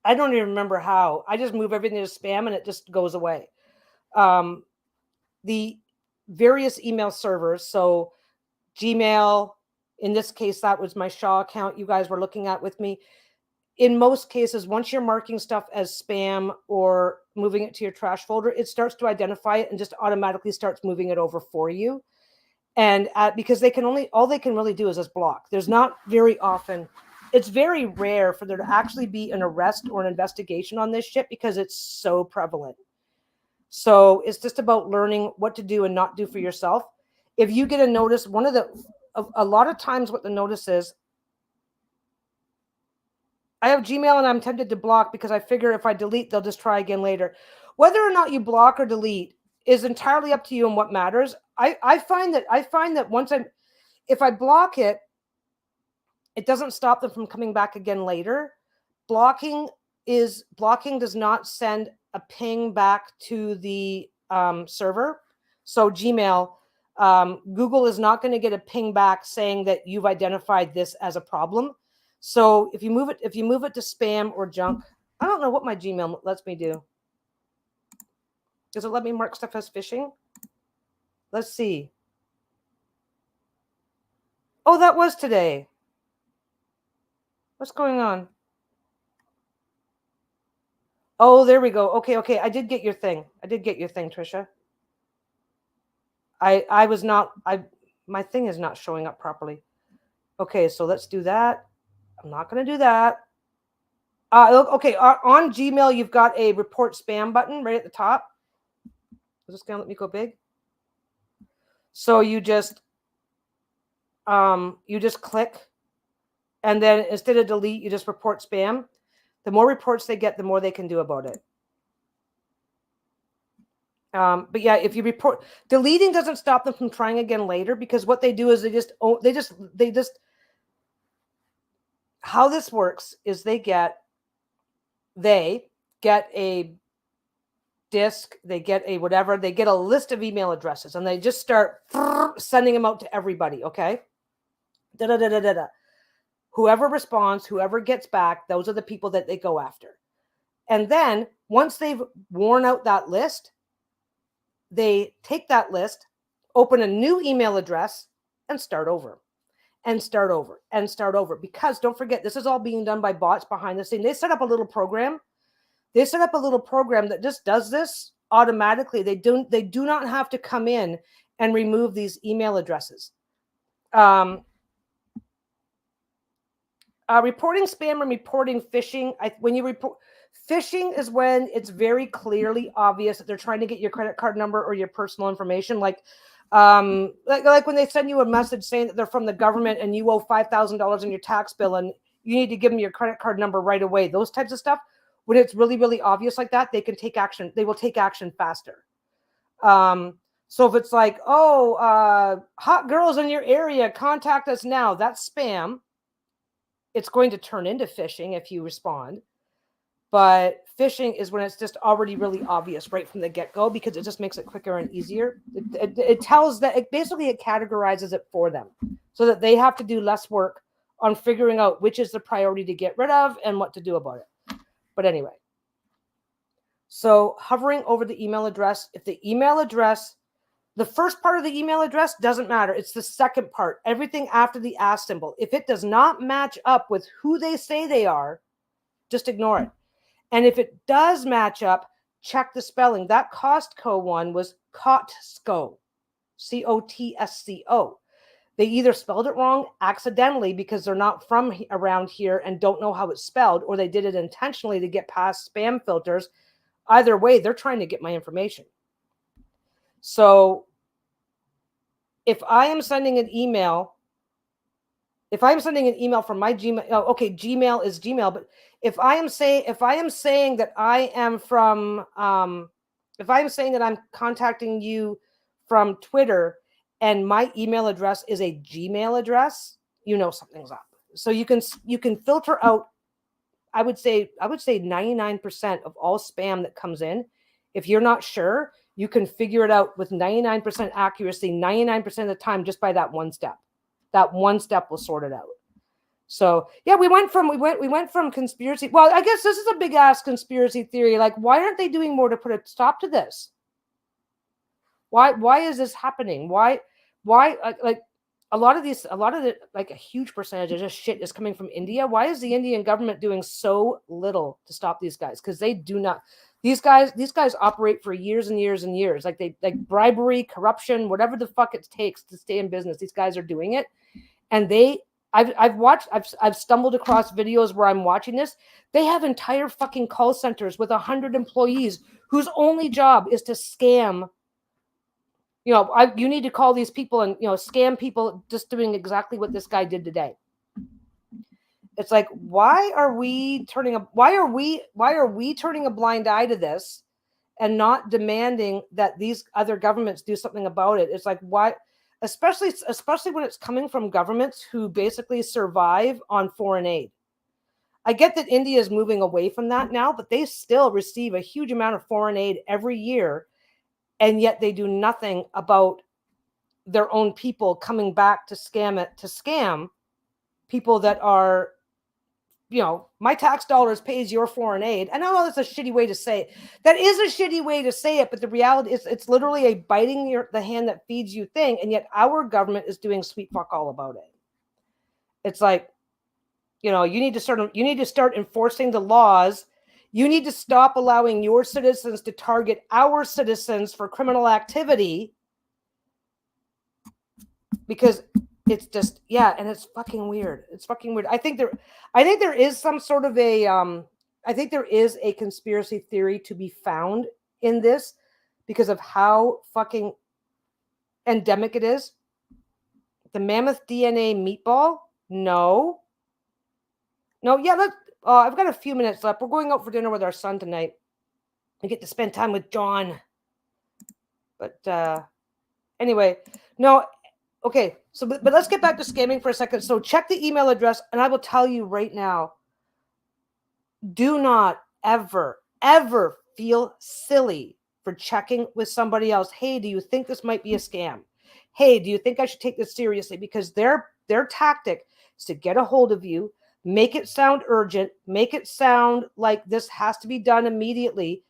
I don't even remember how. I just move everything to spam and it just goes away. The various email servers, so Gmail, in this case, that was my Shaw account you guys were looking at with me. In most cases, once you're marking stuff as spam or moving it to your trash folder, it starts to identify it and just automatically starts moving it over for you. And because all they can really do is just block. There's not very often, it's very rare for there to actually be an arrest or an investigation on this shit because it's so prevalent. So it's just about learning what to do and not do for yourself. If you get a notice, a lot of times what the notice is, I have Gmail and I'm tempted to block because I figure if I delete, they'll just try again later. Whether or not you block or delete is entirely up to you and what matters. I find that if I block it, it doesn't stop them from coming back again later. Blocking does not send a ping back to the server. So Gmail, Google is not going to get a ping back saying that you've identified this as a problem. So if you move it to spam or junk, I don't know what my Gmail lets me do. Does it let me mark stuff as phishing? Let's see. Oh, that was today. What's going on? Oh, there we go. Okay. I did get your thing, Trisha. I was not, my thing is not showing up properly. Okay, so let's do that. I'm not going to do that. Okay, on Gmail, you've got a report spam button right at the top. Is this going to let me go big? So you just click, and then instead of delete, you just report spam. The more reports they get, the more they can do about it. But yeah, if you report, deleting doesn't stop them from trying again later, because what they do is they just how this works is they get a disk, they get a whatever, they get a list of email addresses, and they just start sending them out to everybody. Okay, whoever responds, whoever gets back, those are the people that they go after. And then once they've worn out that list, they take that list, open a new email address, and start over. And start over and start over. Because don't forget, this is all being done by bots behind the scene. They set up a little program. That just does this automatically. They do not have to come in and remove these email addresses. Reporting spam and reporting phishing. When you report phishing is when it's very clearly obvious that they're trying to get your credit card number or your personal information. Like when they send you a message saying that they're from the government and you owe $5,000 in your tax bill and you need to give them your credit card number right away. Those types of stuff. When it's really, really obvious like that, they can take action. They will take action faster. So if it's like, hot girls in your area, contact us now. That's spam. It's going to turn into phishing if you respond. But phishing is when it's just already really obvious right from the get-go, because it just makes it quicker and easier. It tells that it categorizes it for them so that they have to do less work on figuring out which is the priority to get rid of and what to do about it. But anyway, so hovering over the email address, if the email address, the first part of the email address doesn't matter. It's the second part, everything after the @ symbol. If it does not match up with who they say they are, just ignore it. And if it does match up, check the spelling. That Costco one was Costco, Cotsco. They either spelled it wrong accidentally because they're not from around here and don't know how it's spelled, or they did it intentionally to get past spam filters. Either way, they're trying to get my information. So if I am sending an email from my Gmail, Gmail is Gmail, but if I am saying that I am from, if I'm saying that I'm contacting you from Twitter and my email address is a Gmail address, something's up. So you can filter out, I would say 99% of all spam that comes in. If you're not sure, you can figure it out with 99% accuracy, 99% of the time, just by that one step. That one step will sort it out. So yeah, we went from conspiracy. Well, I guess this is a big ass conspiracy theory. Like, why aren't they doing more to put a stop to this? Why is this happening? Why like a lot of the, like a huge percentage of just shit is coming from India. Why is the Indian government doing so little to stop these guys? Because they do not. These guys operate for years and years and years. Like bribery, corruption, whatever the fuck it takes to stay in business. These guys are doing it, and I've stumbled across videos where I'm watching this. They have entire fucking call centers with 100 employees whose only job is to scam. You need to call these people and scam people, just doing exactly what this guy did today. It's like, why are we turning a blind eye to this and not demanding that these other governments do something about it? It's like, why, especially when it's coming from governments who basically survive on foreign aid. I get that India is moving away from that now, but they still receive a huge amount of foreign aid every year, and yet they do nothing about their own people coming back to scam people that are, my tax dollars pays your foreign aid. I know that's a shitty way to say it. That is a shitty way to say it, but the reality is it's literally a biting the hand that feeds you thing, and yet our government is doing sweet fuck all about it. It's like, you need to start enforcing the laws. You need to stop allowing your citizens to target our citizens for criminal activity. because it's just, yeah, and it's fucking weird. It's fucking weird. I think there is some sort of a I think there is a conspiracy theory to be found in this because of how fucking endemic it is. The mammoth DNA meatball? No. No, yeah, I've got a few minutes left. We're going out for dinner with our son tonight. We get to spend time with John. But anyway, no, okay. So, but let's get back to scamming for a second. So check the email address, and I will tell you right now, do not ever feel silly for checking with somebody else. Hey, do you think this might be a scam? Hey, do you think I should take this seriously? Because their tactic is to get a hold of you, make it sound urgent, make it sound like this has to be done immediately,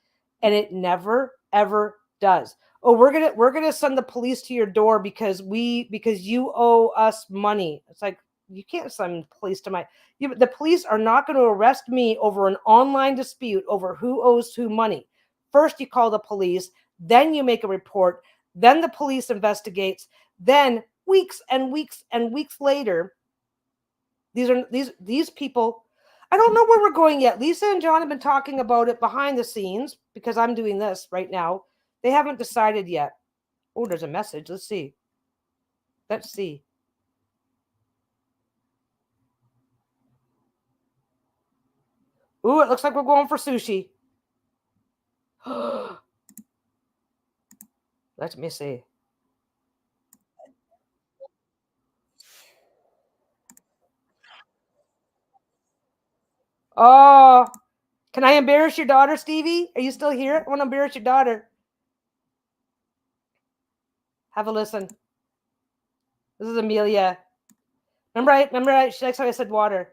and it never ever does. Oh, we're gonna send the police to your door because you owe us money. It's like, you can't send police to the police are not going to arrest me over an online dispute over who owes who money. First, you call the police, then you make a report, then the police investigates, then weeks and weeks and weeks later, these people, I don't know where we're going yet. Lisa and John have been talking about it behind the scenes because I'm doing this right now. They haven't decided yet. Oh, there's a message. Let's see. Ooh, it looks like we're going for sushi. Let me see. Oh, can I embarrass your daughter, Stevie? Are you still here? I want to embarrass your daughter. Have a listen. This is Amelia. Remember, she likes how I said water.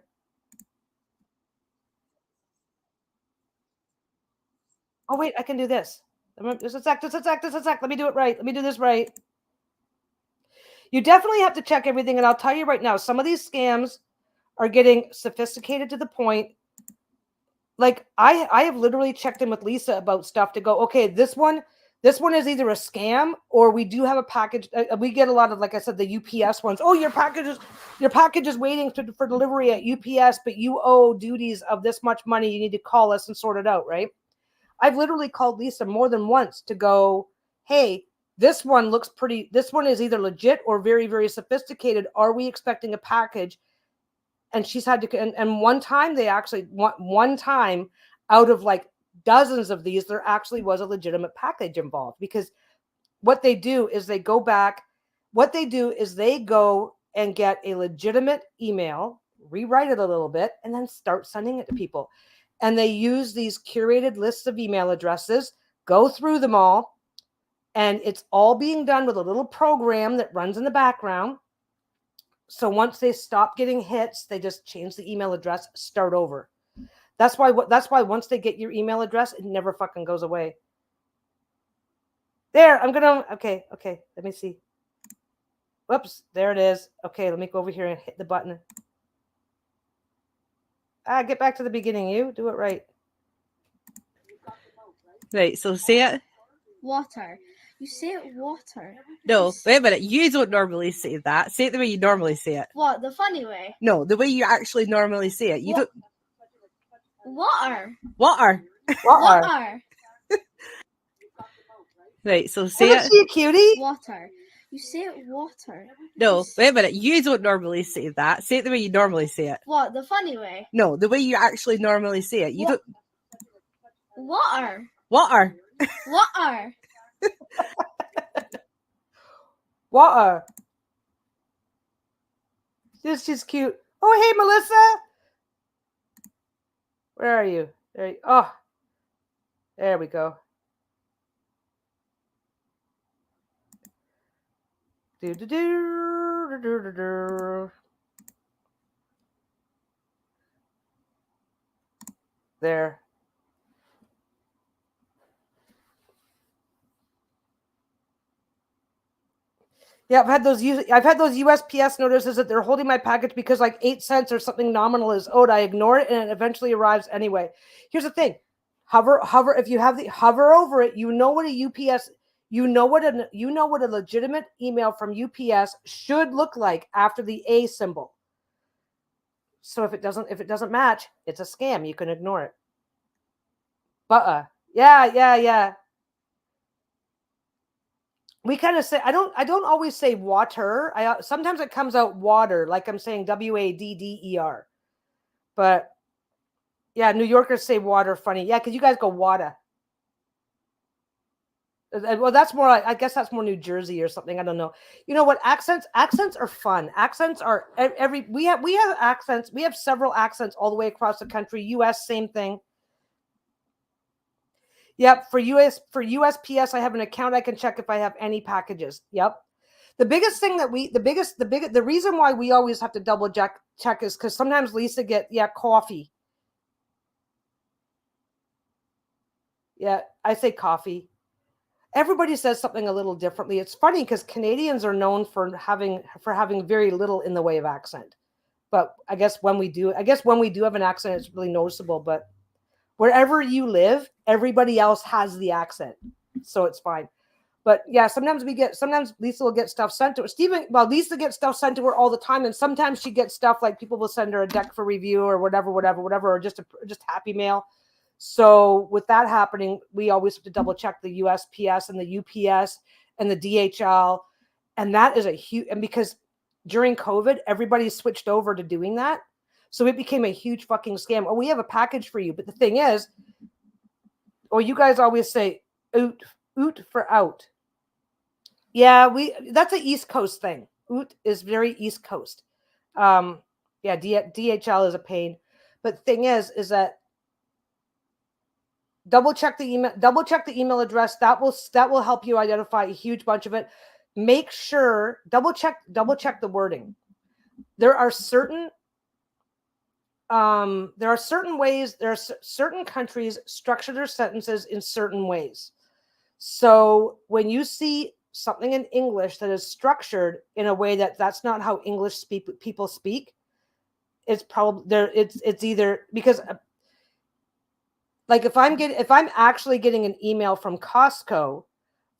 Oh, wait, I can do this. Just a sec. Let me do it right. Let me do this right. You definitely have to check everything. And I'll tell you right now, some of these scams are getting sophisticated to the point. Like I have literally checked in with Lisa about stuff to go, okay, this one is either a scam or we do have a package. We get a lot of, like I said, the UPS ones. Oh, your package is waiting for delivery at UPS, but you owe duties of this much money. You need to call us and sort it out, right? I've literally called Lisa more than once to go, hey, this one looks pretty. This one is either legit or very, very sophisticated. Are we expecting a package? And she's had to, and one time one time out of like dozens of these, there actually was a legitimate package involved, because what they do is they go and get a legitimate email, rewrite it a little bit, and then start sending it to people. And they use these curated lists of email addresses, go through them all, and it's all being done with a little program that runs in the background. So once they stop getting hits, they just change the email address, start over. That's why once they get your email address, it never fucking goes away. There, okay, let me see. Whoops, there it is. Okay, let me go over here and hit the button. Get back to the beginning, you. Do it right. Right, so say it. Water. You say it water. No, wait a minute. You don't normally say that. Say it the way you normally say it. What? The funny way? No, the way you actually normally say it. You don't. Water. Water. Water. Right, so say Isn't it. she a cutie? Water. You say it water. No, wait a minute. You don't normally say that. Say it the way you normally say it. What? The funny way? No, the way you actually normally say it. You don't. Water. Water. Water. Water. She's cute. Oh, hey, Melissa. Where are you? Oh, there we go. There. Yeah, I've had those USPS notices that they're holding my package because like 8 cents or something nominal is owed. I ignore it and it eventually arrives anyway. Here's the thing. Hover if you have hover over it, you know what a You know what a legitimate email from UPS should look like after the A symbol. So if it doesn't match, it's a scam. You can ignore it. Yeah. We kind of say I don't always say water. Sometimes it comes out water, like I'm saying WADDER. But yeah, New Yorkers say water funny. Yeah, because you guys go water. Well, that's more. I guess that's more New Jersey or something. I don't know. You know what? Accents are fun. Accents are we have accents. We have several accents all the way across the country. U.S. same thing. Yep. For USPS, I have an account. I can check if I have any packages. Yep. The biggest thing that the reason why we always have to double check is because sometimes Lisa get coffee. Yeah, I say coffee. Everybody says something a little differently. It's funny because Canadians are known for having very little in the way of accent. But I guess when we do have an accent, it's really noticeable. But wherever you live, everybody else has the accent, so it's fine. But yeah, sometimes Lisa will get stuff sent to her. Lisa gets stuff sent to her all the time, and sometimes she gets stuff like people will send her a deck for review or whatever, or just happy mail. So with that happening, we always have to double check the USPS and the UPS and the DHL. And that is and because during COVID, everybody switched over to doing that. So it became a huge fucking scam. Oh, we have a package for you. But the thing is, you guys always say oot for out. Yeah, that's an East Coast thing. Oot is very East Coast. DHL is a pain. But the thing is that double check the email address. That will help you identify a huge bunch of it. Make sure double check the wording. There are certain ways. There are certain countries structure their sentences in certain ways. So when you see something in English that is structured in a way that's not how English people speak, it's probably there. It's either because. Like if I'm actually getting an email from Costco,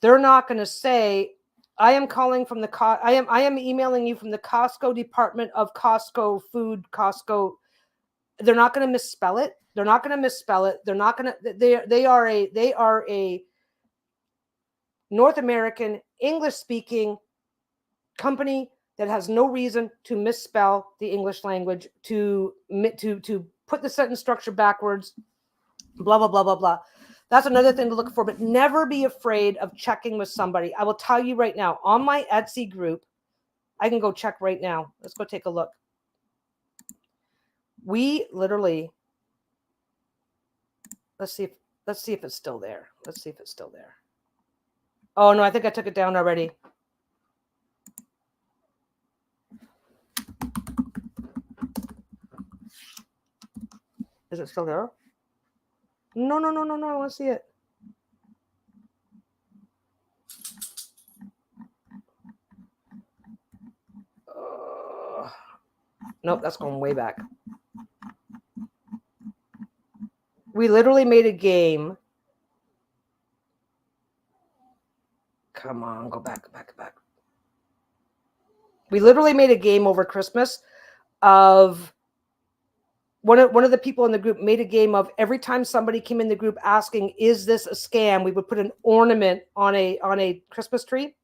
they're not going to say, I am calling from I am emailing you from the Costco department of Costco food, Costco. They're not going to misspell it. They're not going to, they are a North American English speaking company that has no reason to misspell the English language, to put the sentence structure backwards. Blah, blah, blah, blah, blah. That's another thing to look for, but never be afraid of checking with somebody. I will tell you right now, on my Etsy group, I can go check right now. Let's go take a look. We literally, let's see if it's still there. Oh no, I think I took it down already. Is it still there? No. I want to see it. Nope, that's going way back. We literally made a game. Come on, go back. We literally made a game over Christmas of one of the people in the group made a game of every time somebody came in the group asking, is this a scam? We would put an ornament on a Christmas tree.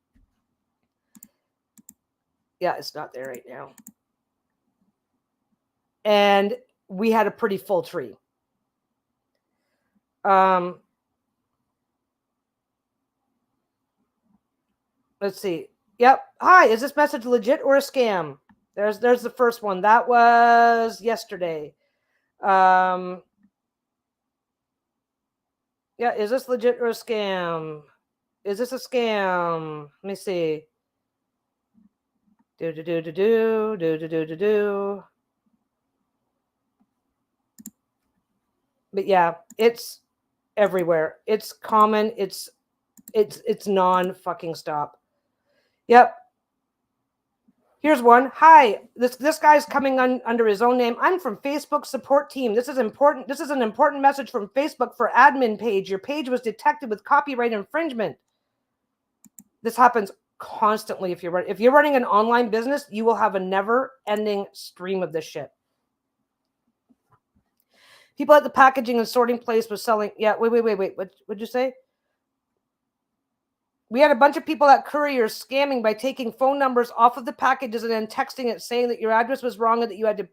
Yeah, it's not there right now. And we had a pretty full tree. Let's see. Yep. Hi, is this message legit or a scam? There's the first one. That was yesterday. Yeah, is this legit or a scam? Is this a scam? Let me see. Do. But yeah, it's everywhere. It's common. It's non-fucking stop. Yep. Here's one. Hi, this guy's coming under his own name. I'm from Facebook support team. This is important. This is an important message from Facebook for admin page. Your page was detected with copyright infringement. This happens constantly. If you're running an online business, you will have a never-ending stream of this shit. People at the packaging and sorting place was selling. Yeah, wait. What'd you say? We had a bunch of people at couriers scamming by taking phone numbers off of the packages and then texting it saying that your address was wrong and that you had to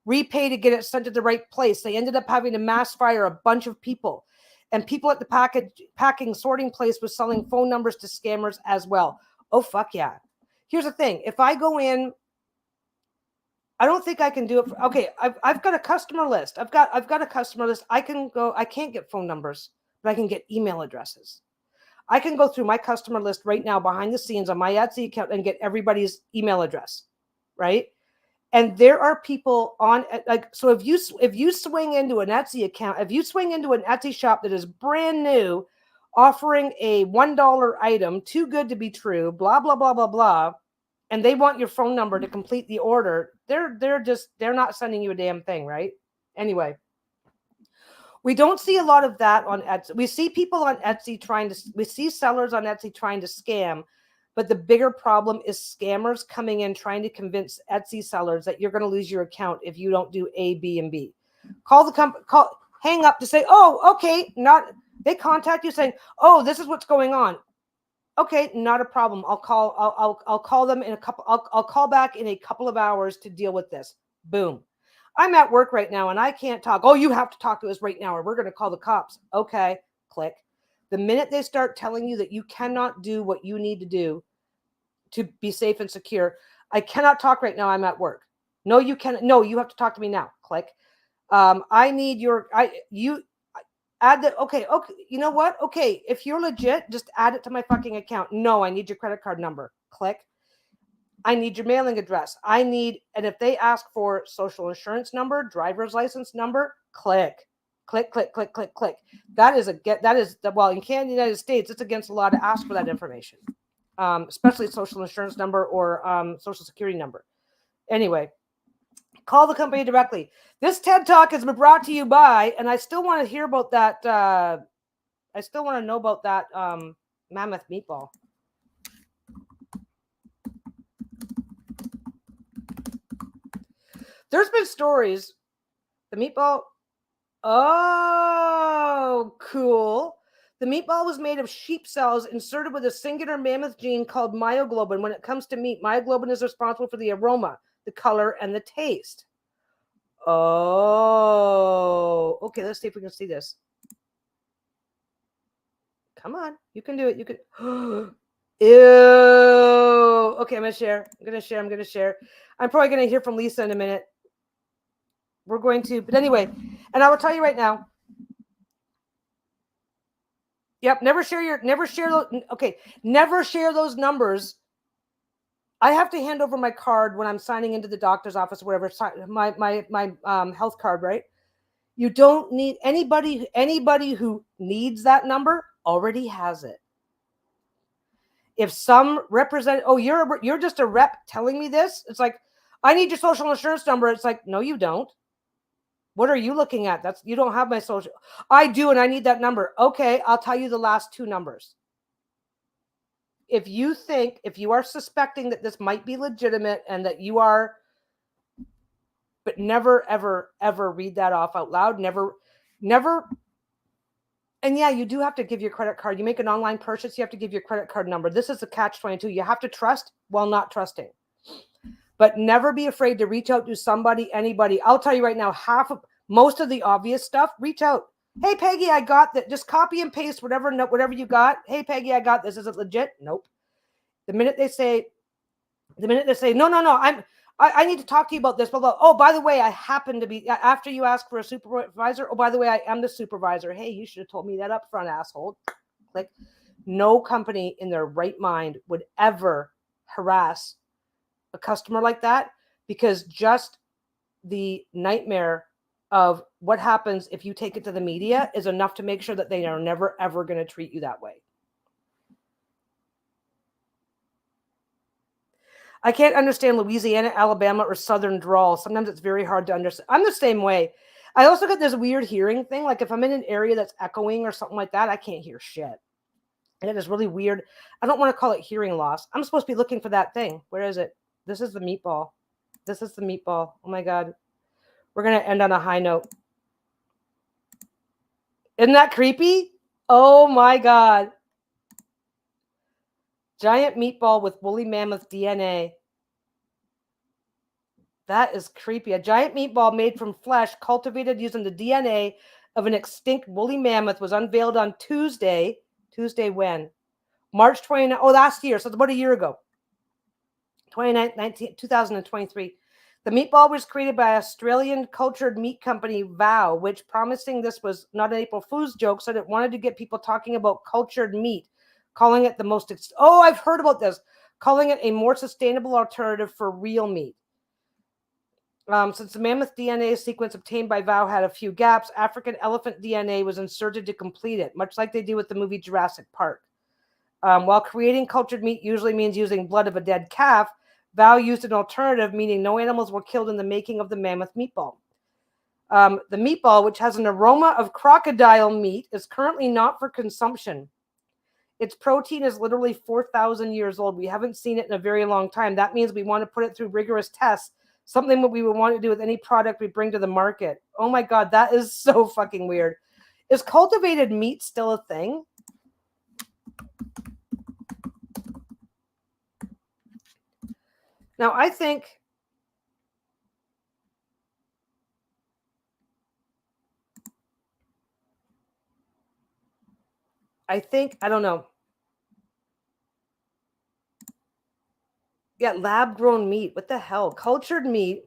repay to get it sent to the right place. They ended up having to mass fire a bunch of people. And people at the packing sorting place was selling phone numbers to scammers as well. Oh, fuck yeah. Here's the thing. If I go in, I don't think I can do it. Okay, I've got a customer list. I've got a customer list. I can't get phone numbers, but I can get email addresses. I can go through my customer list right now behind the scenes on my Etsy account and get everybody's email address, right? And there are people on, like, so if you swing into an Etsy account, if you swing into an Etsy shop that is brand new, offering a $1 item, too good to be true, blah, blah, blah, blah, blah, and they want your phone number to complete the order, they're not sending you a damn thing, right? Anyway, we don't see a lot of that on Etsy. We see people on Etsy we see sellers on Etsy trying to scam, but the bigger problem is scammers coming in trying to convince Etsy sellers that you're going to lose your account if you don't do A, B, and B. Hang up to say, oh, okay, they contact you saying, oh, this is what's going on. Okay, not a problem. I'll call them in I'll call back in a couple of hours to deal with this. Boom. I'm at work right now and I can't talk. Oh, you have to talk to us right now or we're going to call the cops. Okay, click. The minute they start telling you that you cannot do what you need to do to be safe and secure, I cannot talk right now. I'm at work. No, you can't. No, you have to talk to me now. Click. I need add that. Okay. You know what? Okay. If you're legit, just add it to my fucking account. No, I need your credit card number. Click. I need your mailing address. And if they ask for social insurance number, driver's license number, click. Click. Well, in Canada, United States, it's against the law to ask for that information, especially social insurance number or social security number. Anyway, call the company directly. This TED Talk has been brought to you by, and I still want to hear about that. I still want to know about that mammoth meatball. There's been stories. The meatball. Oh, cool. The meatball was made of sheep cells inserted with a singular mammoth gene called myoglobin. When it comes to meat, myoglobin is responsible for the aroma, the color, and the taste. Oh, okay. Let's see if we can see this. Come on. You can do it. You can. Ew. Okay, I'm going to share. I'm probably going to hear from Lisa in a minute. We're going to, but anyway, and I will tell you right now. Yep, never share those numbers. I have to hand over my card when I'm signing into the doctor's office or whatever, my health card, right? You don't need anybody who needs that number already has it. If some you're just a rep telling me this, it's like, I need your social insurance number. It's like, no, you don't. What are you looking at? You don't have my social. I do, and I need that number. Okay, I'll tell you the last two numbers. If you are suspecting that this might be legitimate and that you are, but never, ever, ever read that off out loud. Never. And yeah, you do have to give your credit card. You make an online purchase, you have to give your credit card number. This is a catch-22. You have to trust while not trusting. But never be afraid to reach out to somebody, anybody. I'll tell you right now, most of the obvious stuff, reach out. Hey, Peggy, I got that. Just copy and paste whatever you got. Hey, Peggy, I got this. Is it legit? Nope. The minute they say, no, I need to talk to you about this. Blah, blah. Oh, by the way, I happen to be, after you ask for a supervisor. Oh, by the way, I am the supervisor. Hey, you should have told me that up front, asshole. Click. No company in their right mind would ever harass a customer like that, because just the nightmare of what happens if you take it to the media is enough to make sure that they are never, ever going to treat you that way. I can't understand Louisiana, Alabama, or Southern drawl. Sometimes it's very hard to understand. I'm the same way. I also get this weird hearing thing. Like if I'm in an area that's echoing or something like that, I can't hear shit. And it is really weird. I don't want to call it hearing loss. I'm supposed to be looking for that thing. Where is it? This is the meatball. This is the meatball. Oh my God. We're going to end on a high note. Isn't that creepy? Oh my God. Giant meatball with woolly mammoth DNA. That is creepy. A giant meatball made from flesh cultivated using the DNA of an extinct woolly mammoth was unveiled on Tuesday. Tuesday when? March 29th. Oh, last year. So it's about a year ago. 2023. The meatball was created by Australian cultured meat company Vow, which, promising this was not an April Fool's joke, said it wanted to get people talking about cultured meat, calling it the most... Oh, I've heard about this. Calling it a more sustainable alternative for real meat. Since the mammoth DNA sequence obtained by Vow had a few gaps, African elephant DNA was inserted to complete it, much like they do with the movie Jurassic Park. While creating cultured meat usually means using blood of a dead calf, Vow used an alternative, meaning no animals were killed in the making of the mammoth meatball. The meatball, which has an aroma of crocodile meat, is currently not for consumption. Its protein is literally 4,000 years old. We haven't seen it in a very long time. That means we want to put it through rigorous tests, something that we would want to do with any product we bring to the market. Oh my God, that is so fucking weird. Is cultivated meat still a thing? Now, I think I don't know. Yeah, lab-grown meat. What the hell? Cultured meat.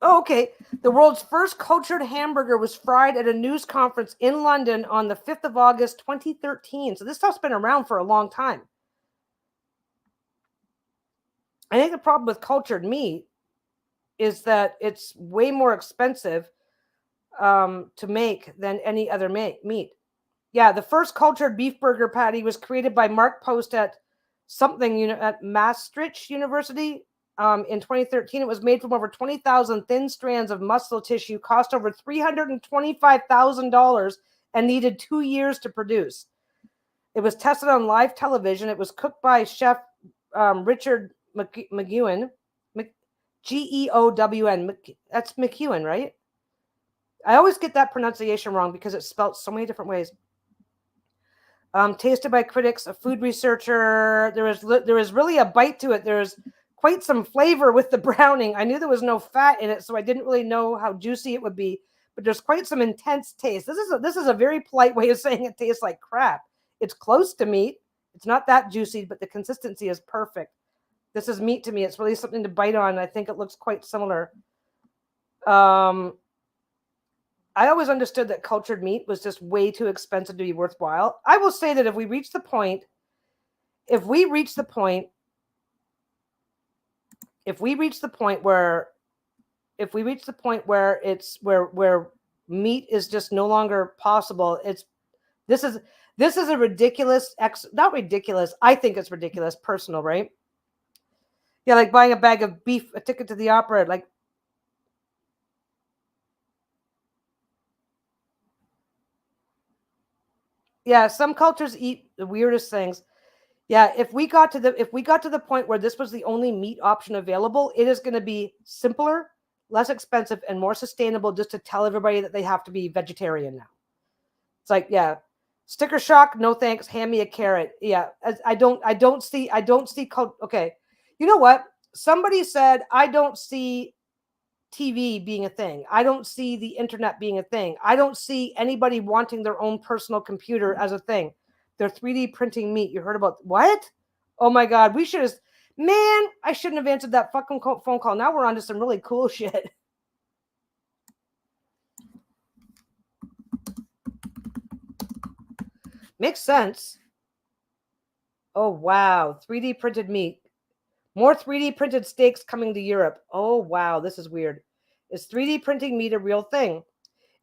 Oh, okay. The world's first cultured hamburger was fried at a news conference in London on the 5th of August, 2013. So this stuff's been around for a long time. I think the problem with cultured meat is that it's way more expensive to make than any other meat. Yeah, the first cultured beef burger patty was created by Mark Post at at Maastricht University in 2013. It was made from over 20,000 thin strands of muscle tissue, cost over $325,000, and needed 2 years to produce. It was tested on live television. It was cooked by chef Richard McEwen. Geown. That's McEwen, right? I always get that pronunciation wrong because it's spelled so many different ways. Tasted by critics, a food researcher. There is really a bite to it. There's quite some flavor with the browning. I knew there was no fat in it, so I didn't really know how juicy it would be. But there's quite some intense taste. This is a very polite way of saying it tastes like crap. It's close to meat. It's not that juicy, but the consistency is perfect. This is meat to me. It's really something to bite on. I think it looks quite similar. I always understood that cultured meat was just way too expensive to be worthwhile. I will say that if we reach the point where it's where meat is just no longer possible, this is a ridiculous not ridiculous. I think it's ridiculous, personal, right? Yeah, like buying a bag of beef, a ticket to the opera, like. Yeah, some cultures eat the weirdest things. Yeah, if we got to the point where this was the only meat option available, it is going to be simpler, less expensive, and more sustainable just to tell everybody that they have to be vegetarian now. It's like, yeah, sticker shock, no thanks, hand me a carrot. Yeah, I don't see okay. You know what? Somebody said I don't see TV being a thing. I don't see the internet being a thing. I don't see anybody wanting their own personal computer as a thing. They're 3D printing meat. You heard about what? Oh my God. We should have, man, I shouldn't have answered that fucking phone call. Now we're on to some really cool shit. Makes sense. Oh, wow. 3D printed meat. More 3D printed steaks coming to Europe. Oh, wow. This is weird. Is 3D printing meat a real thing?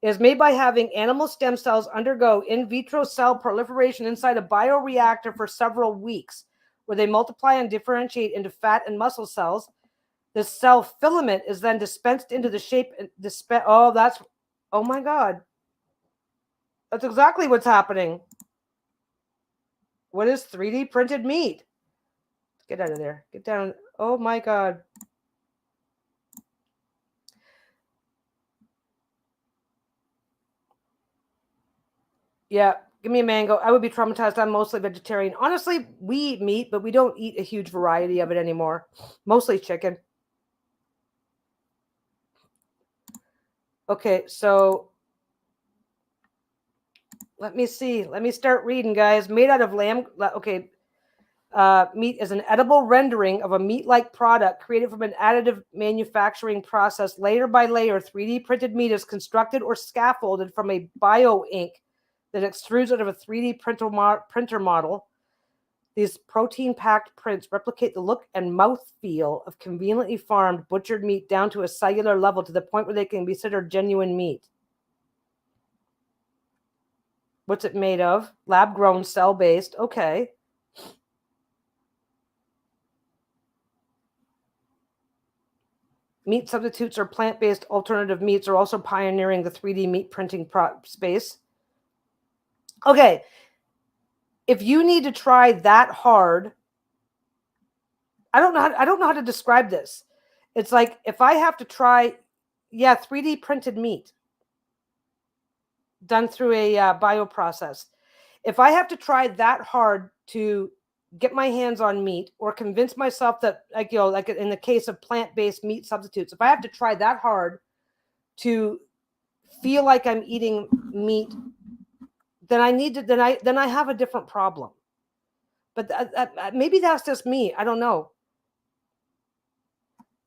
It is made by having animal stem cells undergo in vitro cell proliferation inside a bioreactor for several weeks, where they multiply and differentiate into fat and muscle cells. The cell filament is then dispensed into the shape. Oh my God. That's exactly what's happening. What is 3D printed meat? Get out of there. Get down. Oh my God. Yeah, give me a mango. I would be traumatized. I'm mostly vegetarian. Honestly, we eat meat, but we don't eat a huge variety of it anymore. Mostly chicken. Okay, so let me see. Let me start reading, guys. Made out of lamb. Okay. Meat is an edible rendering of a meat-like product created from an additive manufacturing process. Layer by layer, 3D printed meat is constructed or scaffolded from a bio-ink that extrudes out of a 3D printer model. These protein-packed prints replicate the look and mouth feel of conveniently farmed butchered meat down to a cellular level to the point where they can be considered genuine meat. What's it made of? Lab-grown, cell-based. Okay. Meat substitutes or plant-based alternative meats are also pioneering the 3D meat printing space. Okay. If you need to try that hard, I don't know how to describe this. It's like if I have to try, 3D printed meat done through a bioprocess. If I have to try that hard to get my hands on meat or convince myself that, like in the case of plant-based meat substitutes, if I have to try that hard to feel like I'm eating meat, then I have a different problem. But maybe that's just me. I don't know.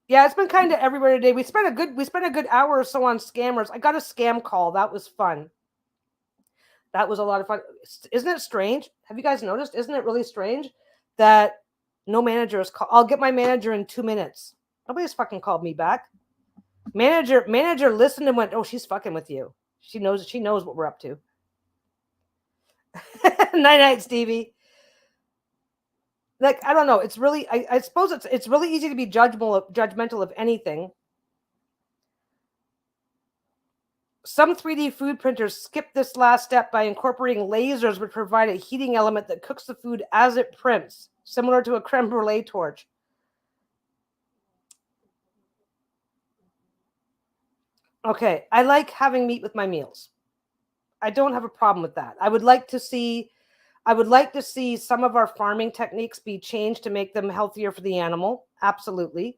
Yeah, it's been kind of everywhere today. We spent a good hour or so on scammers. I got a scam call. That was fun. That was a lot of fun. Isn't it strange? Have you guys noticed? Isn't it really strange that no manager is called? I'll get my manager in 2 minutes. Nobody's fucking called me back. Manager listened and went, "Oh, she's fucking with you. She knows what we're up to." Night, Stevie. Like, I don't know. It's really, I suppose it's really easy to be judgmental of anything. Some 3D food printers skip this last step by incorporating lasers, which provide a heating element that cooks the food as it prints, similar to a creme brulee torch. Okay, I like having meat with my meals. I don't have a problem with that. I would like to see some of our farming techniques be changed to make them healthier for the animal. Absolutely.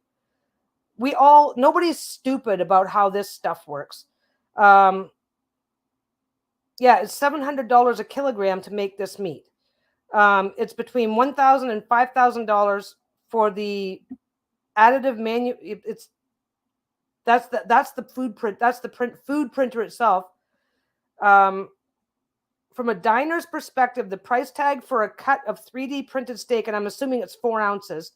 Nobody's stupid about how this stuff works. It's $700 a kilogram to make this meat. It's between $1,000 and $5,000 for the additive that's the food print. That's the food printer itself. From a diner's perspective, the price tag for a cut of 3D printed steak, and I'm assuming it's 4 ounces,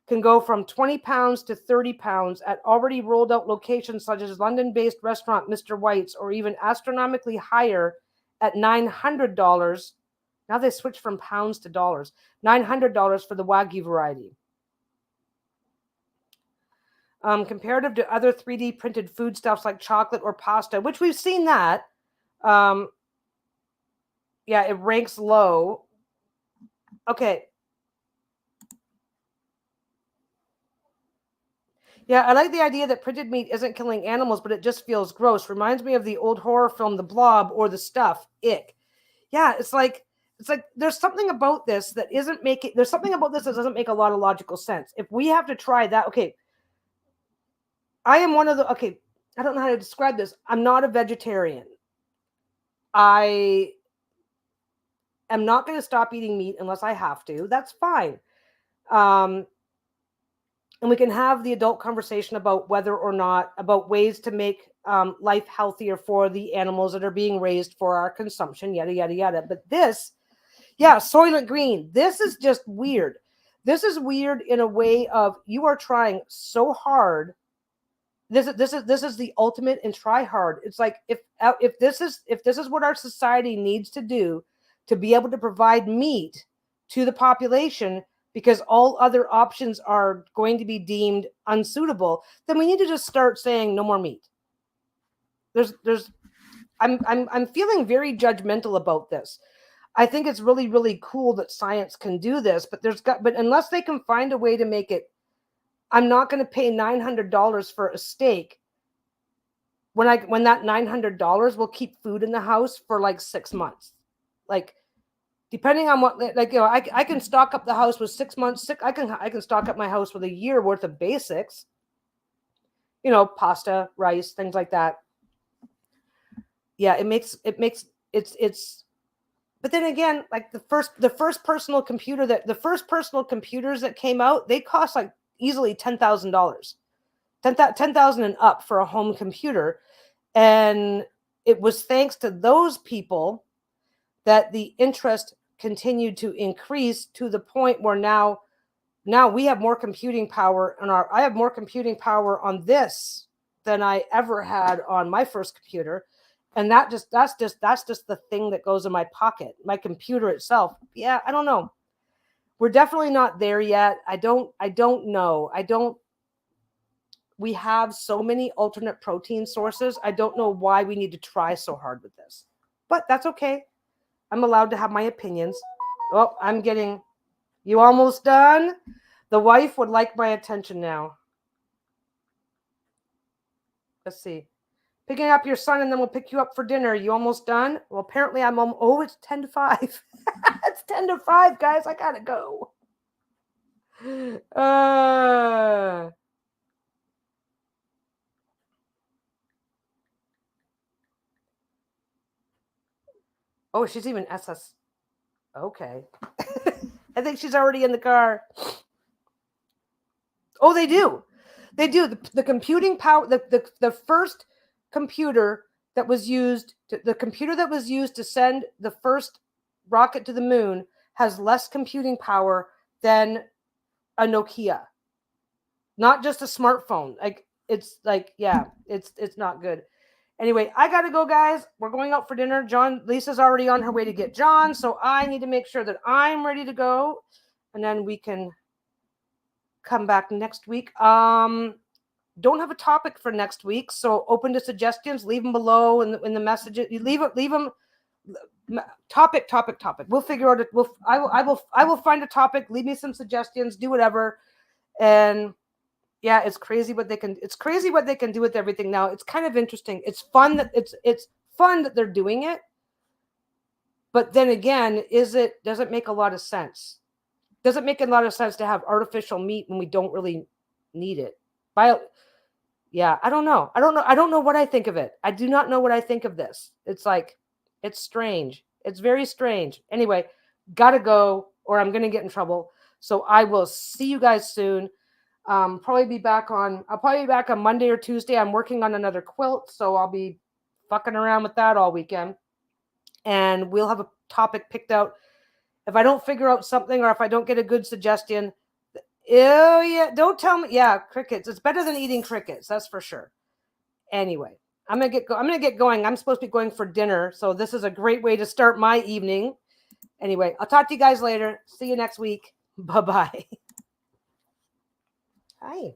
can go from 20 pounds to 30 pounds at already rolled out locations such as London-based restaurant Mr. White's, or even astronomically higher at $900. Now they switch from pounds to dollars. $900 for the Wagyu variety. Comparative to other 3D printed foodstuffs like chocolate or pasta, which we've seen that. It ranks low. Okay. Yeah, I like the idea that printed meat isn't killing animals, but it just feels gross. Reminds me of the old horror film, The Blob, or The Stuff, Ick. Yeah, it's like there's something about this that doesn't make a lot of logical sense. If we have to try that, okay. I am one of the, okay, I don't know how to describe this. I'm not a vegetarian. I am not going to stop eating meat unless I have to. That's fine. And we can have the adult conversation about about ways to make life healthier for the animals that are being raised for our consumption, yada, yada, yada. But this, Soylent Green, this is just weird. This is weird in a way of you are trying so hard. This is the ultimate in try hard. It's like if this is what our society needs to do to be able to provide meat to the population, because all other options are going to be deemed unsuitable, then we need to just start saying no more meat. I'm feeling very judgmental about this. I think it's really, really cool that science can do this, but but unless they can find a way to make it, I'm not going to pay $900 for a steak when that $900 will keep food in the house for like 6 months. Like, depending on what, like, you know, I can stock up the house with 6 months. I can stock up my house with a year worth of basics. You know, pasta, rice, things like that. Yeah, it's. But then again, like the first personal computers that came out, they cost like easily $10,000, 10,000 and up for a home computer, and it was thanks to those people that the interest continued to increase to the point where now we have more computing power I have more computing power on this than I ever had on my first computer. And that's just the thing that goes in my pocket, my computer itself. Yeah, I don't know. We're definitely not there yet. I don't know. We have so many alternate protein sources. I don't know why we need to try so hard with this, but that's okay. I'm allowed to have my opinions. Oh, you almost done? The wife would like my attention now. Let's see. Picking up your son and then we'll pick you up for dinner. You almost done? Well, apparently it's 10 to 5. It's 10 to 5, guys. I gotta go. Oh, she's even SS. Okay. I think she's already in the car. Oh, they do. They do. The computing power, the first computer that was used, the computer that was used to send the first rocket to the moon has less computing power than a Nokia. Not just a smartphone. It's not good. Anyway, I gotta go, guys. We're going out for dinner. Lisa's already on her way to get John, so I need to make sure that I'm ready to go, and then we can come back next week. Don't have a topic for next week, so open to suggestions. Leave them below in the messages. You leave them. Topic. We'll figure out it. I will find a topic. Leave me some suggestions. Do whatever. And yeah, it's crazy what they can do with everything now. It's kind of interesting. It's fun that it's fun that they're doing it. But then again, does it make a lot of sense? Does it make a lot of sense to have artificial meat when we don't really need it? Yeah, I don't know. I don't know what I think of it. I do not know what I think of this. It's strange. It's very strange. Anyway, gotta go or I'm gonna get in trouble. So I will see you guys soon. I'll probably be back on Monday or Tuesday. I'm working on another quilt, so I'll be fucking around with that all weekend. And we'll have a topic picked out. If I don't figure out something or if I don't get a good suggestion, oh yeah, don't tell me. Yeah, crickets. It's better than eating crickets, that's for sure. Anyway, I'm gonna get going. I'm supposed to be going for dinner, so this is a great way to start my evening. Anyway, I'll talk to you guys later. See you next week. Bye-bye. Hi.